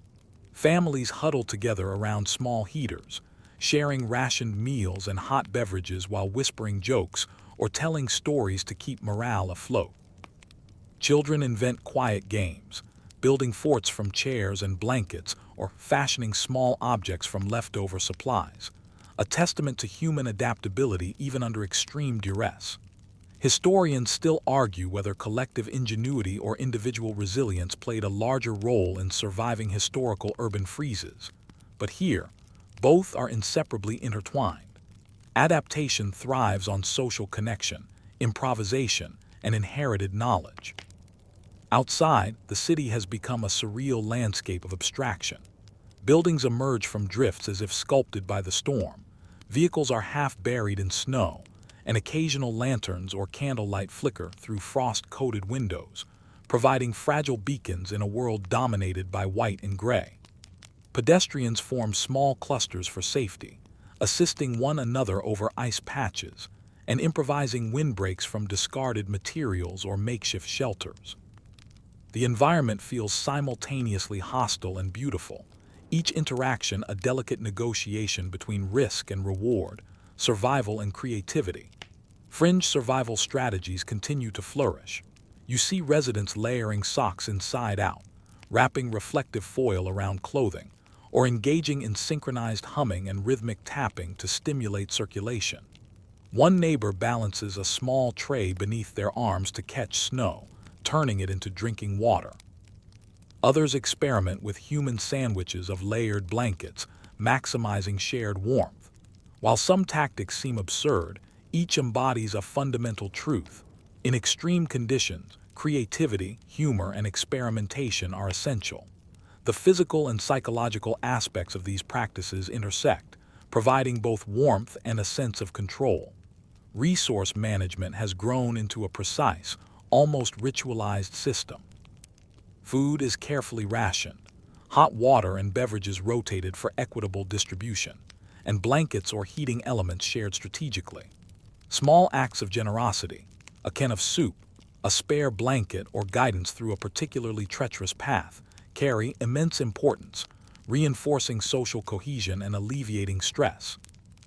[SPEAKER 1] Families huddle together around small heaters, sharing rationed meals and hot beverages while whispering jokes or telling stories to keep morale afloat. Children invent quiet games, building forts from chairs and blankets or fashioning small objects from leftover supplies, a testament to human adaptability even under extreme duress. Historians still argue whether collective ingenuity or individual resilience played a larger role in surviving historical urban freezes. But here, both are inseparably intertwined. Adaptation thrives on social connection, improvisation, and inherited knowledge. Outside, the city has become a surreal landscape of abstraction. Buildings emerge from drifts as if sculpted by the storm. Vehicles are half buried in snow, and occasional lanterns or candlelight flicker through frost-coated windows, providing fragile beacons in a world dominated by white and gray. Pedestrians form small clusters for safety, assisting one another over ice patches, and improvising windbreaks from discarded materials or makeshift shelters. The environment feels simultaneously hostile and beautiful, each interaction a delicate negotiation between risk and reward, survival and creativity. Fringe survival strategies continue to flourish. You see residents layering socks inside out, wrapping reflective foil around clothing, or engaging in synchronized humming and rhythmic tapping to stimulate circulation. One neighbor balances a small tray beneath their arms to catch snow, turning it into drinking water. Others experiment with human sandwiches of layered blankets, maximizing shared warmth. While some tactics seem absurd, each embodies a fundamental truth. In extreme conditions, creativity, humor, and experimentation are essential. The physical and psychological aspects of these practices intersect, providing both warmth and a sense of control. Resource management has grown into a precise, almost ritualized system. Food is carefully rationed, hot water and beverages rotated for equitable distribution, and blankets or heating elements shared strategically. Small acts of generosity, a can of soup, a spare blanket, or guidance through a particularly treacherous path, carry immense importance, reinforcing social cohesion and alleviating stress.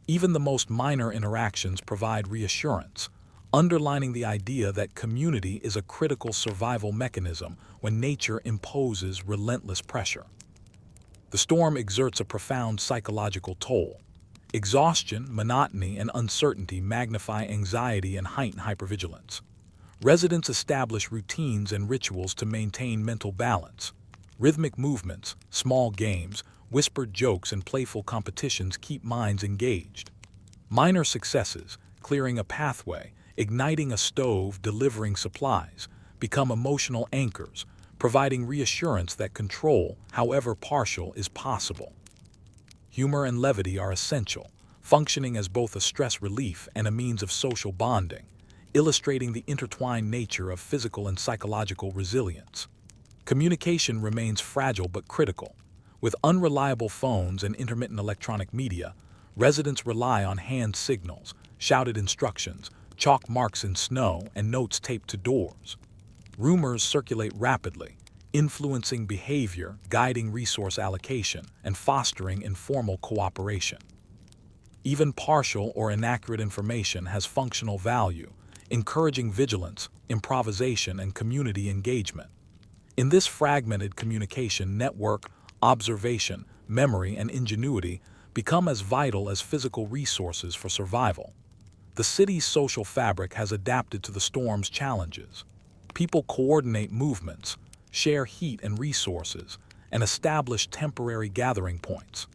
[SPEAKER 1] Even the most minor interactions provide reassurance, underlining the idea that community is a critical survival mechanism when nature imposes relentless pressure. The storm exerts a profound psychological toll. Exhaustion, monotony, and uncertainty magnify anxiety and heighten hypervigilance. Residents establish routines and rituals to maintain mental balance. Rhythmic movements, small games, whispered jokes and playful competitions keep minds engaged. Minor successes, clearing a pathway, igniting a stove, delivering supplies, become emotional anchors, providing reassurance that control, however partial, is possible. Humor and levity are essential, functioning as both a stress relief and a means of social bonding, illustrating the intertwined nature of physical and psychological resilience. Communication remains fragile but critical. With unreliable phones and intermittent electronic media, residents rely on hand signals, shouted instructions, chalk marks in snow, and notes taped to doors. Rumors circulate rapidly, influencing behavior, guiding resource allocation, and fostering informal cooperation. Even partial or inaccurate information has functional value, encouraging vigilance, improvisation, and community engagement. In this fragmented communication network, observation, memory, and ingenuity become as vital as physical resources for survival. The city's social fabric has adapted to the storm's challenges. People coordinate movements, share heat and resources, and establish temporary gathering points.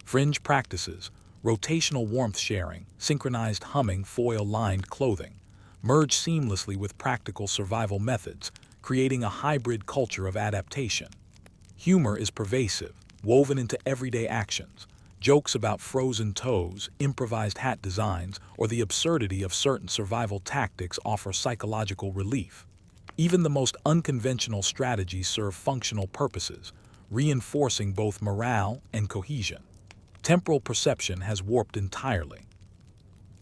[SPEAKER 1] Fringe practices, rotational warmth sharing, synchronized humming, foil-lined clothing, merge seamlessly with practical survival methods, creating a hybrid culture of adaptation. Humor is pervasive, woven into everyday actions. Jokes about frozen toes, improvised hat designs, or the absurdity of certain survival tactics offer psychological relief. Even the most unconventional strategies serve functional purposes, reinforcing both morale and cohesion. Temporal perception has warped entirely.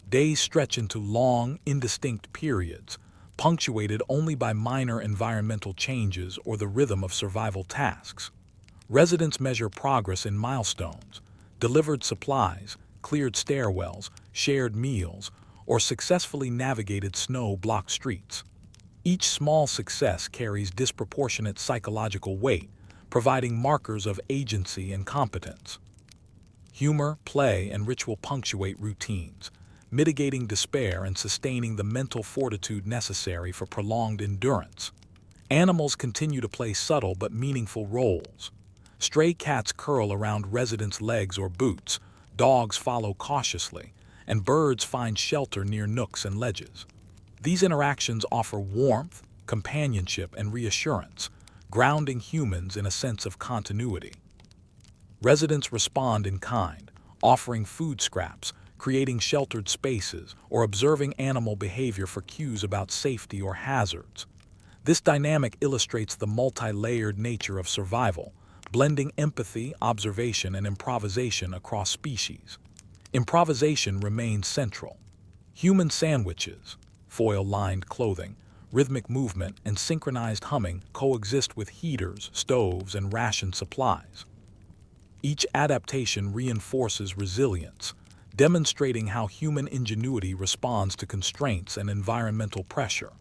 [SPEAKER 1] Days stretch into long, indistinct periods, punctuated only by minor environmental changes or the rhythm of survival tasks. Residents measure progress in milestones, delivered supplies, cleared stairwells, shared meals, or successfully navigated snow-blocked streets. Each small success carries disproportionate psychological weight, providing markers of agency and competence. Humor, play, and ritual punctuate routines, mitigating despair and sustaining the mental fortitude necessary for prolonged endurance. Animals continue to play subtle but meaningful roles. Stray cats curl around residents' legs or boots, dogs follow cautiously, and birds find shelter near nooks and ledges. These interactions offer warmth, companionship, and reassurance, grounding humans in a sense of continuity. Residents respond in kind, offering food scraps, creating sheltered spaces, or observing animal behavior for cues about safety or hazards. This dynamic illustrates the multi-layered nature of survival, blending empathy, observation, and improvisation across species. Improvisation remains central. Human sandwiches, foil-lined clothing, rhythmic movement, and synchronized humming coexist with heaters, stoves, and rationed supplies. Each adaptation reinforces resilience, demonstrating how human ingenuity responds to constraints and environmental pressure.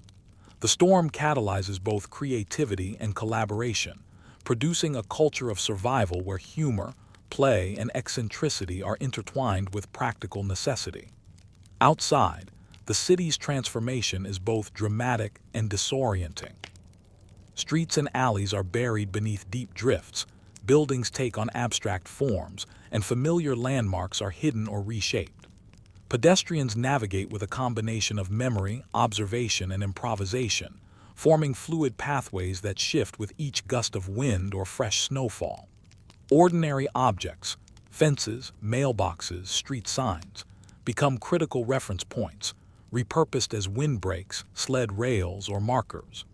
[SPEAKER 1] The storm catalyzes both creativity and collaboration, producing a culture of survival where humor, play, and eccentricity are intertwined with practical necessity. Outside, the city's transformation is both dramatic and disorienting. Streets and alleys are buried beneath deep drifts, buildings take on abstract forms, and familiar landmarks are hidden or reshaped. Pedestrians navigate with a combination of memory, observation, and improvisation, forming fluid pathways that shift with each gust of wind or fresh snowfall. Ordinary objects, fences, mailboxes, street signs, become critical reference points, repurposed as windbreaks, sled rails, or markers.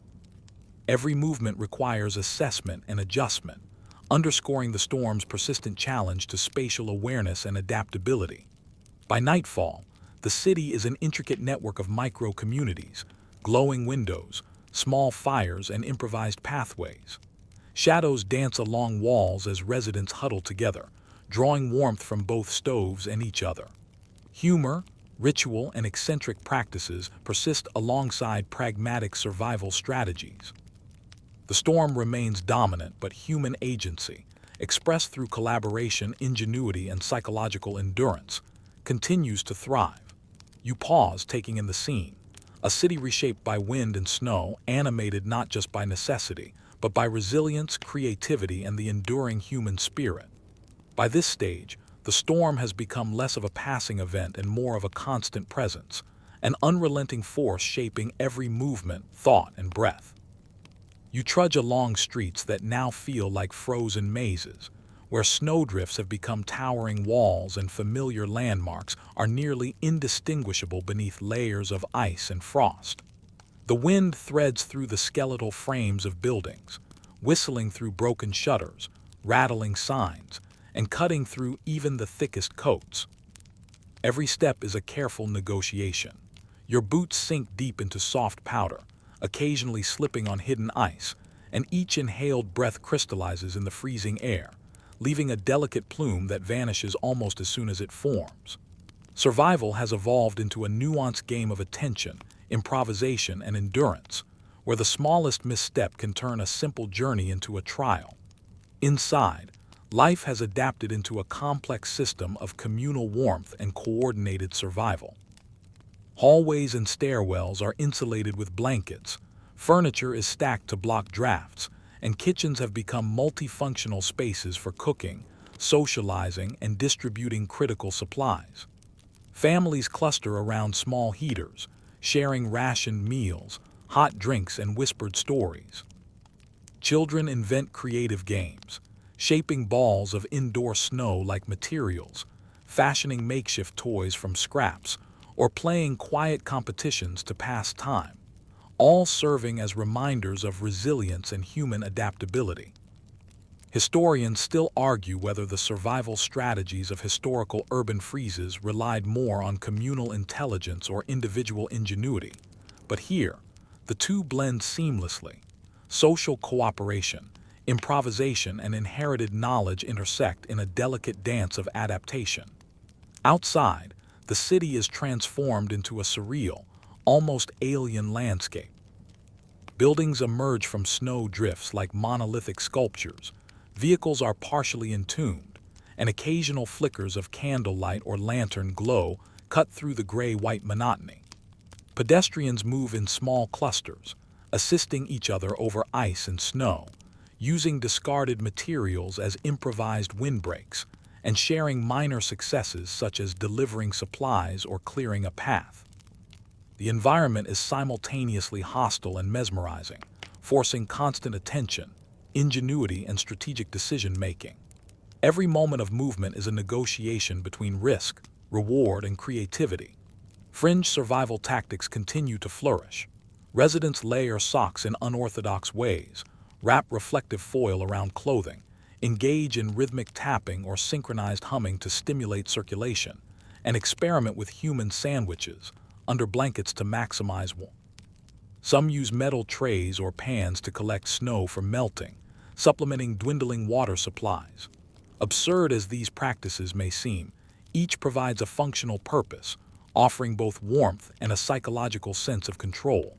[SPEAKER 1] Every movement requires assessment and adjustment, underscoring the storm's persistent challenge to spatial awareness and adaptability. By nightfall, the city is an intricate network of micro-communities, glowing windows, small fires, and improvised pathways. Shadows dance along walls as residents huddle together, drawing warmth from both stoves and each other. Humor, ritual, and eccentric practices persist alongside pragmatic survival strategies. The storm remains dominant, but human agency, expressed through collaboration, ingenuity, and psychological endurance, continues to thrive. You pause, taking in the scene. A city reshaped by wind and snow, animated not just by necessity, but by resilience, creativity, and the enduring human spirit. By this stage, the storm has become less of a passing event and more of a constant presence, an unrelenting force shaping every movement, thought, and breath. You trudge along streets that now feel like frozen mazes, where snowdrifts have become towering walls and familiar landmarks are nearly indistinguishable beneath layers of ice and frost. The wind threads through the skeletal frames of buildings, whistling through broken shutters, rattling signs, and cutting through even the thickest coats. Every step is a careful negotiation. Your boots sink deep into soft powder, occasionally slipping on hidden ice, and each inhaled breath crystallizes in the freezing air, leaving a delicate plume that vanishes almost as soon as it forms. Survival has evolved into a nuanced game of attention, improvisation, and endurance, where the smallest misstep can turn a simple journey into a trial. Inside, life has adapted into a complex system of communal warmth and coordinated survival. Hallways and stairwells are insulated with blankets, furniture is stacked to block drafts, and kitchens have become multifunctional spaces for cooking, socializing, and distributing critical supplies. Families cluster around small heaters, sharing rationed meals, hot drinks, and whispered stories. Children invent creative games, shaping balls of indoor snow like materials, fashioning makeshift toys from scraps, or playing quiet competitions to pass time, all serving as reminders of resilience and human adaptability. Historians still argue whether the survival strategies of historical urban freezes relied more on communal intelligence or individual ingenuity, but here, the two blend seamlessly. Social cooperation, improvisation, and inherited knowledge intersect in a delicate dance of adaptation. Outside, the city is transformed into a surreal, almost alien landscape. Buildings emerge from snow drifts like monolithic sculptures, vehicles are partially entombed, and occasional flickers of candlelight or lantern glow cut through the gray-white monotony. Pedestrians move in small clusters, assisting each other over ice and snow, using discarded materials as improvised windbreaks, and sharing minor successes such as delivering supplies or clearing a path. The environment is simultaneously hostile and mesmerizing, forcing constant attention, ingenuity, and strategic decision-making. Every moment of movement is a negotiation between risk, reward, and creativity. Fringe survival tactics continue to flourish. Residents layer socks in unorthodox ways, wrap reflective foil around clothing, engage in rhythmic tapping or synchronized humming to stimulate circulation, and experiment with human sandwiches under blankets to maximize warmth. Some use metal trays or pans to collect snow for melting, supplementing dwindling water supplies. Absurd as these practices may seem, each provides a functional purpose, offering both warmth and a psychological sense of control.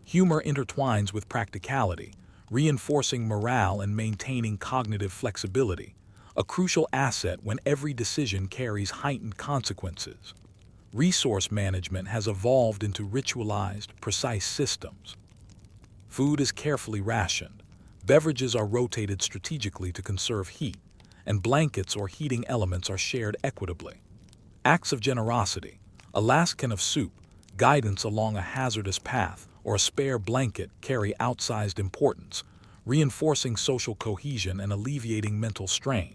[SPEAKER 1] Humor intertwines with practicality, reinforcing morale and maintaining cognitive flexibility, a crucial asset when every decision carries heightened consequences. Resource management has evolved into ritualized, precise systems. Food is carefully rationed, beverages are rotated strategically to conserve heat, and blankets or heating elements are shared equitably. Acts of generosity, a last can of soup, guidance along a hazardous path, or a spare blanket carry outsized importance, reinforcing social cohesion and alleviating mental strain.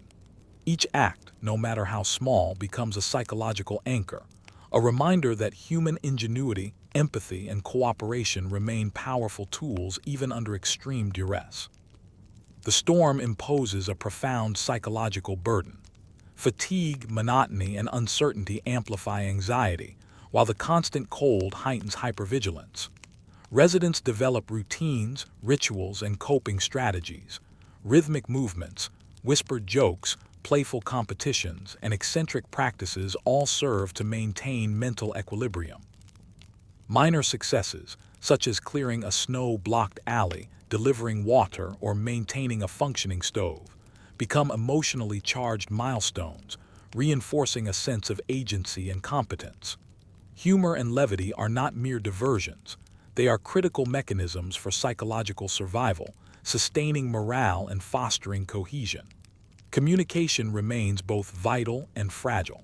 [SPEAKER 1] Each act, no matter how small, becomes a psychological anchor, a reminder that human ingenuity, empathy, and cooperation remain powerful tools even under extreme duress. The storm imposes a profound psychological burden. Fatigue, monotony, and uncertainty amplify anxiety, while the constant cold heightens hypervigilance. Residents develop routines, rituals, and coping strategies. Rhythmic movements, whispered jokes, playful competitions, and eccentric practices all serve to maintain mental equilibrium. Minor successes, such as clearing a snow-blocked alley, delivering water, or maintaining a functioning stove, become emotionally charged milestones, reinforcing a sense of agency and competence. Humor and levity are not mere diversions. They are critical mechanisms for psychological survival, sustaining morale and fostering cohesion. Communication remains both vital and fragile.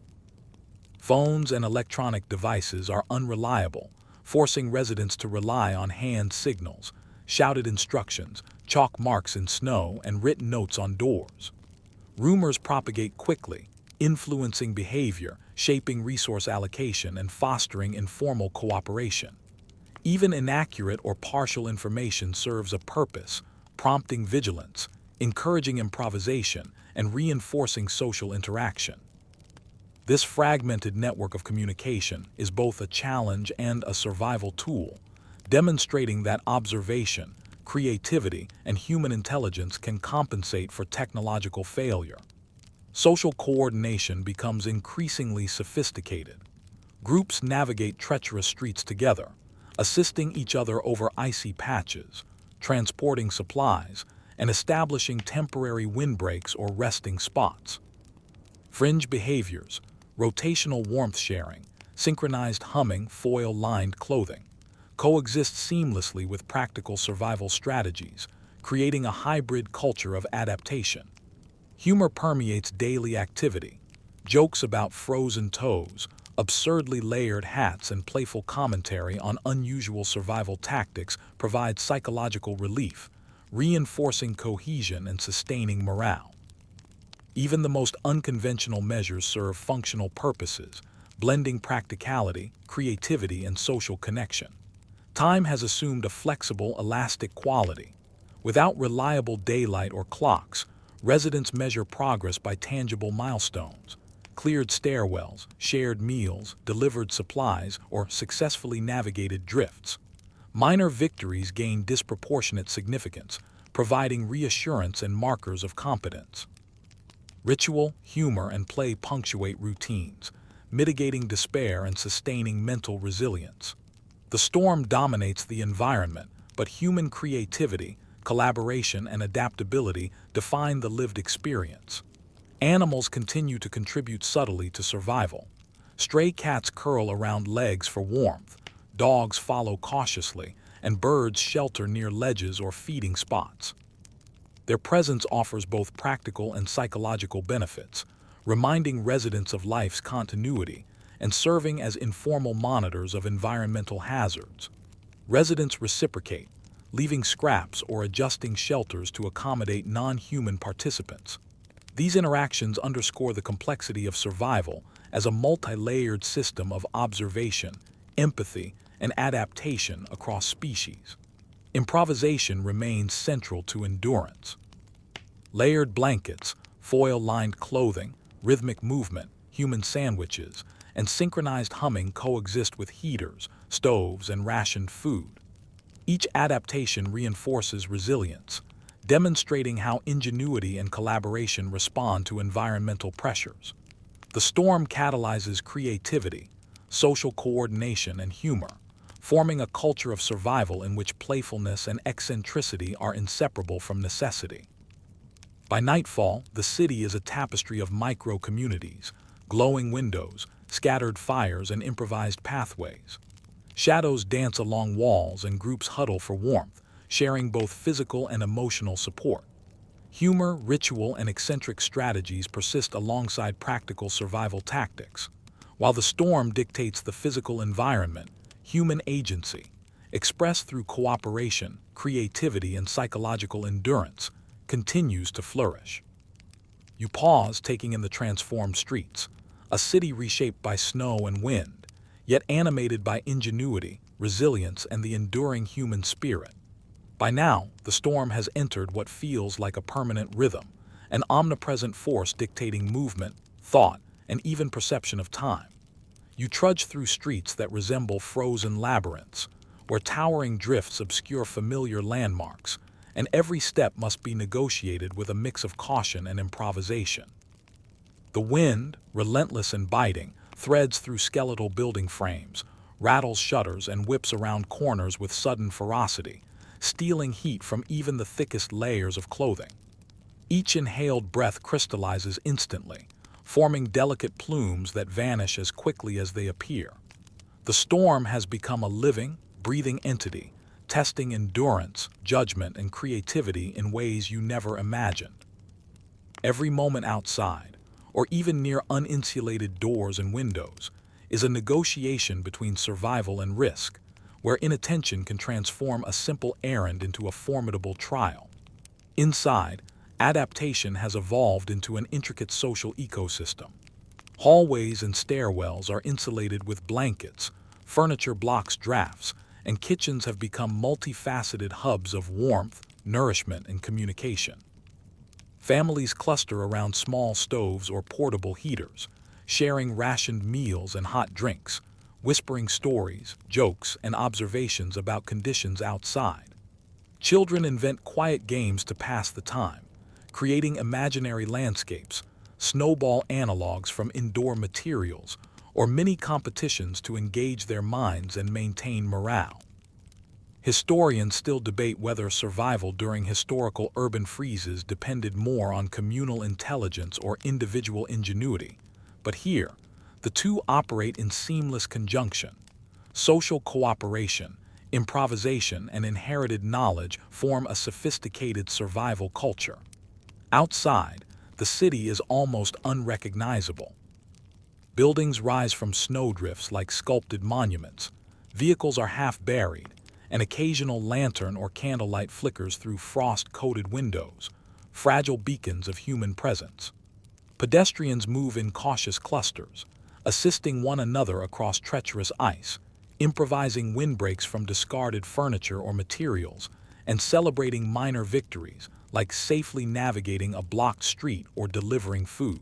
[SPEAKER 1] Phones and electronic devices are unreliable, forcing residents to rely on hand signals, shouted instructions, chalk marks in snow, and written notes on doors. Rumors propagate quickly, influencing behavior, shaping resource allocation, and fostering informal cooperation. Even inaccurate or partial information serves a purpose, prompting vigilance, encouraging improvisation, and reinforcing social interaction. This fragmented network of communication is both a challenge and a survival tool, demonstrating that observation, creativity, and human intelligence can compensate for technological failure. Social coordination becomes increasingly sophisticated. Groups navigate treacherous streets together, assisting each other over icy patches, transporting supplies, and establishing temporary windbreaks or resting spots. Fringe behaviors, rotational warmth sharing, synchronized humming, foil-lined clothing, coexist seamlessly with practical survival strategies, creating a hybrid culture of adaptation. Humor permeates daily activity. Jokes about frozen toes, absurdly layered hats, and playful commentary on unusual survival tactics provide psychological relief, reinforcing cohesion and sustaining morale. Even the most unconventional measures serve functional purposes, blending practicality, creativity, and social connection. Time has assumed a flexible, elastic quality. Without reliable daylight or clocks, residents measure progress by tangible milestones: cleared stairwells, shared meals, delivered supplies, or successfully navigated drifts. Minor victories gain disproportionate significance, providing reassurance and markers of competence. Ritual, humor, and play punctuate routines, mitigating despair and sustaining mental resilience. The storm dominates the environment, but human creativity, collaboration, and adaptability define the lived experience. Animals continue to contribute subtly to survival. Stray cats curl around legs for warmth, dogs follow cautiously, and birds shelter near ledges or feeding spots. Their presence offers both practical and psychological benefits, reminding residents of life's continuity and serving as informal monitors of environmental hazards. Residents reciprocate, leaving scraps or adjusting shelters to accommodate non-human participants. These interactions underscore the complexity of survival as a multi-layered system of observation, empathy, and adaptation across species. Improvisation remains central to endurance. Layered blankets, foil-lined clothing, rhythmic movement, human sandwiches, and synchronized humming coexist with heaters, stoves, and rationed food. Each adaptation reinforces resilience, demonstrating how ingenuity and collaboration respond to environmental pressures. The storm catalyzes creativity, social coordination, and humor, forming a culture of survival in which playfulness and eccentricity are inseparable from necessity. By nightfall, the city is a tapestry of micro-communities, glowing windows, scattered fires, and improvised pathways. Shadows dance along walls and groups huddle for warmth, sharing both physical and emotional support. Humor, ritual, and eccentric strategies persist alongside practical survival tactics. While the storm dictates the physical environment, human agency, expressed through cooperation, creativity, and psychological endurance, continues to flourish. You pause, taking in the transformed streets, a city reshaped by snow and wind, yet animated by ingenuity, resilience, and the enduring human spirit. By now, the storm has entered what feels like a permanent rhythm, an omnipresent force dictating movement, thought, and even perception of time. You trudge through streets that resemble frozen labyrinths, where towering drifts obscure familiar landmarks, and every step must be negotiated with a mix of caution and improvisation. The wind, relentless and biting, threads through skeletal building frames, rattles shutters, and whips around corners with sudden ferocity, stealing heat from even the thickest layers of clothing. Each inhaled breath crystallizes instantly, forming delicate plumes that vanish as quickly as they appear. The storm has become a living, breathing entity, testing endurance, judgment, and creativity in ways you never imagined. Every moment outside, or even near uninsulated doors and windows, is a negotiation between survival and risk, where inattention can transform a simple errand into a formidable trial. Inside, adaptation has evolved into an intricate social ecosystem. Hallways and stairwells are insulated with blankets, furniture blocks drafts, and kitchens have become multifaceted hubs of warmth, nourishment, and communication. Families cluster around small stoves or portable heaters, sharing rationed meals and hot drinks, whispering stories, jokes, and observations about conditions outside. Children invent quiet games to pass the time, creating imaginary landscapes, snowball analogs from indoor materials, or mini competitions to engage their minds and maintain morale. Historians still debate whether survival during historical urban freezes depended more on communal intelligence or individual ingenuity, but here, the two operate in seamless conjunction. Social cooperation, improvisation, and inherited knowledge form a sophisticated survival culture. Outside, the city is almost unrecognizable. Buildings rise from snowdrifts like sculpted monuments, vehicles are half buried, an occasional lantern or candlelight flickers through frost-coated windows, fragile beacons of human presence. Pedestrians move in cautious clusters, assisting one another across treacherous ice, improvising windbreaks from discarded furniture or materials, and celebrating minor victories like safely navigating a blocked street or delivering food.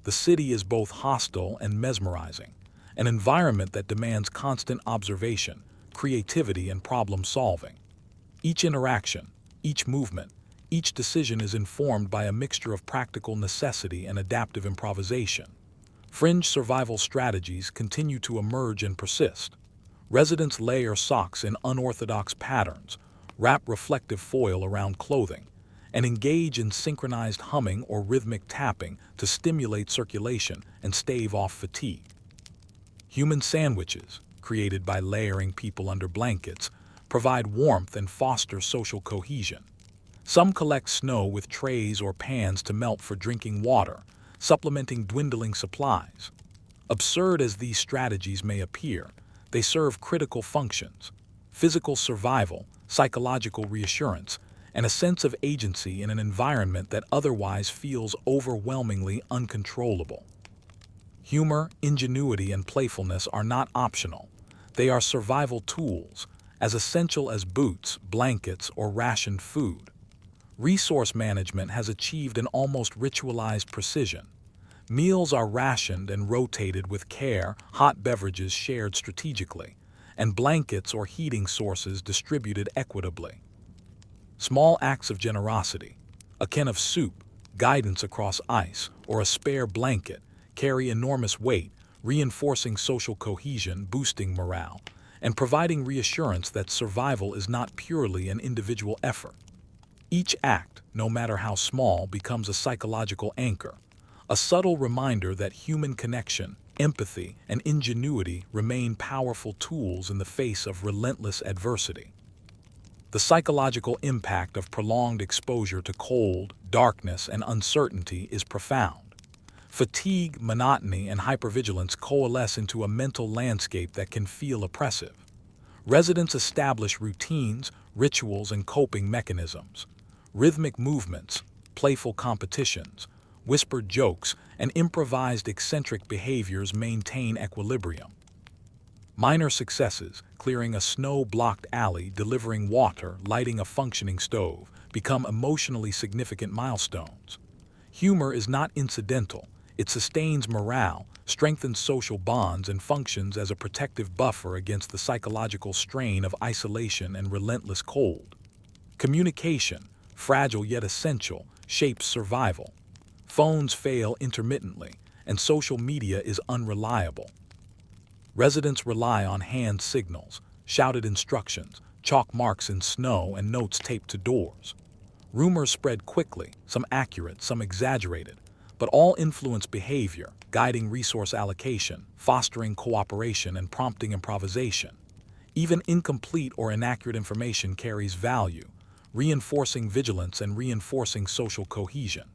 [SPEAKER 1] The city is both hostile and mesmerizing, an environment that demands constant observation, creativity, and problem-solving. Each interaction, each movement, each decision is informed by a mixture of practical necessity and adaptive improvisation. Fringe survival strategies continue to emerge and persist. Residents layer socks in unorthodox patterns, wrap reflective foil around clothing, and engage in synchronized humming or rhythmic tapping to stimulate circulation and stave off fatigue. Human sandwiches, created by layering people under blankets, provide warmth and foster social cohesion. Some collect snow with trays or pans to melt for drinking water, supplementing dwindling supplies. Absurd as these strategies may appear, they serve critical functions: physical survival, psychological reassurance, and a sense of agency in an environment that otherwise feels overwhelmingly uncontrollable. Humor, ingenuity, and playfulness are not optional. They are survival tools, as essential as boots, blankets, or rationed food. Resource management has achieved an almost ritualized precision. Meals are rationed and rotated with care, hot beverages shared strategically, and blankets or heating sources distributed equitably. Small acts of generosity, a can of soup, guidance across ice, or a spare blanket, carry enormous weight, reinforcing social cohesion, boosting morale, and providing reassurance that survival is not purely an individual effort. Each act, no matter how small, becomes a psychological anchor, a subtle reminder that human connection, empathy, and ingenuity remain powerful tools in the face of relentless adversity. The psychological impact of prolonged exposure to cold, darkness, and uncertainty is profound. Fatigue, monotony, and hypervigilance coalesce into a mental landscape that can feel oppressive. Residents establish routines, rituals, and coping mechanisms. Rhythmic movements, playful competitions, whispered jokes, and improvised eccentric behaviors maintain equilibrium. Minor successes, clearing a snow-blocked alley, delivering water, lighting a functioning stove, become emotionally significant milestones. Humor is not incidental. It sustains morale, strengthens social bonds, and functions as a protective buffer against the psychological strain of isolation and relentless cold. Communication, fragile yet essential, shapes survival. Phones fail intermittently, and social media is unreliable. Residents rely on hand signals, shouted instructions, chalk marks in snow, and notes taped to doors. Rumors spread quickly, some accurate, some exaggerated, but all influence behavior, guiding resource allocation, fostering cooperation, and prompting improvisation. Even incomplete or inaccurate information carries value, reinforcing vigilance and reinforcing social cohesion.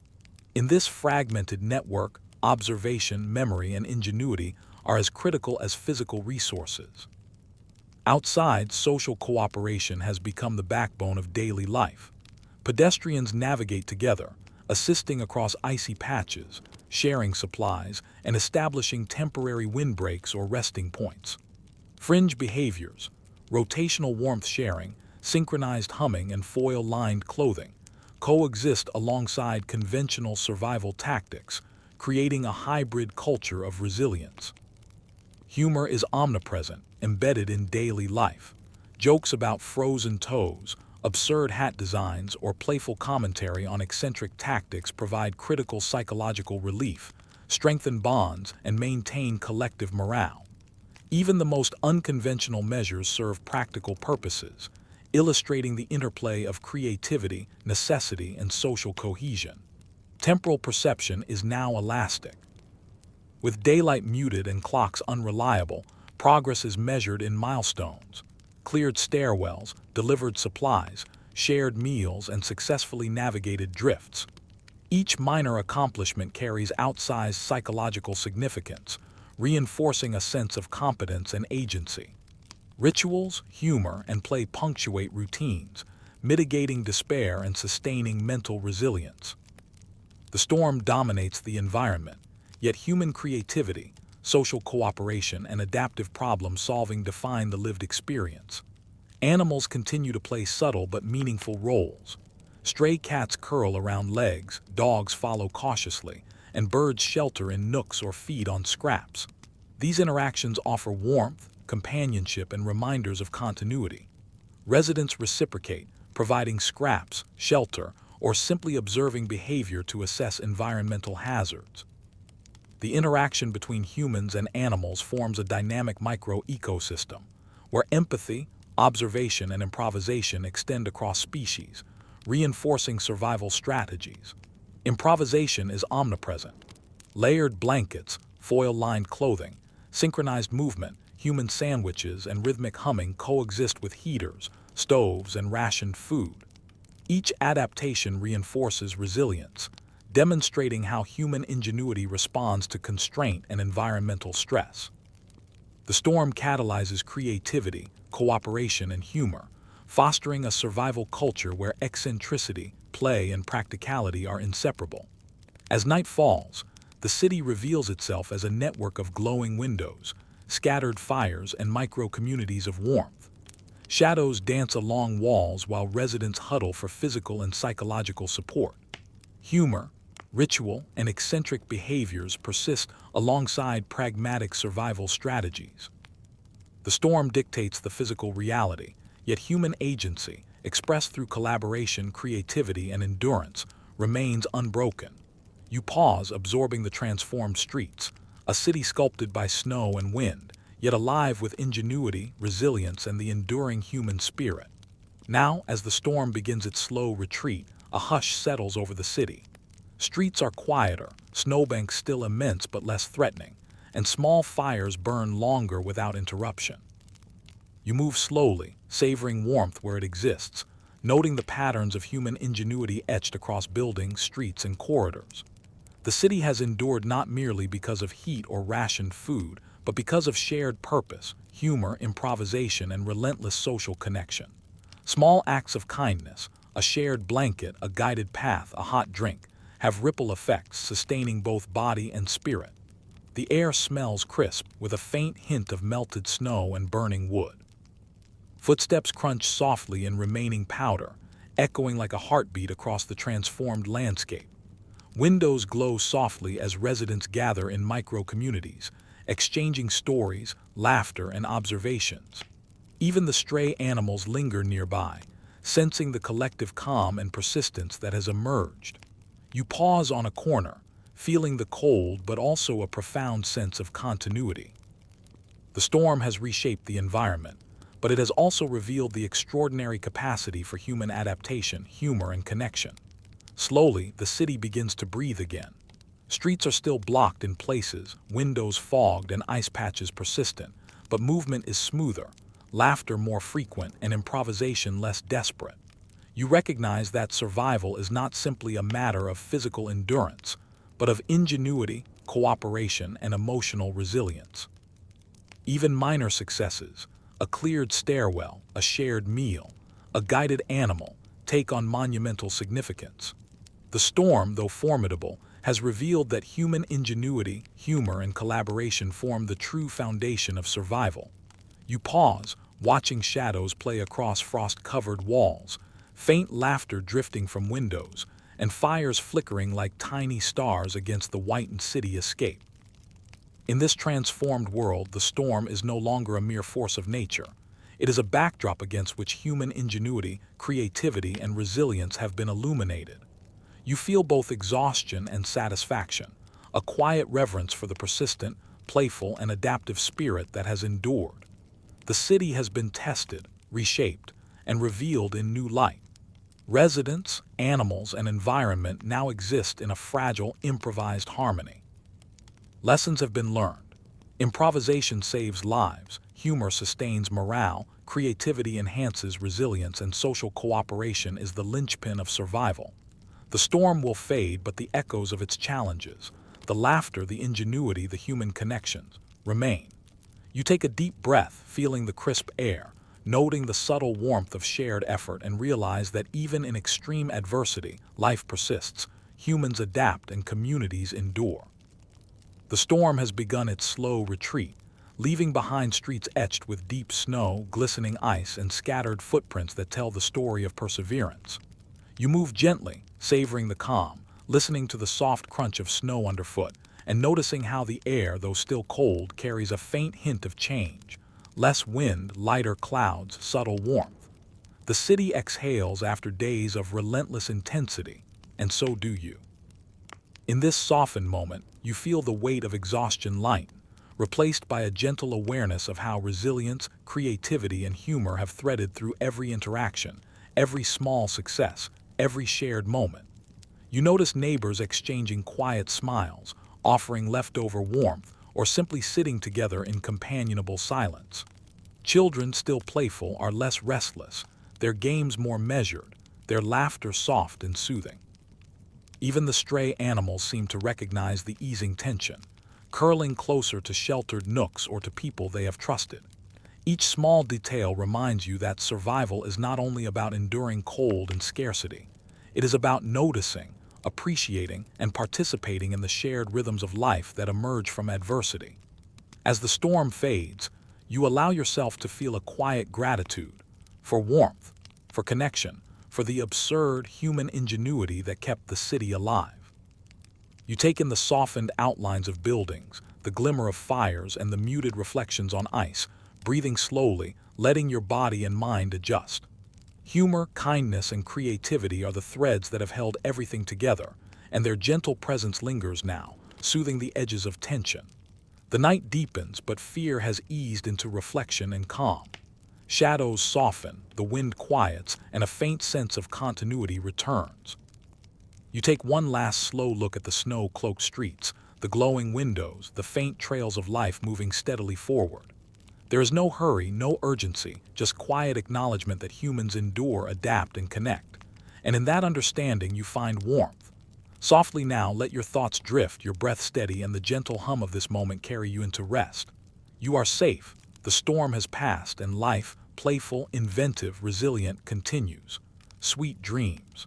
[SPEAKER 1] In this fragmented network, observation, memory, and ingenuity are as critical as physical resources. Outside, social cooperation has become the backbone of daily life. Pedestrians navigate together, assisting across icy patches, sharing supplies, and establishing temporary windbreaks or resting points. Fringe behaviors, rotational warmth sharing, synchronized humming, and foil-lined clothing coexist alongside conventional survival tactics, creating a hybrid culture of resilience. Humor is omnipresent, embedded in daily life. Jokes about frozen toes, absurd hat designs, or playful commentary on eccentric tactics provide critical psychological relief, strengthen bonds, and maintain collective morale. Even the most unconventional measures serve practical purposes, illustrating the interplay of creativity, necessity, and social cohesion. Temporal perception is now elastic. With daylight muted and clocks unreliable, progress is measured in milestones. Cleared stairwells, delivered supplies, shared meals, and successfully navigated drifts. Each minor accomplishment carries outsized psychological significance, reinforcing a sense of competence and agency. Rituals, humor, and play punctuate routines, mitigating despair and sustaining mental resilience. The storm dominates the environment, yet human creativity, social cooperation, and adaptive problem-solving define the lived experience. Animals continue to play subtle but meaningful roles. Stray cats curl around legs, dogs follow cautiously, and birds shelter in nooks or feed on scraps. These interactions offer warmth, companionship, and reminders of continuity. Residents reciprocate, providing scraps, shelter, or simply observing behavior to assess environmental hazards. The interaction between humans and animals forms a dynamic micro-ecosystem, where empathy, observation, and improvisation extend across species, reinforcing survival strategies. Improvisation is omnipresent. Layered blankets, foil-lined clothing, synchronized movement, human sandwiches, and rhythmic humming coexist with heaters, stoves, and rationed food. Each adaptation reinforces resilience, demonstrating how human ingenuity responds to constraint and environmental stress. The storm catalyzes creativity, cooperation, and humor, fostering a survival culture where eccentricity, play, and practicality are inseparable. As night falls, the city reveals itself as a network of glowing windows, scattered fires, and micro-communities of warmth. Shadows dance along walls while residents huddle for physical and psychological support. Humor, ritual, and eccentric behaviors persist alongside pragmatic survival strategies. The storm dictates the physical reality, yet human agency, expressed through collaboration, creativity, and endurance, remains unbroken. You pause, absorbing the transformed streets, a city sculpted by snow and wind, yet alive with ingenuity, resilience, and the enduring human spirit. Now, as the storm begins its slow retreat, a hush settles over the city. Streets are quieter, snowbanks still immense but less threatening, and small fires burn longer without interruption. You move slowly, savoring warmth where it exists, noting the patterns of human ingenuity etched across buildings, streets, and corridors. The city has endured not merely because of heat or rationed food, but because of shared purpose, humor, improvisation, and relentless social connection. Small acts of kindness, a shared blanket, a guided path, a hot drink, have ripple effects, sustaining both body and spirit. The air smells crisp, with a faint hint of melted snow and burning wood. Footsteps crunch softly in remaining powder, echoing like a heartbeat across the transformed landscape. Windows glow softly as residents gather in micro-communities, exchanging stories, laughter, and observations. Even the stray animals linger nearby, sensing the collective calm and persistence that has emerged. You pause on a corner, feeling the cold but also a profound sense of continuity. The storm has reshaped the environment, but it has also revealed the extraordinary capacity for human adaptation, humor, and connection. Slowly, the city begins to breathe again. Streets are still blocked in places, windows fogged, and ice patches persistent, but movement is smoother, laughter more frequent, and improvisation less desperate. You recognize that survival is not simply a matter of physical endurance, but of ingenuity, cooperation, and emotional resilience. Even minor successes, a cleared stairwell, a shared meal, a guided animal, take on monumental significance. The storm, though formidable, has revealed that human ingenuity, humor, and collaboration form the true foundation of survival. You pause, watching shadows play across frost-covered walls, faint laughter drifting from windows, and fires flickering like tiny stars against the whitened city escape. In this transformed world, the storm is no longer a mere force of nature. It is a backdrop against which human ingenuity, creativity, and resilience have been illuminated. You feel both exhaustion and satisfaction, a quiet reverence for the persistent, playful, and adaptive spirit that has endured. The city has been tested, reshaped, and revealed in new light. Residents, animals, and environment now exist in a fragile, improvised harmony. Lessons have been learned. Improvisation saves lives, humor sustains morale, creativity enhances resilience, and social cooperation is the linchpin of survival. The storm will fade, but the echoes of its challenges, the laughter, the ingenuity, the human connections, remain. You take a deep breath, feeling the crisp air, noting the subtle warmth of shared effort, and realize that even in extreme adversity, life persists, humans adapt, and communities endure. The storm has begun its slow retreat, leaving behind streets etched with deep snow, glistening ice, and scattered footprints that tell the story of perseverance. You move gently, savoring the calm, listening to the soft crunch of snow underfoot, and noticing how the air, though still cold, carries a faint hint of change. Less wind, lighter clouds, subtle warmth. The city exhales after days of relentless intensity, and so do you. In this softened moment, you feel the weight of exhaustion lighten, replaced by a gentle awareness of how resilience, creativity, and humor have threaded through every interaction, every small success, every shared moment. You notice neighbors exchanging quiet smiles, offering leftover warmth, or simply sitting together in companionable silence. Children, still playful, are less restless, their games more measured, their laughter soft and soothing. Even the stray animals seem to recognize the easing tension, curling closer to sheltered nooks or to people they have trusted. Each small detail reminds you that survival is not only about enduring cold and scarcity. It is about noticing, appreciating, and participating in the shared rhythms of life that emerge from adversity. As the storm fades, you allow yourself to feel a quiet gratitude for warmth, for connection, for the absurd human ingenuity that kept the city alive. You take in the softened outlines of buildings, the glimmer of fires, and the muted reflections on ice, breathing slowly, letting your body and mind adjust. Humor, kindness, and creativity are the threads that have held everything together, and their gentle presence lingers now, soothing the edges of tension. The night deepens, but fear has eased into reflection and calm. Shadows soften, the wind quiets, and a faint sense of continuity returns. You take one last slow look at the snow-cloaked streets, the glowing windows, the faint trails of life moving steadily forward. There is no hurry, no urgency, just quiet acknowledgement that humans endure, adapt, and connect. And in that understanding, you find warmth. Softly now, let your thoughts drift, your breath steady, and the gentle hum of this moment carry you into rest. You are safe, the storm has passed, and life, playful, inventive, resilient, continues. Sweet dreams.